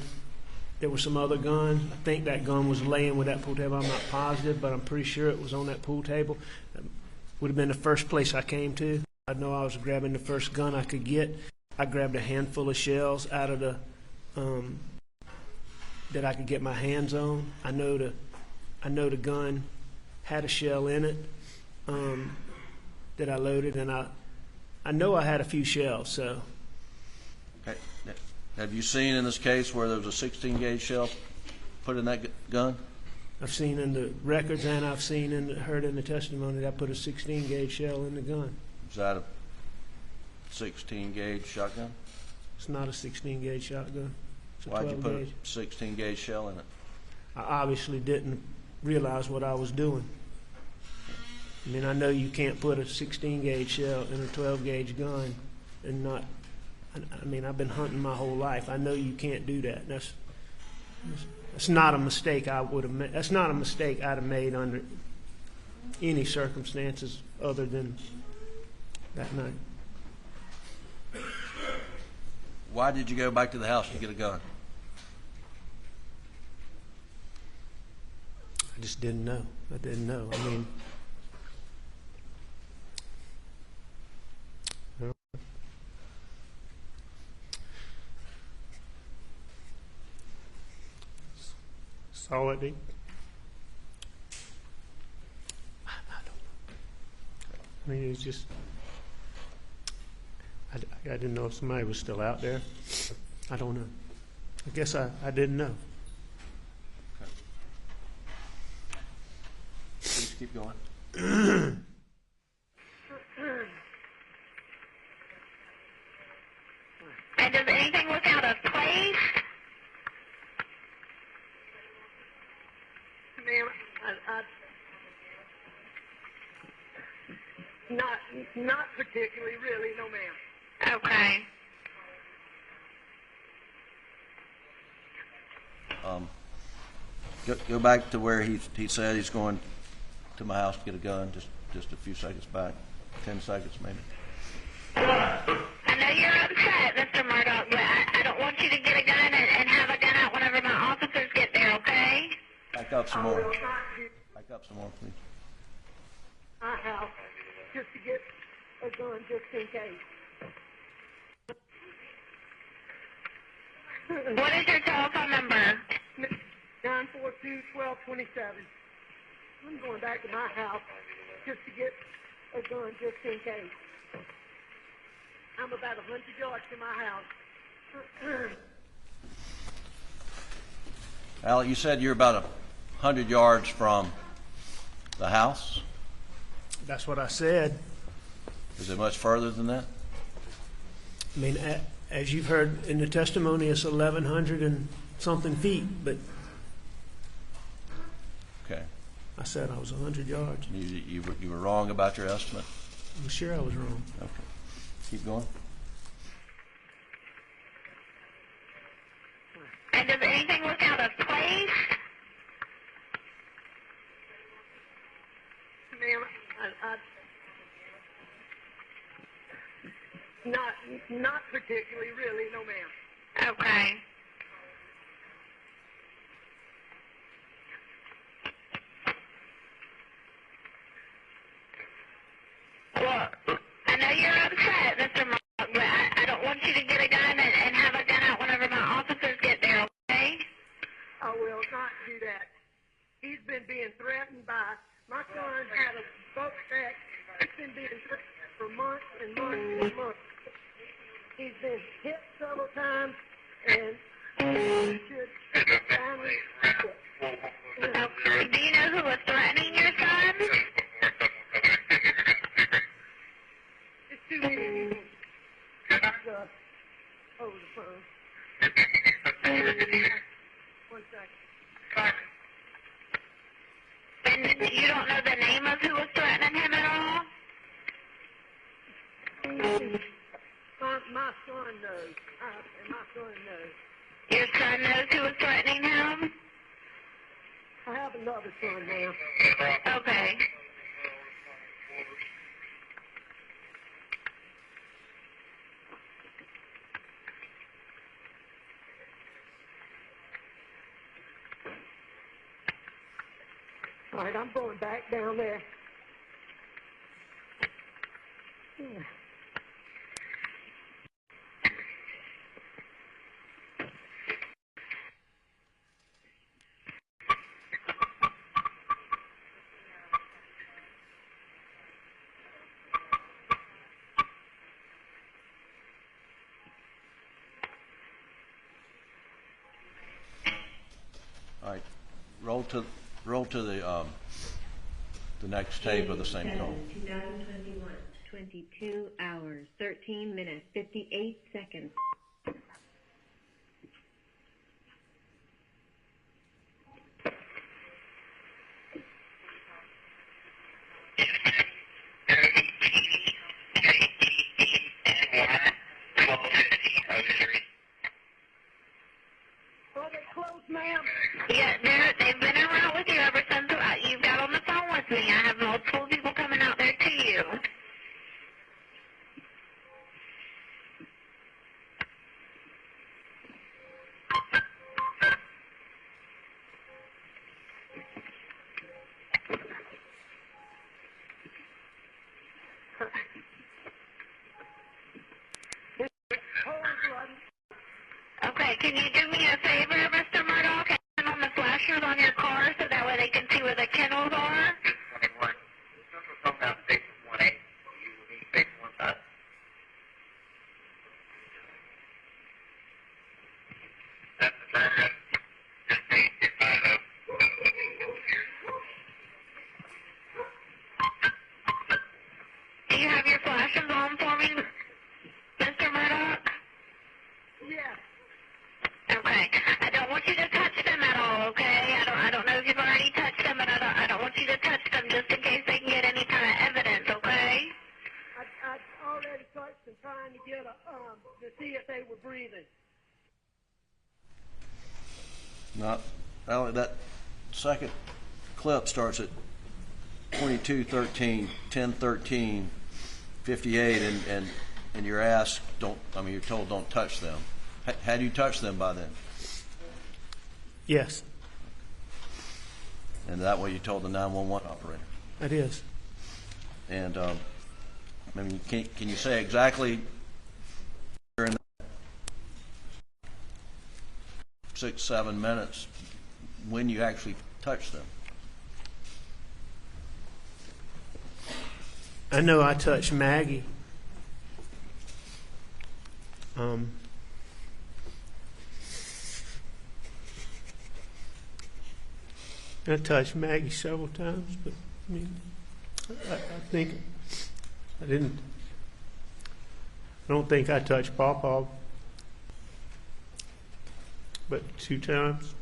there were some other guns. I think that gun was laying with that pool table. I'm not positive, but I'm pretty sure it was on that pool table. That would have been the first place I came to. I know I was grabbing the first gun I could get. I grabbed a handful of shells out of the that I could get my hands on. I know the gun had a shell in it that I loaded, and I know I had a few shells. So, Okay. Have you seen in this case where there was a 16 gauge shell put in that gun? I've seen in the records and I've seen heard in the testimony that I put a 16 gauge shell in the gun. Is that a 16 gauge shotgun? It's not a 16 gauge shotgun. It's a Why'd you 12 put gauge. a 16 gauge shell in it? I obviously didn't realize what I was doing. I mean, I know you can't put a 16 gauge shell in a 12 gauge gun and not. I mean, I've been hunting my whole life. I know you can't do that. That's not a mistake I would have made. That's not a mistake I'd have made under any circumstances other than that night. Why did you go back to the house to get a gun? I just didn't know. I didn't know. I mean, saw it. I mean, it's just. I didn't know if somebody was still out there. I don't know. I guess I didn't know. Okay. Please keep going. And does anything look out of place? Not particularly, really, no ma'am. Okay. Go back to where he said he's going to my house to get a gun, just a few seconds back, 10 seconds maybe. I know you're upset, Mr. Murdaugh, but I don't want you to get a gun and have a gun out whenever my officers get there, okay? Back up some more. Back up some more, please. My house, just to get a gun, just in case. What is your telephone number? 942-1227. I'm going back to my house just to get a gun, just in case. I'm about 100 yards from my house. Alec, you said you're about 100 yards from the house. That's what I said. Is it much further than that? I mean, as you've heard in the testimony, it's 1,100 and something feet, but Okay. I said I was 100 yards. You were wrong about your estimate? I'm sure I was wrong. Okay. Keep going. And does anything look out of place? Ma'am, not particularly, really, no ma'am. Okay. Well, I know you're upset, Mr. Murdaugh, but I don't want you to get a gun and have a gun out whenever my officers get there, okay? I will not do that. He's been being threatened by, my son had a boat wreck. He's been being threatened for months and months and months. He's been hit several times, and he should finally quit. Do you know who was threatening your son? It's too many. Over the phone. One second. And you don't know the name of who was threatening him at all? My son knows. And my son knows. Your son knows who was threatening him? I have another son now. Okay. All right, I'm going back down there. All right. Roll to the next tape of the same call. 2021, 22 hours, 13 minutes, 58 seconds. Well, they're close, ma'am. Yeah, they've been around with you ever since you got on the phone with me. I have multiple people coming out there to you. Okay, can you do me a favor, Mr. Murdaugh? Can you turn on the flashers on your car so that way they can see where the kennels are? Do you have your flashes on for me, Mr. Murdaugh? Yes. Okay. I don't want you to touch them at all, okay? I don't know if you've already touched them, but I don't want you to touch see if they were breathing. Not, Alec, that second clip starts at 22:13, 10:13, 58, and you're asked, you're told don't touch them. Had you touched them by then? Yes, And that way you told the 911 operator. it is. And can you say exactly during that 6-7 minutes when you actually touched them? I know I touched Maggie. I touched Maggie several times, but I mean, I think I didn't. I don't think I touched Pawpaw, but 2 times.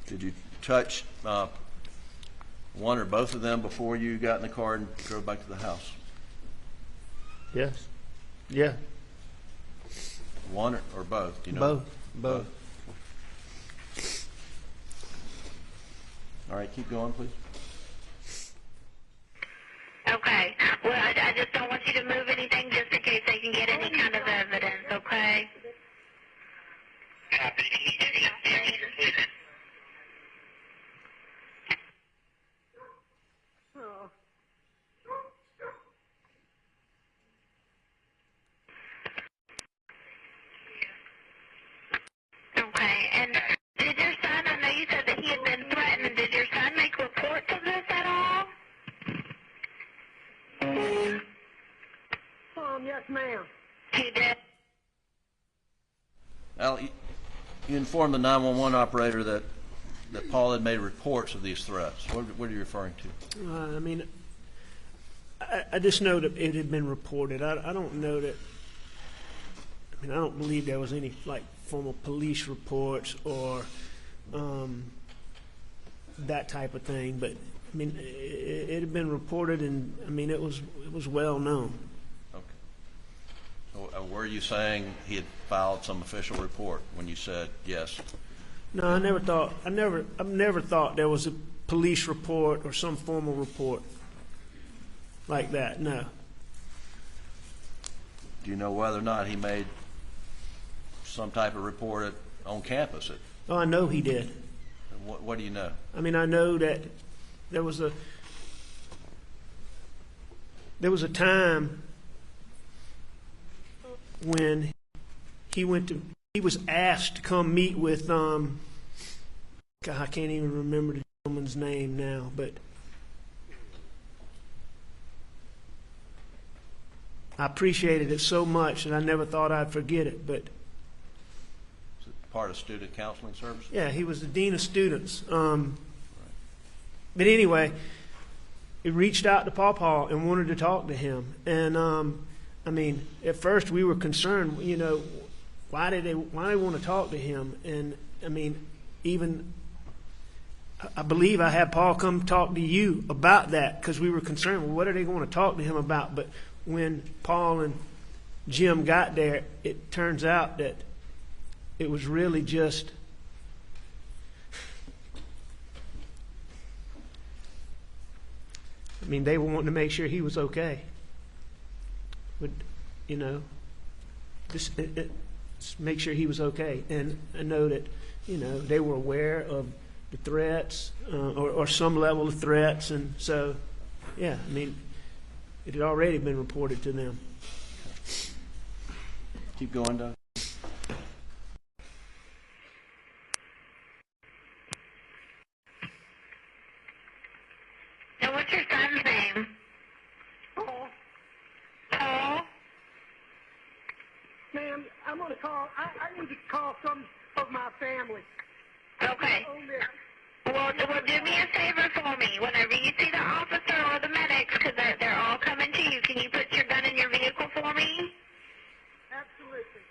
Did you touch one or both of them before you got in the car and drove back to the house? Yes. Yeah. One or both? Do you know? Both. All right, keep going, please. Okay. Well, I just don't want you to move anything just in case they can get any kind of evidence, okay? Oh. Okay. And did your son, I know you said that he had been threatened, did your son make reports of this at all? Yes, ma'am. He did. Al, you informed the 911 operator that Paul had made reports of these threats. What are you referring to? I just know that it had been reported. I don't know that. I don't believe there was any formal police reports or that type of thing. But it had been reported, and it was well known. Okay. So, were you saying he had filed some official report when you said yes? No, I never thought. I've never thought there was a police report or some formal report like that. No. Do you know whether or not he made some type of report on campus? Oh, I know he did. What do you know? I know that there was a time when he was asked to come meet with God, I can't even remember the gentleman's name now, but I appreciated it so much that I never thought I'd forget it. But Is it part of student counseling services? yeah, he was the dean of students. But anyway, he reached out to Pawpaw and wanted to talk to him. And at first we were concerned, why they want to talk to him? And even I believe I had Paul come talk to you about that because we were concerned. Well, what are they going to talk to him about? But when Paul and Jim got there, it turns out that it was really just they were wanting to make sure he was okay. But, just make sure he was okay. And I know that, they were aware of the threats or some level of threats. And so, yeah, it had already been reported to them. Keep going, Doug. And what's your son's name? Paul. Paul? Ma'am, I'm going to call. I need to call some of my family. Okay. On this. Well, do me a favor for me. Whenever you see the officer or the medics, because they're all coming to you, can you put your gun in your vehicle for me? Absolutely.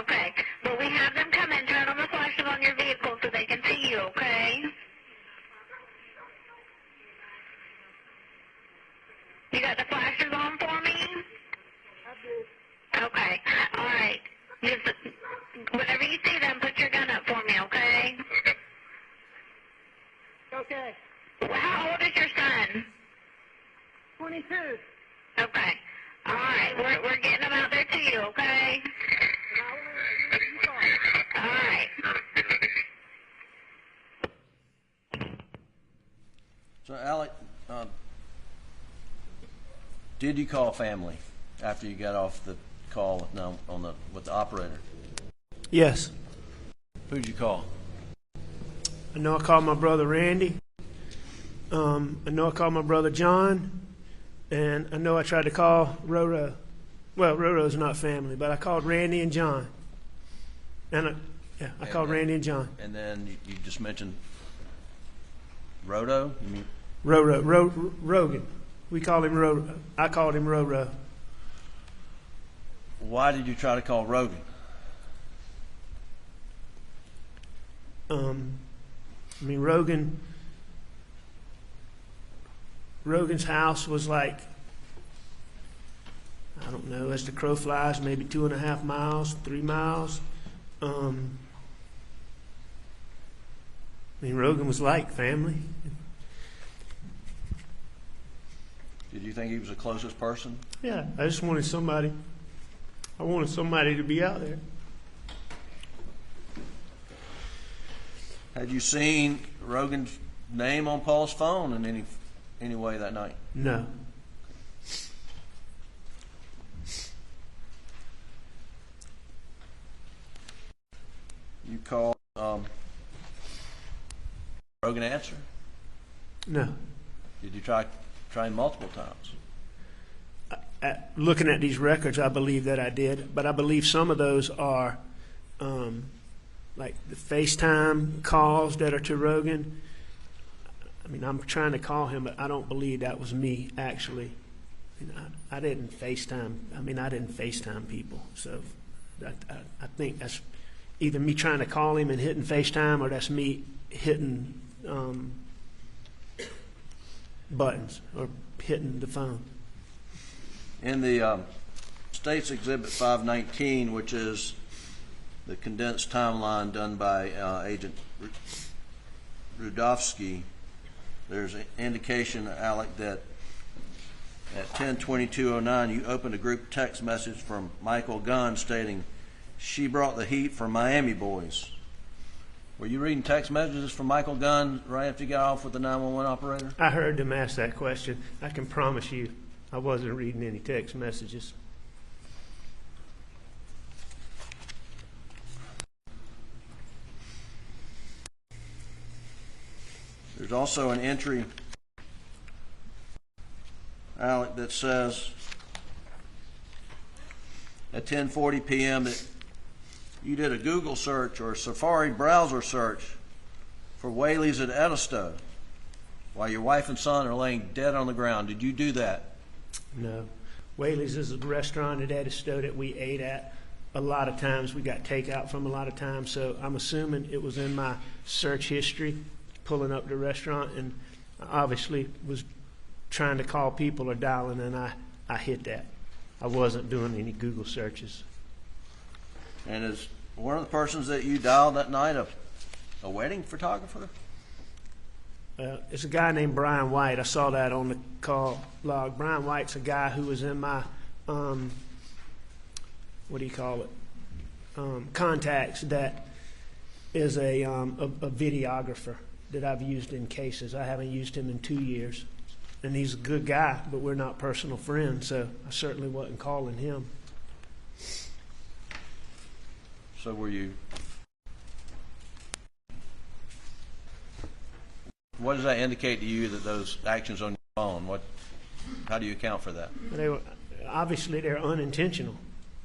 Okay. But we have them come in, turn on the flashes on your vehicle so they can see you, okay? You got the flashes on for me? I did. Okay. All right. Whenever you see them, put your gun up for me, okay? Okay. How old is your son? 22. Okay. All right. We're getting them out there to you, okay? All right. So, Alec, did you call family after you got off the call with the operator? Yes. Who'd you call? I know I called my brother Randy. I know I called my brother John. And I know I tried to call Roro. Well, Roro's not family, but I called Randy and John. And I called Randy and John. And then you just mentioned Rodo? You mean? Rogan. We call him Roro. I called him Roro. Why did you try to call Rogan? I mean, Rogan's house was like, I don't know, as the crow flies, maybe 2.5 miles, 3 miles. I mean, Rogan was like family. Did you think he was the closest person? Yeah, I just wanted somebody. I wanted somebody to be out there. Had you seen Rogan's name on Paul's phone in any way that night? No. You called Rogan answer? No. Did you try him multiple times? Looking at these records, I believe that I did, but I believe some of those are like the FaceTime calls that are to Rogan. I mean, I'm trying to call him, but I don't believe that was me, actually. I didn't FaceTime. I mean, I didn't FaceTime people. So I think that's either me trying to call him and hitting FaceTime, or that's me hitting buttons or hitting the phone. In the State's Exhibit 519, which is the condensed timeline done by Agent Rudofsky, there's an indication, Alec, that at 10:22:09 you opened a group text message from Michael Gunn stating, "She brought the heat for Miami boys." Were you reading text messages from Michael Gunn right after you got off with the 911 operator? I heard them ask that question. I can promise you I wasn't reading any text messages. There's also an entry, Alec, that says at 10:40 p.m. that you did a Google search or a Safari browser search for Whaley's at Edisto while your wife and son are laying dead on the ground. Did you do that? No. Whaley's is a restaurant at Edisto that we ate at a lot of times. We got takeout from a lot of times, so I'm assuming it was in my search history, pulling up the restaurant, and I obviously was trying to call people or dialing, and I hit that. I wasn't doing any Google searches. And is one of the persons that you dialed that night a wedding photographer? It's a guy named Brian White. I saw that on the call log. Brian White's a guy who was in my, contacts, that is a videographer that I've used in cases. I haven't used him in 2 years. And he's a good guy, but we're not personal friends, so I certainly wasn't calling him. So were you... What does that indicate to you, that those actions on your phone? How do you account for that? Obviously, they're unintentional.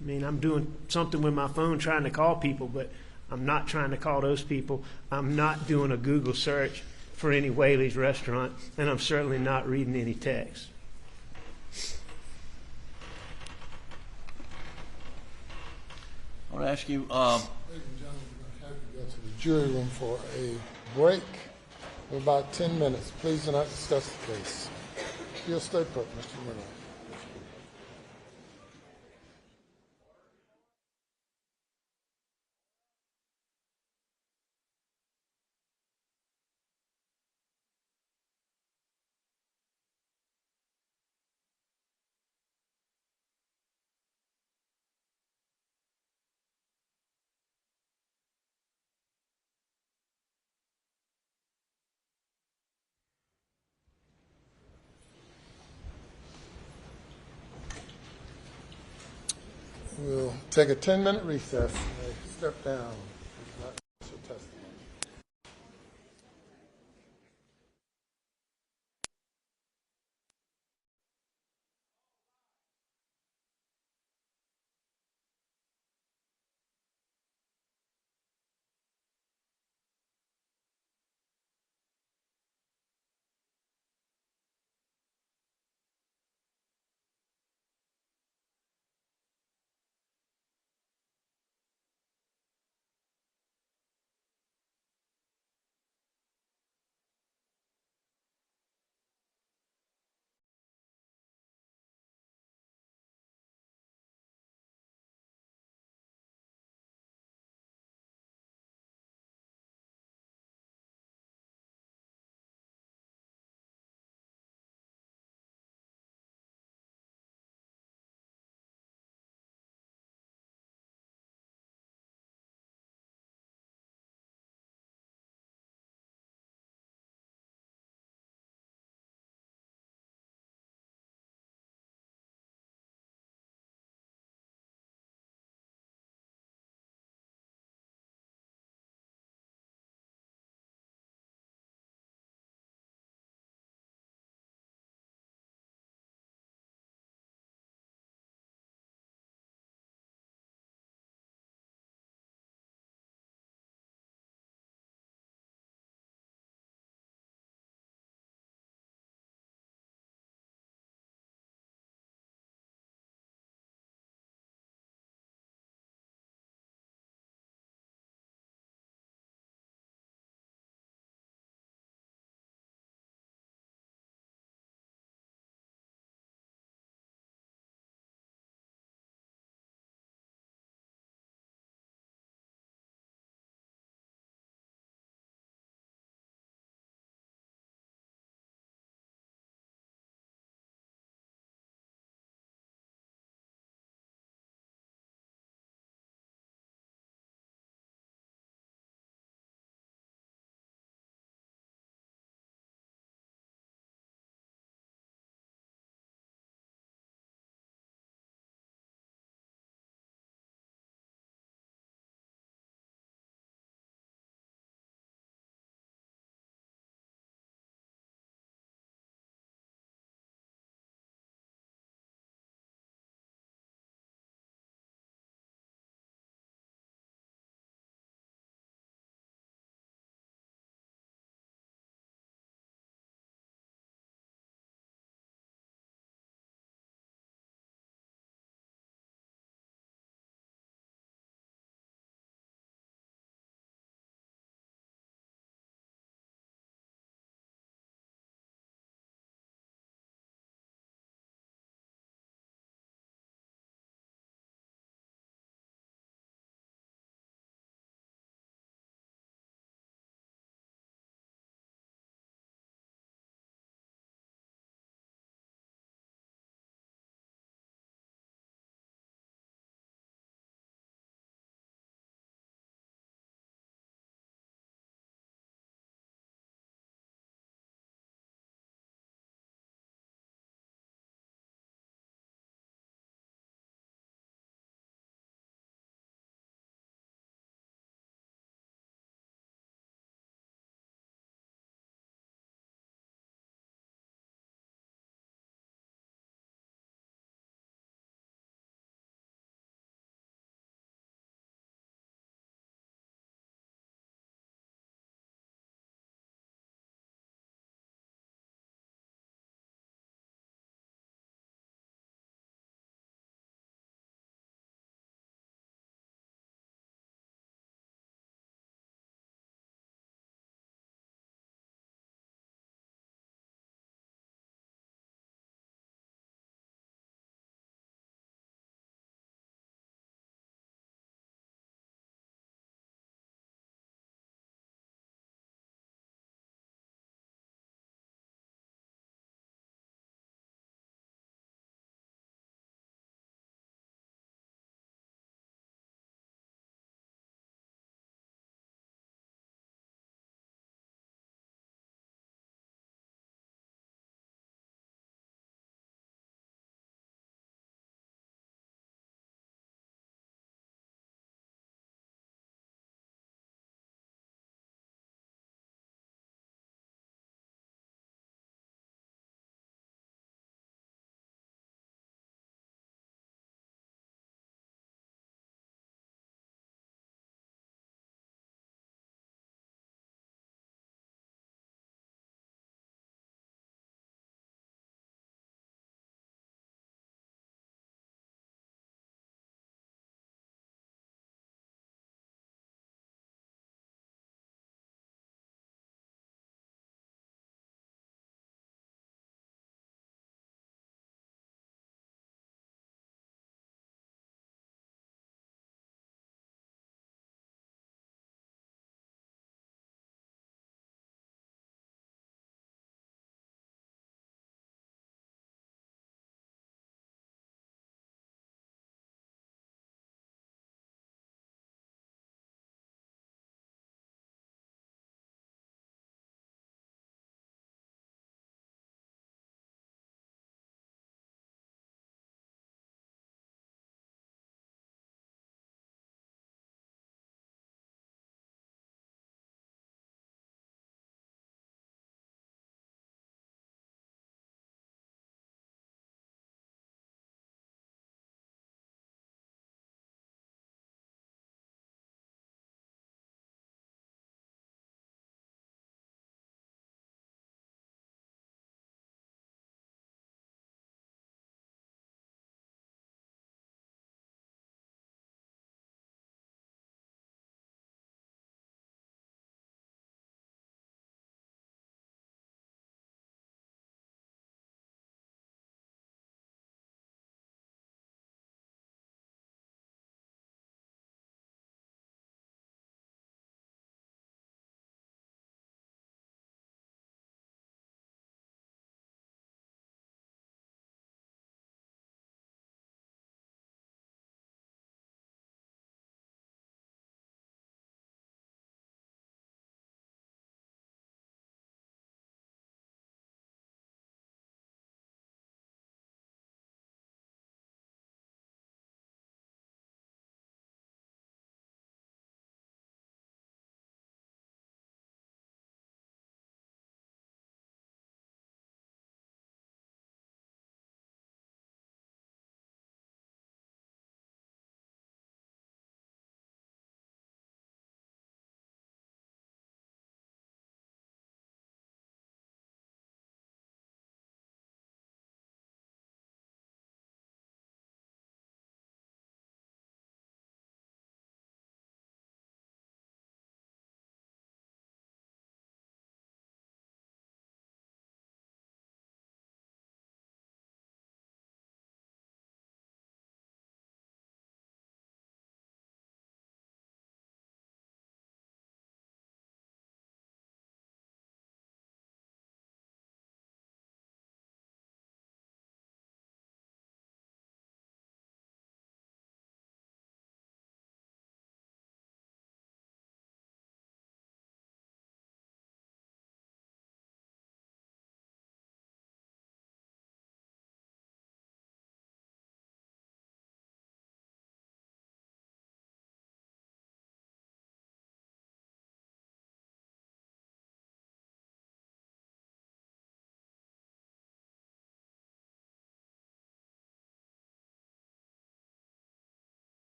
I mean, I'm doing something with my phone trying to call people, but I'm not trying to call those people. I'm not doing a Google search for any Whaley's restaurant, and I'm certainly not reading any text. I want to ask you... Ladies and gentlemen, we're going to have to go to the jury room for a break for about 10 minutes. Please do not discuss the case. You'll stay put, Mr. Murdaugh. Take a 10-minute recess. Step down. That's your testimony.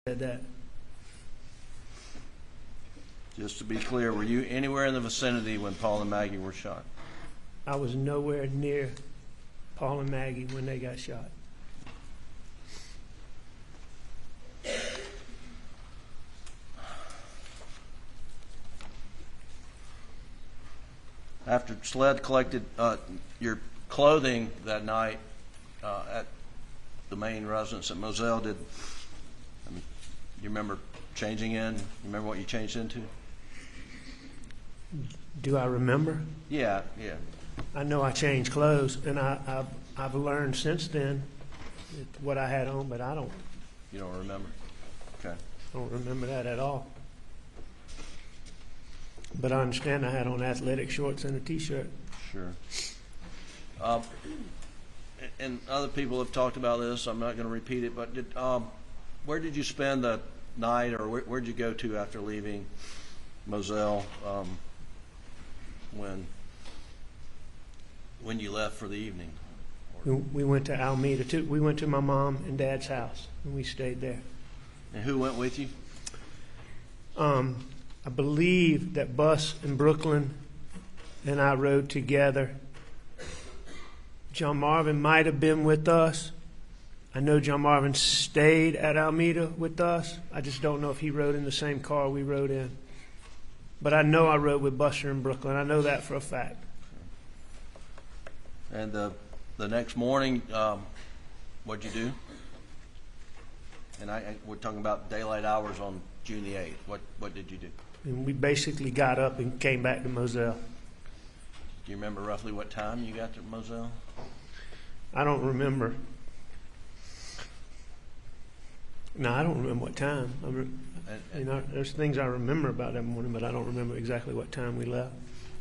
that. Just to be clear, were you anywhere in the vicinity when Paul and Maggie were shot? I was nowhere near Paul and Maggie when they got shot. After SLED collected your clothing that night at the main residence at Moselle, you remember changing in? You remember what you changed into? Do I remember? Yeah. I know I changed clothes, and I've learned since then what I had on, but I don't. You don't remember? Okay. I don't remember that at all. But I understand I had on athletic shorts and a T-shirt. Sure. And other people have talked about this. I'm not going to repeat it, but where did you spend the night, or where did you go to after leaving Moselle when you left for the evening? We went to Alameda. We went to my mom and dad's house, and we stayed there. And who went with you? I believe that Bus in Brooklyn and I rode together. John Marvin might have been with us. I know John Marvin stayed at Alameda with us. I just don't know if he rode in the same car we rode in. But I know I rode with Buster in Brooklyn. I know that for a fact. And the next morning, what'd you do? And we're talking about daylight hours on June the 8th. What did you do? And we basically got up and came back to Moselle. Do you remember roughly what time you got to Moselle? I don't remember. No, I don't remember what time. There's things I remember about that morning, but I don't remember exactly what time we left.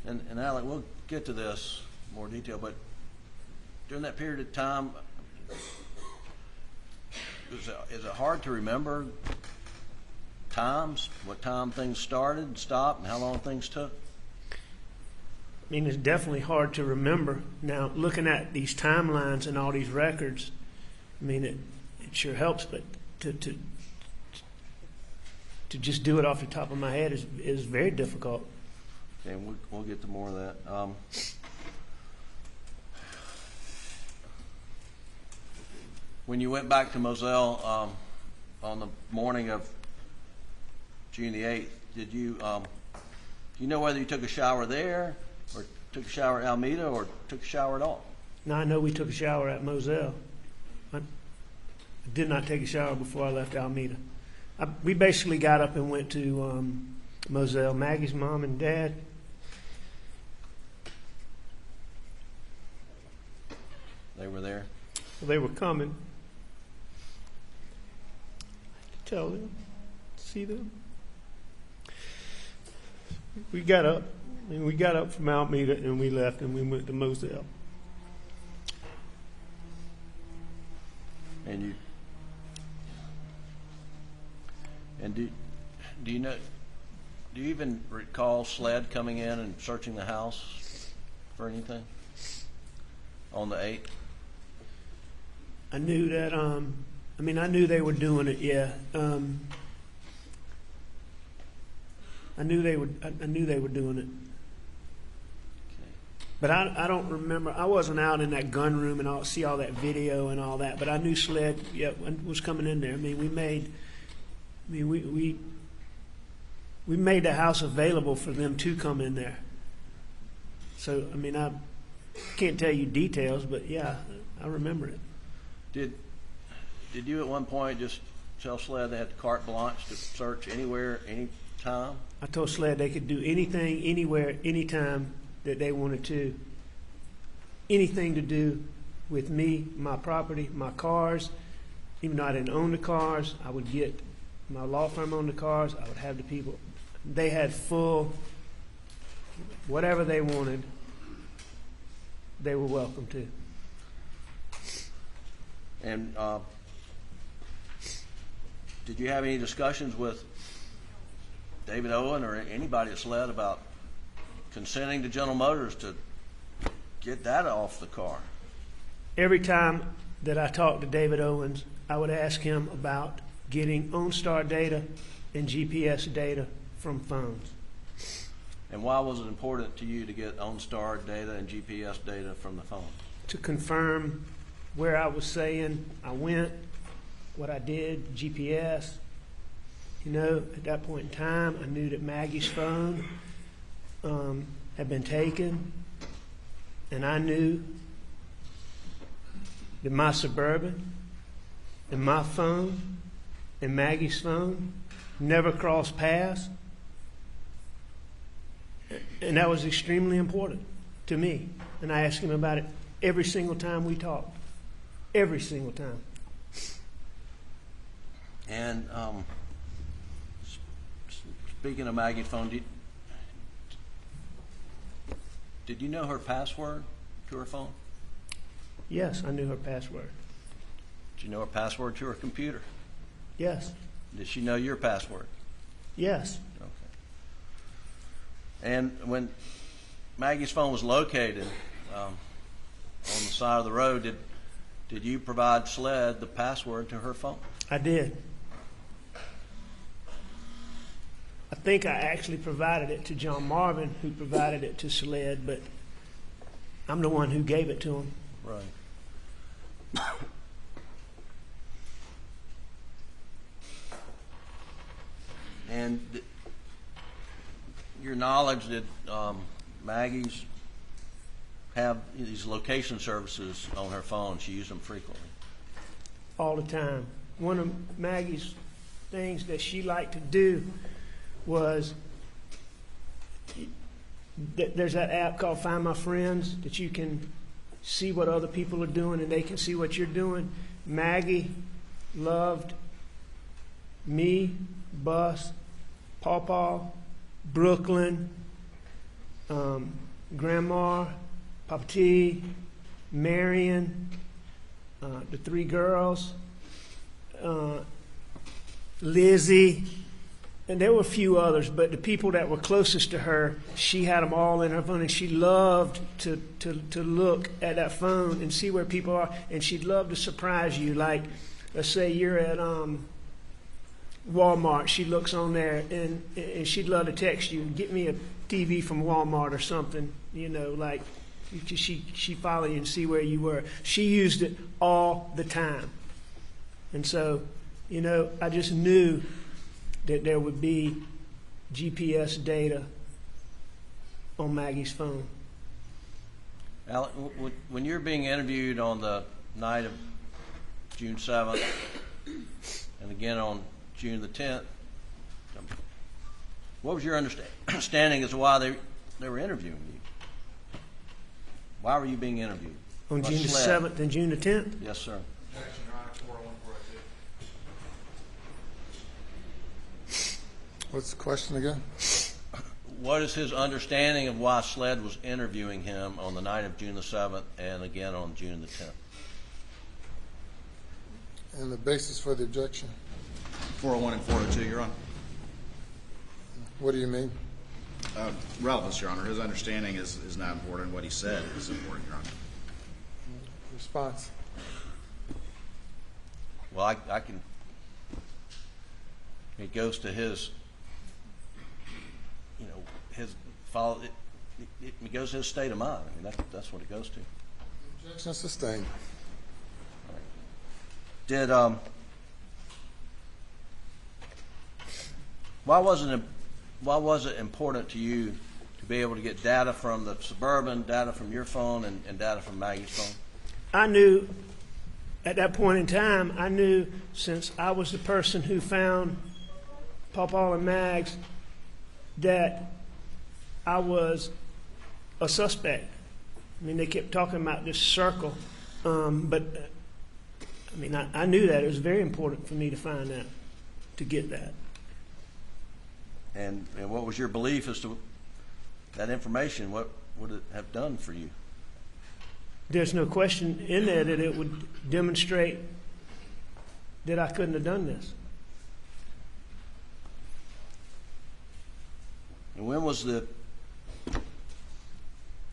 And Alec, we'll get to this in more detail, but during that period of time, is it hard to remember times, what time things started, stopped, and how long things took? I mean, it's definitely hard to remember. Now, looking at these timelines and all these records, I mean, it sure helps, but to just do it off the top of my head is very difficult. Okay, we'll get to more of that. When you went back to Moselle on the morning of June the 8th, do you know whether you took a shower there, or took a shower at Alameda, or took a shower at all? Now, I know we took a shower at Moselle. I did not take a shower before I left Alameda. We basically got up and went to Moselle. Maggie's mom and dad. They were there? Well, they were coming. I had to tell them, see them. We got up. We got up from Alameda and we left and we went to Moselle. And do you know? Do you even recall SLED coming in and searching the house for anything on the 8th? I knew that. I knew they were doing it. Yeah. I knew they were doing it. Okay. But I don't remember. I wasn't out in that gun room and see all that video and all that. But I knew SLED was coming in there. I mean, we made the house available for them to come in there. So I mean, I can't tell you details, but yeah, I remember it. Did you at one point just tell SLED they had carte blanche to search anywhere, anytime? I told SLED they could do anything, anywhere, anytime that they wanted to. Anything to do with me, my property, my cars. Even though I didn't own the cars, I would get my law firm owned the cars. I would have the people. They had full, whatever they wanted, they were welcome to. And did you have any discussions with David Owen or anybody at SLED about consenting to General Motors to get that off the car? Every time that I talked to David Owens, I would ask him about getting OnStar data and GPS data from phones. And why was it important to you to get OnStar data and GPS data from the phone? To confirm where I was saying I went, what I did, GPS. You know, at that point in time, I knew that Maggie's phone had been taken, and I knew that my Suburban and my phone and Maggie's phone never crossed paths, and that was extremely important to me. And I asked him about it every single time we talked, every single time. And speaking of Maggie's phone, did you know her password to her phone? Yes, I knew her password. Did you know her password to her computer? Yes. Did she know your password? Yes. Okay. And when Maggie's phone was located on the side of the road, did you provide SLED the password to her phone? I did. I think I actually provided it to John Marvin, who provided it to SLED, but I'm the one who gave it to him. Right. And your knowledge that Maggie's have these location services on her phone, she used them frequently? All the time. One of Maggie's things that she liked to do was there's that app called Find My Friends that you can see what other people are doing and they can see what you're doing. Maggie loved me, Bus, Pawpaw, Brooklyn, Grandma, Papa T, Marion, the three girls, Lizzie, and there were a few others, but the people that were closest to her, she had them all in her phone, and she loved to look at that phone and see where people are, and she'd love to surprise you. Like, let's say you're at Walmart, she looks on there, and she'd love to text you, get me a TV from Walmart or something, you know, like she followed you and see where you were. She used it all the time. And so, you know, I just knew that there would be GPS data on Maggie's phone. Alec, when you're being interviewed on the night of June 7th and again on June the 10th, what was your understanding as to why they were interviewing you? Why were you being interviewed? On June the 7th and June the 10th? Yes, sir. What's the question again? What is his understanding of why SLED was interviewing him on the night of June the 7th and again on June the 10th? And the basis for the objection? 401 and 402, Your Honor. What do you mean? Relevance, Your Honor. His understanding is not important. What he said is important, Your Honor. Response. Well, I can. It goes to his, you know, his follow. It goes to his state of mind. I mean, that's what it goes to. Objection sustained. Did why was it important to you to be able to get data from the Suburban, data from your phone, and data from Maggie's phone? I knew at that point in time, I knew since I was the person who found Pawpaw and Mags that I was a suspect. I mean, they kept talking about this circle, but I mean, I knew that. It was very important for me to find that, to get that. And what was your belief as to that information? What would it have done for you? There's no question in there that it would demonstrate that I couldn't have done this. And when was the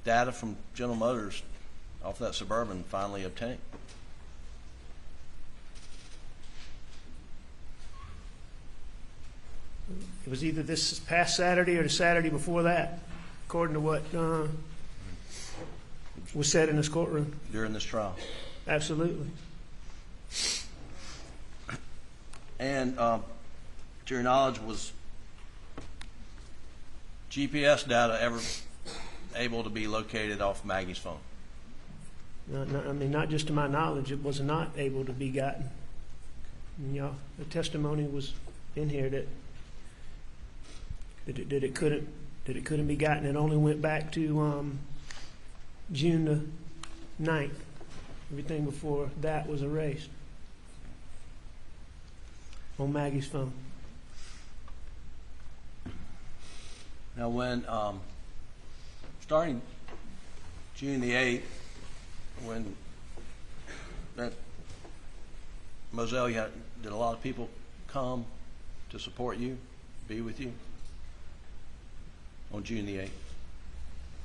data from General Motors off that Suburban finally obtained? was either this past Saturday or the Saturday before that, according to what was said in this courtroom. During this trial. Absolutely. And to your knowledge, was GPS data ever able to be located off Maggie's phone? I mean, not just to my knowledge, it was not able to be gotten. You know, the testimony was in here that it couldn't be gotten. It only went back to June the 9th. Everything before that was erased on Maggie's phone. Now, when starting June the 8th, when that Moselle, did a lot of people come to support you, be with you on June the 8th?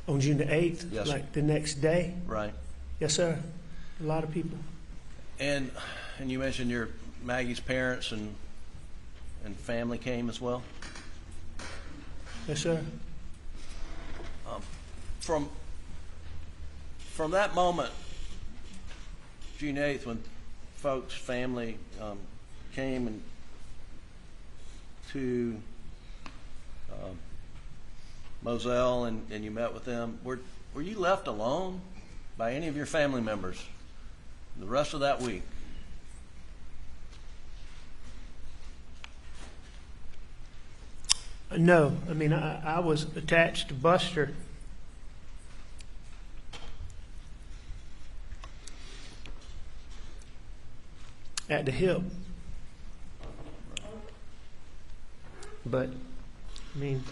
On June the 8th? Yes, like sir. the next day? Right. Yes, sir. A lot of people. And you mentioned your Maggie's parents and family came as well? Yes, sir. From that moment, June 8th, when folks, family came and to Moselle and you met with them, were you left alone by any of your family members the rest of that week? No. I mean, I was attached to Buster at the hip. But, I mean...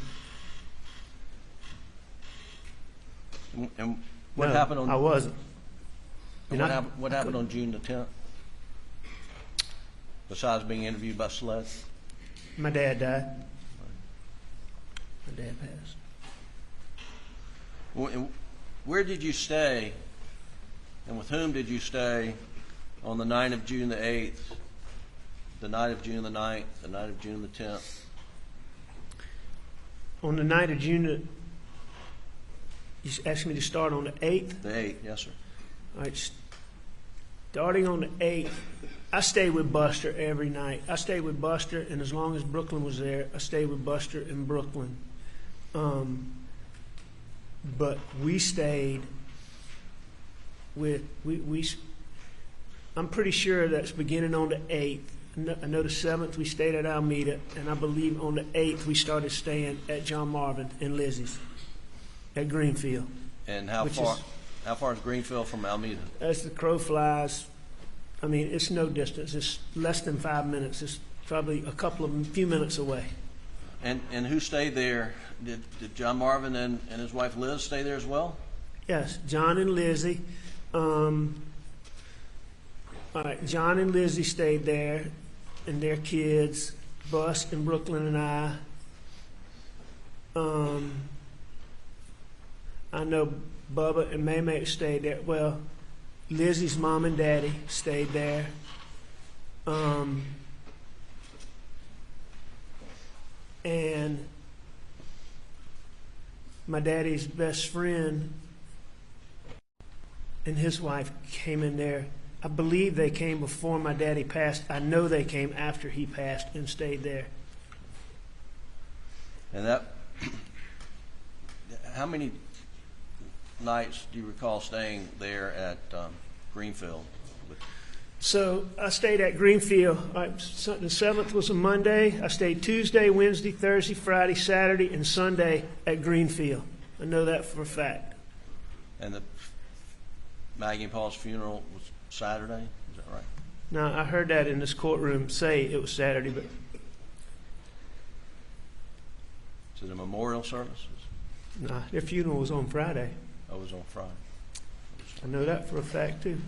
And what no, happened on... I wasn't. What happened on June the 10th? Besides being interviewed by SLED? My dad died. My dad passed. Where did you stay, and with whom did you stay on the night of June the 8th, the night of June the 9th, the night of June the 10th? On the night of June, you asked me to start on the 8th? The 8th, yes, sir. All right, starting on the 8th, I stayed with Buster every night. I stayed with Buster, and as long as Brooklyn was there, I stayed with Buster in Brooklyn. But we stayed with, I'm pretty sure that's beginning on the 8th. I know the 7th we stayed at Alameda, and I believe on the 8th we started staying at John Marvin and Lizzie's at Greenfield. And how far is Greenfield from Alameda? As the crow flies, I mean, it's no distance. It's less than 5 minutes. It's probably a few minutes away. And who stayed there? Did John Marvin and his wife Liz stay there as well? Yes, John and Lizzie. All right, John and Lizzie stayed there, and their kids, Bus and Brooklyn and I. I know Bubba and Maymay stayed there. Well, Lizzie's mom and daddy stayed there. And my daddy's best friend and his wife came in there. I believe they came before my daddy passed. I know they came after he passed and stayed there. And that, how many nights do you recall staying there at Greenfield? So I stayed at Greenfield. The 7th was a Monday. I stayed Tuesday, Wednesday, Thursday, Friday, Saturday, and Sunday at Greenfield. I know that for a fact. And the Maggie and Paul's funeral was Saturday? Is that right? Now, I heard that in this courtroom say it was Saturday, but... Is it a memorial service? Nah, their funeral was on Friday. Oh, it was on Friday. I know that for a fact, too.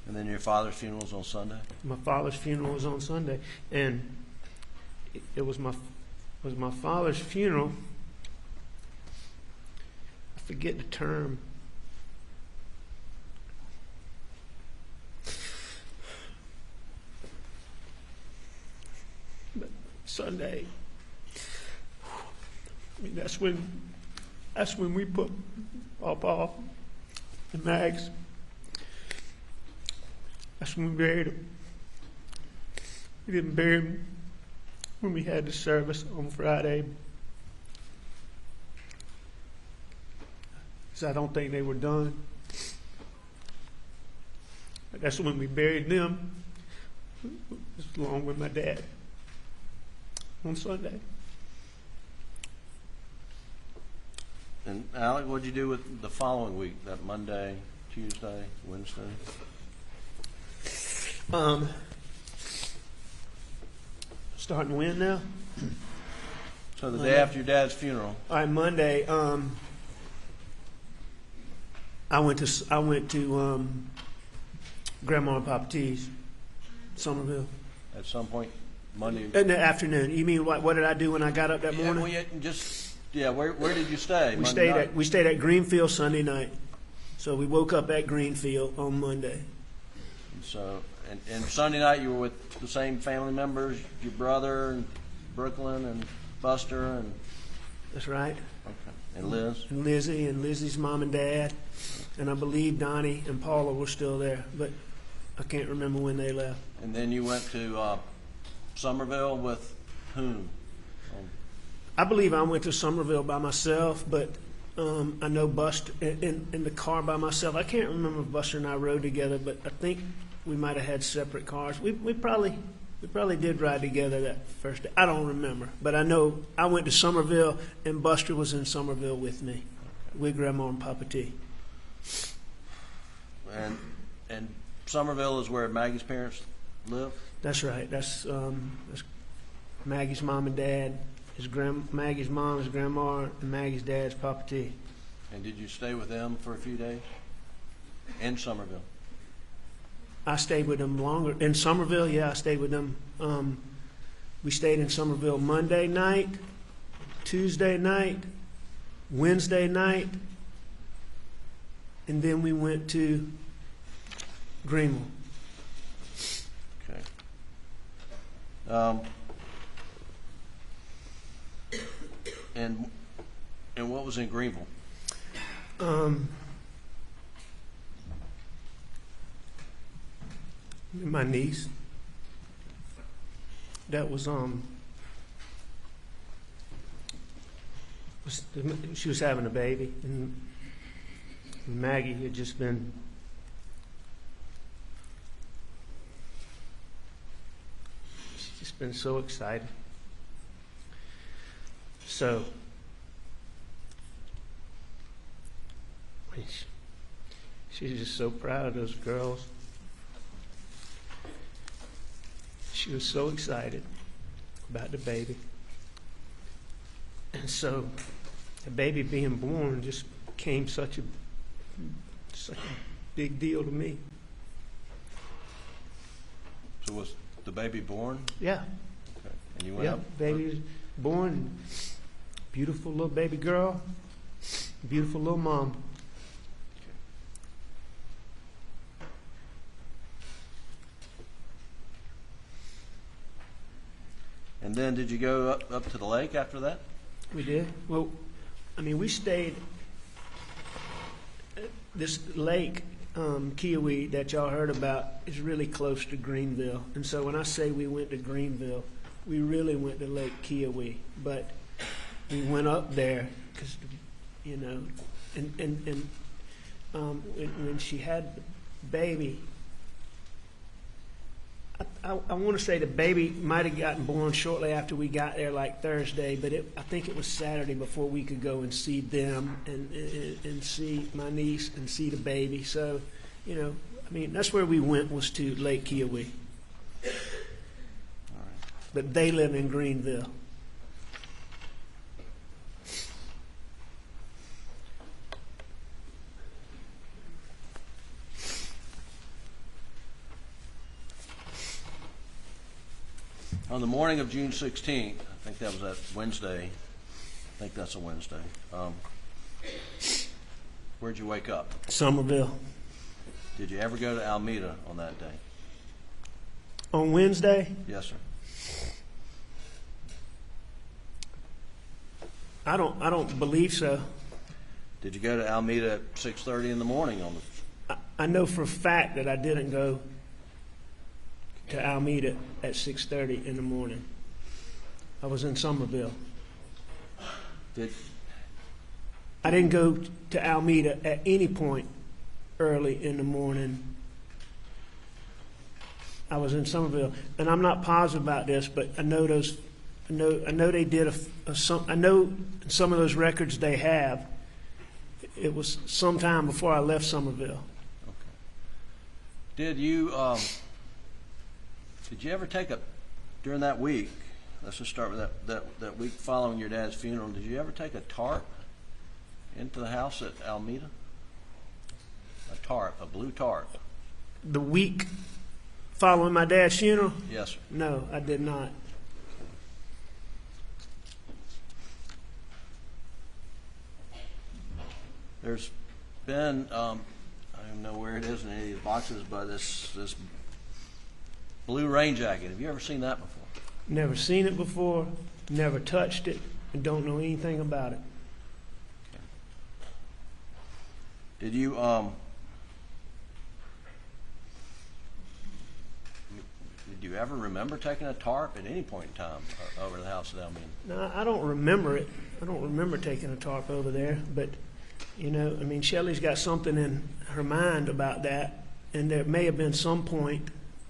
And then your father's funeral was on Sunday? My father's funeral was on Sunday. And it was my father's funeral. I forget the term. Sunday. I mean, that's when we put Papa and Mags. That's when we buried him. We didn't bury him when we had the service on Friday, because I don't think they were done. But that's when we buried them, along with my dad, on Sunday. And Alec, what'd you do with the following week? That Monday, Tuesday, Wednesday? Starting when now? So the day after your dad's funeral. All right, Monday. I went to Grandma and Papa T's, Somerville. At some point Monday. In the afternoon. You mean what did I do when I got up that Yeah, morning? well, where did you stay? We stayed at Greenfield Sunday night. So we woke up at Greenfield on Monday. And so and Sunday night you were with the same family members, your brother and Brooklyn and Buster and. That's right. Okay. And Liz. And Lizzie and Lizzie's mom and dad, and I believe Donnie and Paula were still there, but I can't remember when they left. And then you went to Somerville with whom? I believe I went to Somerville by myself, but I know Buster in the car by myself. I can't remember if Buster and I rode together, but I think we might have had separate cars. We probably did ride together that first day. I don't remember, but I know I went to Somerville and Buster was in Somerville with me, with Grandma and Papa T. And Somerville is where Maggie's parents live? That's right. That's Maggie's mom and dad. Maggie's mom is Grandma, and Maggie's dad is Papa T. And did you stay with them for a few days? In Somerville? I stayed with them longer. In Somerville, yeah, I stayed with them. We stayed in Somerville Monday night, Tuesday night, Wednesday night, and then we went to Greenville. Okay. And what was in Greenville? My niece. That was she was having a baby, and Maggie had just been. She's just been so excited. So, she's just so proud of those girls. She was so excited about the baby. And so the baby being born just became such a big deal to me. So was the baby born? Yeah. Okay. And you went up? Baby was born. Beautiful little baby girl. Beautiful little mom. And then did you go up to the lake after that? We did. Well, I mean, we stayed. This lake, Colloquy, that y'all heard about, is really close to Greenville. And so when I say we went to Greenville, we really went to Lake Colloquy. But we went up there because, you know, and when she had the baby, I want to say the baby might have gotten born shortly after we got there, like Thursday, but I think it was Saturday before we could go and see them and see my niece and see the baby. So, you know, I mean, that's where we went, was to Lake Colloquy. But they live in Greenville. On the morning of June 16th, I think that was that Wednesday. I think that's a Wednesday. Where'd you wake up? Somerville. Did you ever go to Alameda on that day? On Wednesday? Yes, sir. I don't believe so. Did you go to Alameda at 6:30 in the morning on the? I know for a fact that I didn't go to Alameda at 6:30 in the morning. I was in Somerville. I didn't go to Alameda at any point early in the morning. I was in Somerville, and I'm not positive about this, but I know those. I know they did I know some of those records they have. It was sometime before I left Somerville. Did you ever take during that week? Let's just start with that week following your dad's funeral. Did you ever take a tarp into the house at Alameda? A tarp, a blue tarp. The week following my dad's funeral? Yes, sir. No, I did not. There's been, I don't know where it is in any of these boxes, but this blue rain jacket. Have you ever seen that before? Never seen it before, never touched it, and don't know anything about it. Did you ever remember taking a tarp at any point in time over the house at Alameda? No, I don't remember it. I don't remember taking a tarp over there, but Shelley's got something in her mind about that, and there may have been some point,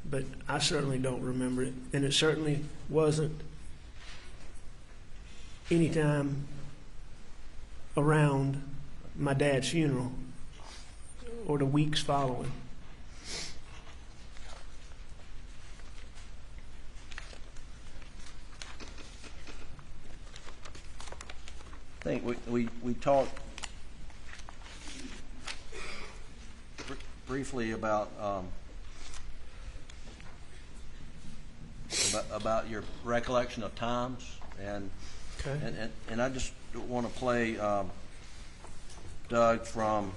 but I certainly don't remember it, and it certainly wasn't any time around my dad's funeral or the weeks following. I think we talked briefly about your recollection of times, and Okay. and I just want to play Doug from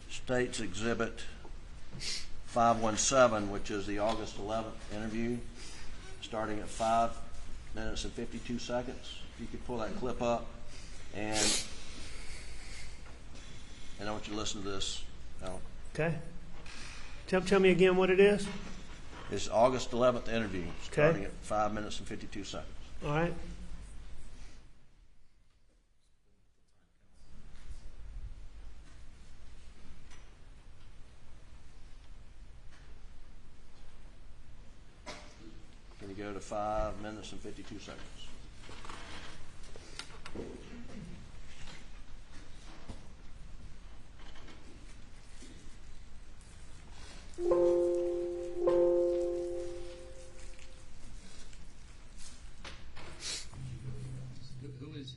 State's Exhibit 517, which is the August 11th interview, starting at 5 minutes and 52 seconds. If you could pull that clip up, and I want you to listen to this. Alec. Okay. Tell me again what it is. It's August 11th interview, starting at 5 minutes and 52 seconds. All right. Can you go to 5 minutes and 52 seconds?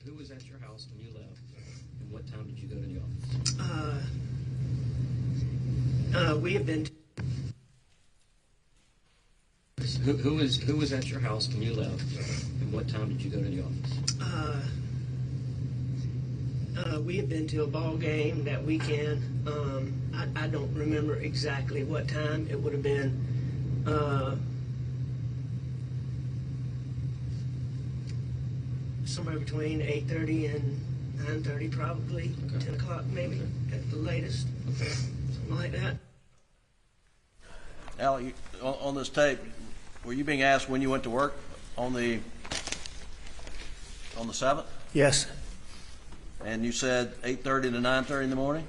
Who was at your house when you left, and what time did you go to the office? We have been. Who was at your house when you left, and what time did you go to the office? We had been to a ball game that weekend. I don't remember exactly what time. It would have been somewhere between 8:30 and 9:30, probably. Okay. 10 o'clock maybe, at the latest. Okay. Something like that. Al, on this tape, were you being asked when you went to work on the 7th? Yes. And you said 8:30 to 9:30 in the morning?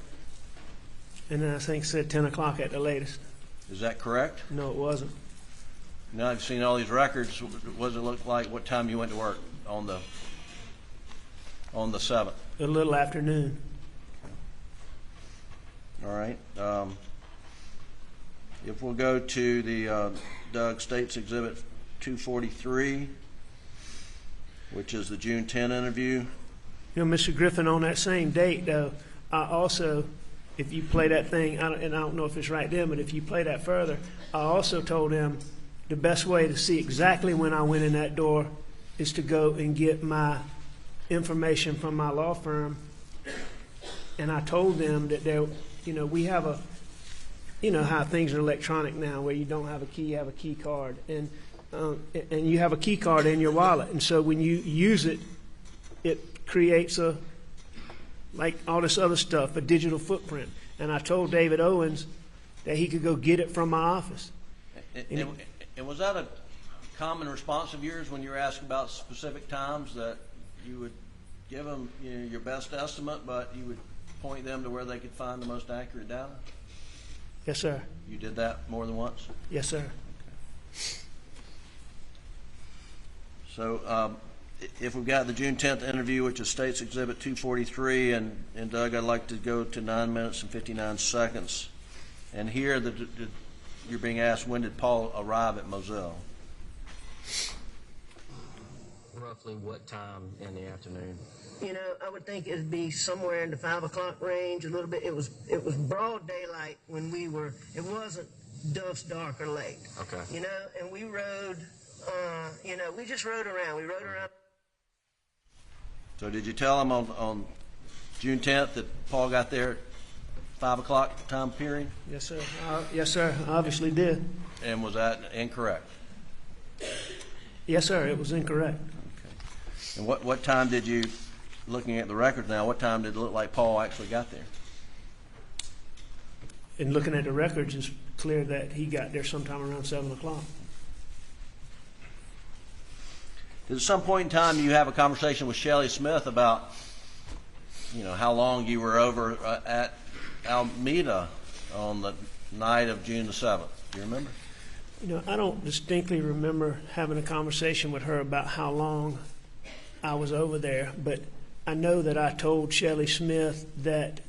And then I think said 10 o'clock at the latest. Is that correct? No, it wasn't. Now I've seen all these records. What does it look like? What time you went to work on the 7th? A little afternoon. All right. If we'll go to the Doug State's Exhibit 243, which is the June 10 interview. You know, Mr. Griffin, on that same date, though, I also, if you play that thing, and I don't know if it's right then, but if you play that further, I also told him the best way to see exactly when I went in that door is to go and get my information from my law firm. And I told them that we have a, how things are electronic now, where you don't have a key, you have a key card. And you have a key card in your wallet. And so when you use it it creates like all this other stuff, a digital footprint. And I told David Owens that he could go get it from my office. And was that a common response of yours when you were asked about specific times, that you would give them your best estimate, but you would point them to where they could find the most accurate data? Yes, sir. You did that more than once? Yes, sir. Okay. So if we've got the June 10th interview, which is State's Exhibit 243, and Doug, I'd like to go to 9 minutes and 59 seconds. And here you're being asked, when did Paul arrive at Moselle? Roughly what time in the afternoon? You know, I would think it'd be somewhere in the 5 o'clock range, a little bit. It was broad daylight when we were, it wasn't dusk, dark, or late. Okay. You know, and we rode, we just rode around. We rode around. So did you tell him on June 10th that Paul got there at 5 o'clock time period? Yes, sir. Yes, sir. I obviously did. And was that incorrect? Yes, sir. It was incorrect. Okay. And what time did you, looking at the records now, what time did it look like Paul actually got there? And looking at the records, it's clear that he got there sometime around 7 o'clock. Did at some point in time you have a conversation with Shelley Smith about, how long you were over at Alameda on the night of June the 7th? Do you remember? I don't distinctly remember having a conversation with her about how long I was over there, but I know that I told Shelley Smith that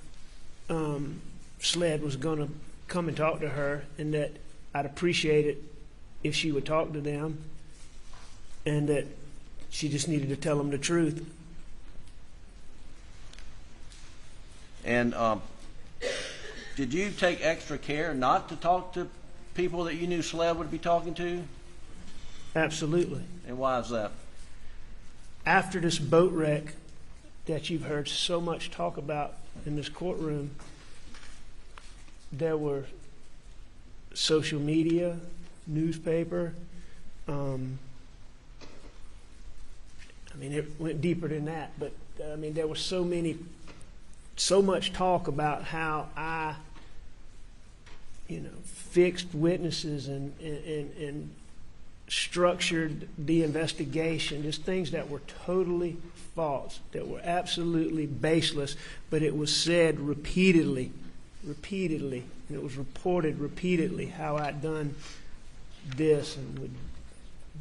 SLED was going to come and talk to her, and that I'd appreciate it if she would talk to them, and that she just needed to tell them the truth. And did you take extra care not to talk to people that you knew SLED would be talking to? Absolutely. And why is that? After this boat wreck that you've heard so much talk about in this courtroom, there were social media, newspaper. It went deeper than that, but there was so much talk about how I, fixed witnesses and structured the investigation, just things that were totally false, that were absolutely baseless, but it was said repeatedly, and it was reported repeatedly how I'd done this and with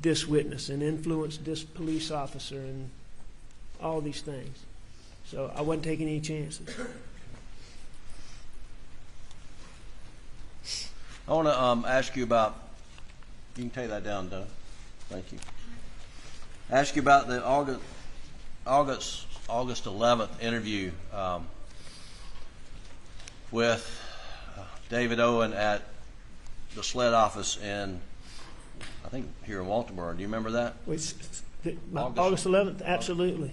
this witness and influenced this police officer and all these things. So I wasn't taking any chances. I want to ask you about, you can take that down, Doug. Thank you. Ask you about the August 11th interview with David Owen at the SLED office in, I think, here in Walterboro. Do you remember that? August 11th, absolutely.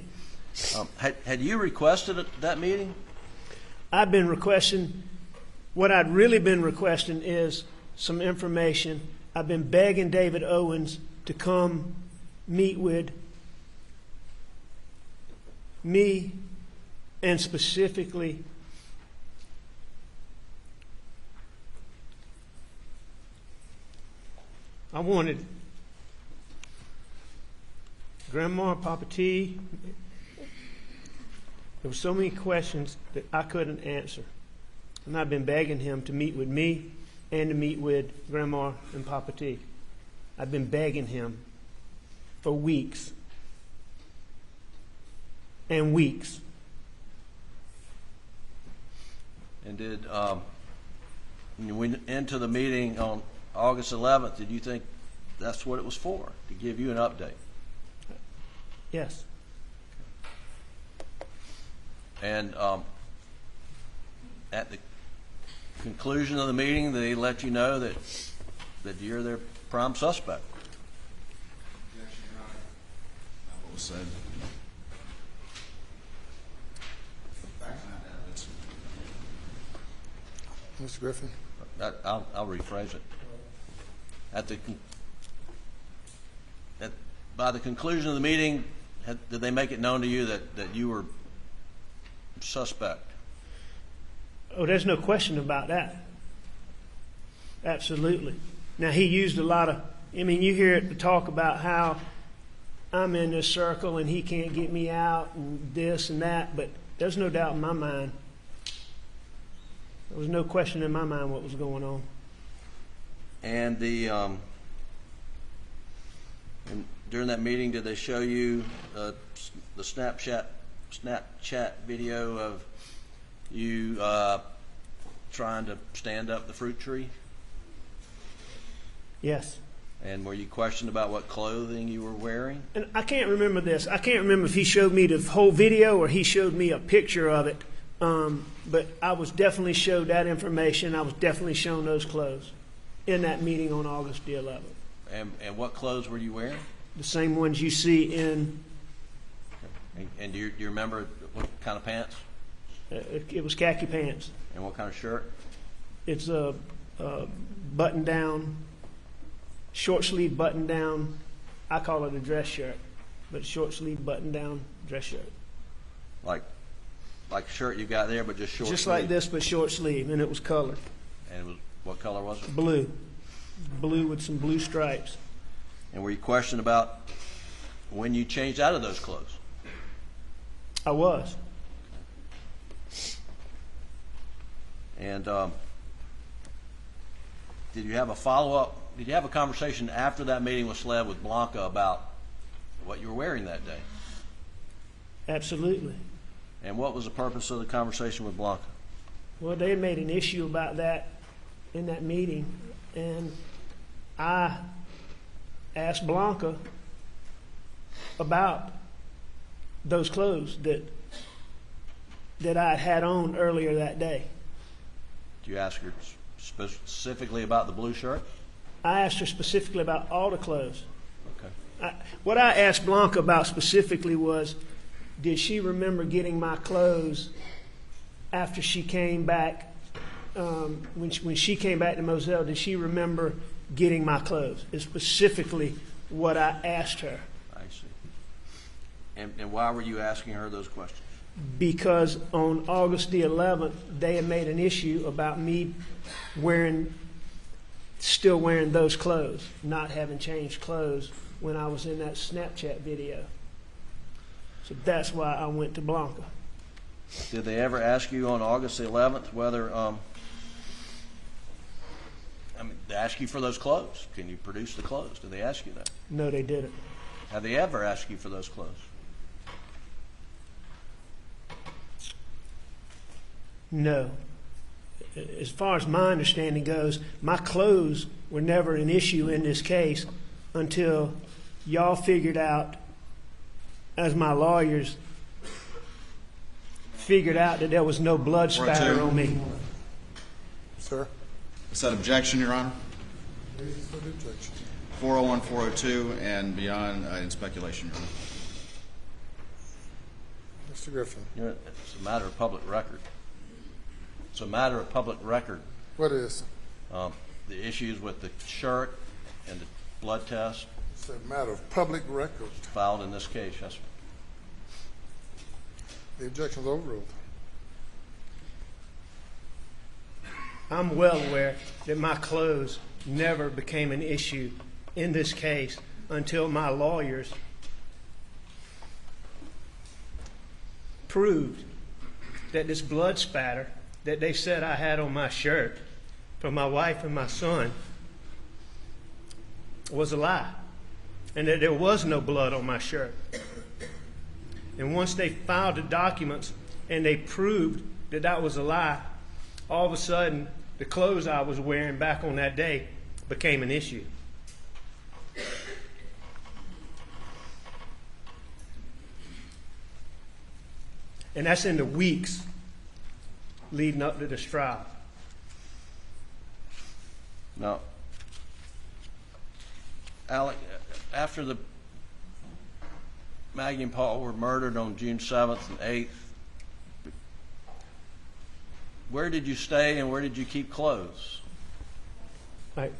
Had you requested that meeting? I've been requesting, what I'd really been requesting is some information. I've been begging David Owens to come meet with me, and specifically I wanted Grandma, Papa T. There were so many questions that I couldn't answer. And I've been begging him to meet with me and to meet with Grandma and Papa T. I've been begging him for weeks and weeks. And did, when you went into the meeting on August 11th, did you think that's what it was for, to give you an update? Yes. And at the conclusion of the meeting, they let you know that you're their prime suspect. What was said. Mr. Griffin? I'll rephrase it. By the conclusion of the meeting, Did they make it known to you that you were suspect? Oh, there's no question about that. Absolutely. Now, he used a lot of, I mean, you hear it talk about how I'm in this circle and he can't get me out and this and that, but there's no doubt in my mind. There was no question in my mind what was going on. And and during that meeting, did they show you the Snapchat video of you trying to stand up the fruit tree? Yes. And were you questioned about what clothing you were wearing? And I can't remember this. I can't remember if he showed me the whole video or he showed me a picture of it. But I was definitely showed that information. I was definitely shown those clothes in that meeting on August the 11th. And what clothes were you wearing? The same ones you see in. And do you remember what kind of pants? It was khaki pants. And what kind of shirt? It's a button-down, short-sleeve button-down. I call it a dress shirt, but short-sleeve button-down dress shirt. Like the shirt you got there, but just short. Just sleeve? like this, but short-sleeve, and it was colored. And it was, what color was it? Blue. Blue with some blue stripes. And were you questioned about when you changed out of those clothes? I was. And did you have a follow-up? Did you have a conversation after that meeting with SLED with Blanca about what you were wearing that day? Absolutely. And what was the purpose of the conversation with Blanca? Well, they had made an issue about that in that meeting, and I asked Blanca about those clothes that I had on earlier that day. Did you ask her specifically about the blue shirt? I asked her specifically about all the clothes. Okay. What I asked Blanca about specifically was, did she remember getting my clothes after she came back? When she came back to Moselle, did she remember getting my clothes? Is specifically what I asked her. I see. And why were you asking her those questions? Because on August the 11th, they had made an issue about me still wearing those clothes, not having changed clothes when I was in that Snapchat video. So that's why I went to Blanca. Did they ever ask you on August the 11th whether, they ask you for those clothes? Can you produce the clothes? Did they ask you that? No, they didn't. Have they ever asked you for those clothes? No. As far as my understanding goes, my clothes were never an issue in this case until y'all figured out, as my lawyers figured out, that there was no blood spatter on me. Sir? Is that objection, Your Honor? Reasons for the objection. 401, 402, and beyond in speculation, Your Honor. Mr. Griffin. You know, it's a matter of public record. It's a matter of public record. What is? The issues with the shirt and the blood test. It's a matter of public record. Filed in this case, yes, sir. The objection is overruled. I'm well aware that my clothes never became an issue in this case until my lawyers proved that this blood spatter that they said I had on my shirt from my wife and my son was a lie, and that there was no blood on my shirt. And once they filed the documents and they proved that that was a lie, all of a sudden the clothes I was wearing back on that day became an issue. And that's in the weeks leading up to this trial. Now, Alec, after the Maggie and Paul were murdered on June 7th and 8th, where did you stay and where did you keep clothes? All right.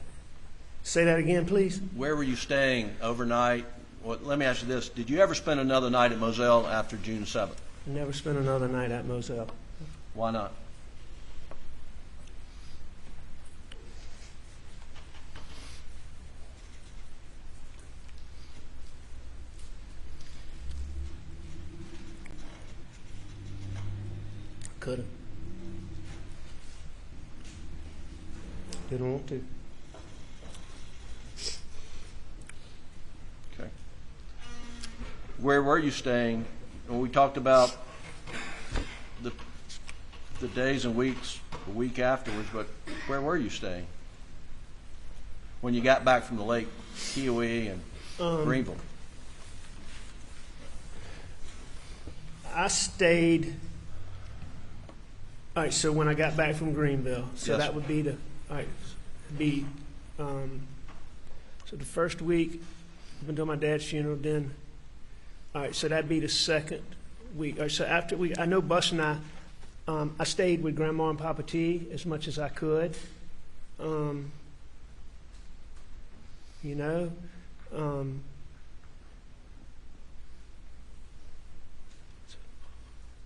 Say that again, please. Where were you staying overnight? Well, let me ask you this. Did you ever spend another night at Moselle after June 7th? Never spent another night at Moselle. Why not? Could have. Didn't want to. Okay. Where were you staying? Well, we talked about the days and weeks, the week afterwards, but where were you staying when you got back from the lake, Colloquy and Greenville? I stayed. All right, so when I got back from Greenville, so Yes. that would be so the first week up until my dad's funeral. Then, all right, so that'd be the second week. All right, so after I know Bus and I stayed with Grandma and Papa T as much as I could. You know,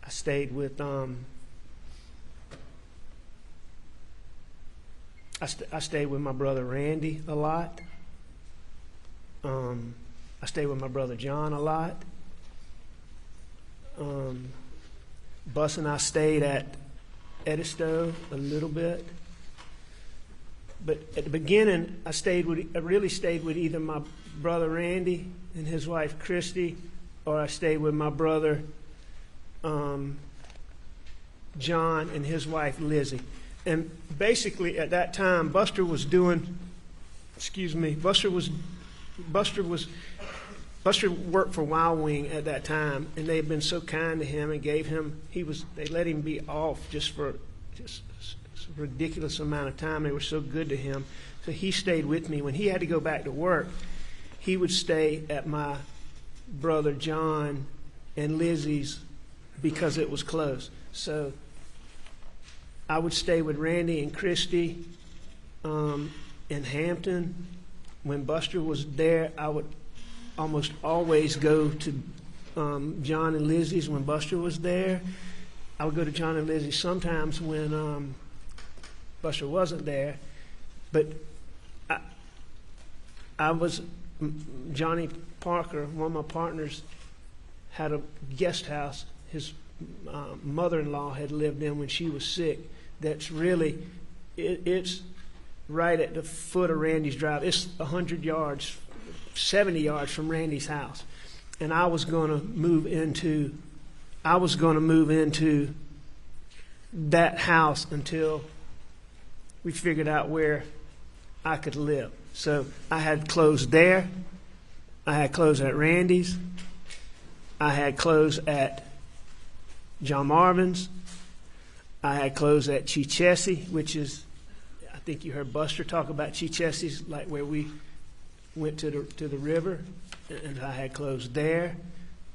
I stayed with I stayed with my brother Randy a lot. I stayed with my brother John a lot. Bus and I stayed at Edisto a little bit. But at the beginning, I really stayed with either my brother Randy and his wife Christy, or I stayed with my brother John and his wife Lizzie. And basically at that time, Buster worked for Wild Wing at that time, and they had been so kind to him and they let him be off just for a ridiculous amount of time. They were so good to him. So he stayed with me. When he had to go back to work, he would stay at my brother John and Lizzie's because it was close. So I would stay with Randy and Christy in Hampton. When Buster was there, I would almost always go to John and Lizzie's when Buster was there. I would go to John and Lizzie sometimes when Buster wasn't there. But Johnny Parker, one of my partners, had a guest house his mother-in-law had lived in when she was sick. That's really, it's right at the foot of Randy's drive. It's 100 yards, 70 yards from Randy's house. And I was going to move into that house until we figured out where I could live. So I had clothes there. I had clothes at Randy's. I had clothes at John Marvin's. I had clothes at Chichesi, which is, I think you heard Buster talk about Chichesi's, like where we went to the river, and I had clothes there.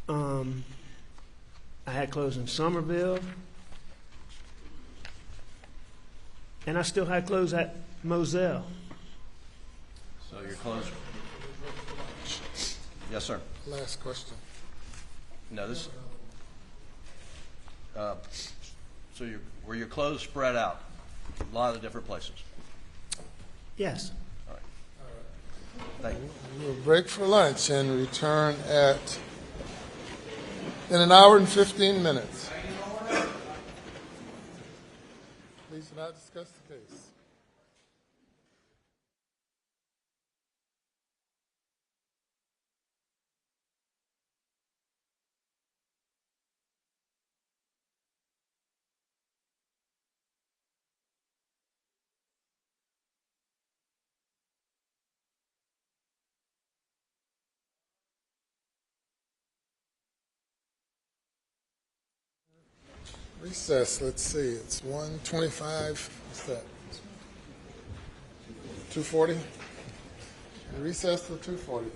I had clothes in Somerville, and I still had clothes at Moselle. So your clothes. Yes, sir. Last question. No, this. So were your clothes spread out a lot of different places? Yes. All right. Thank you. We'll break for lunch and return in an hour and 15 minutes. Please do not discuss the case. Recess, let's see, it's 1:25, what's that? 2:40? Recess till 2:40.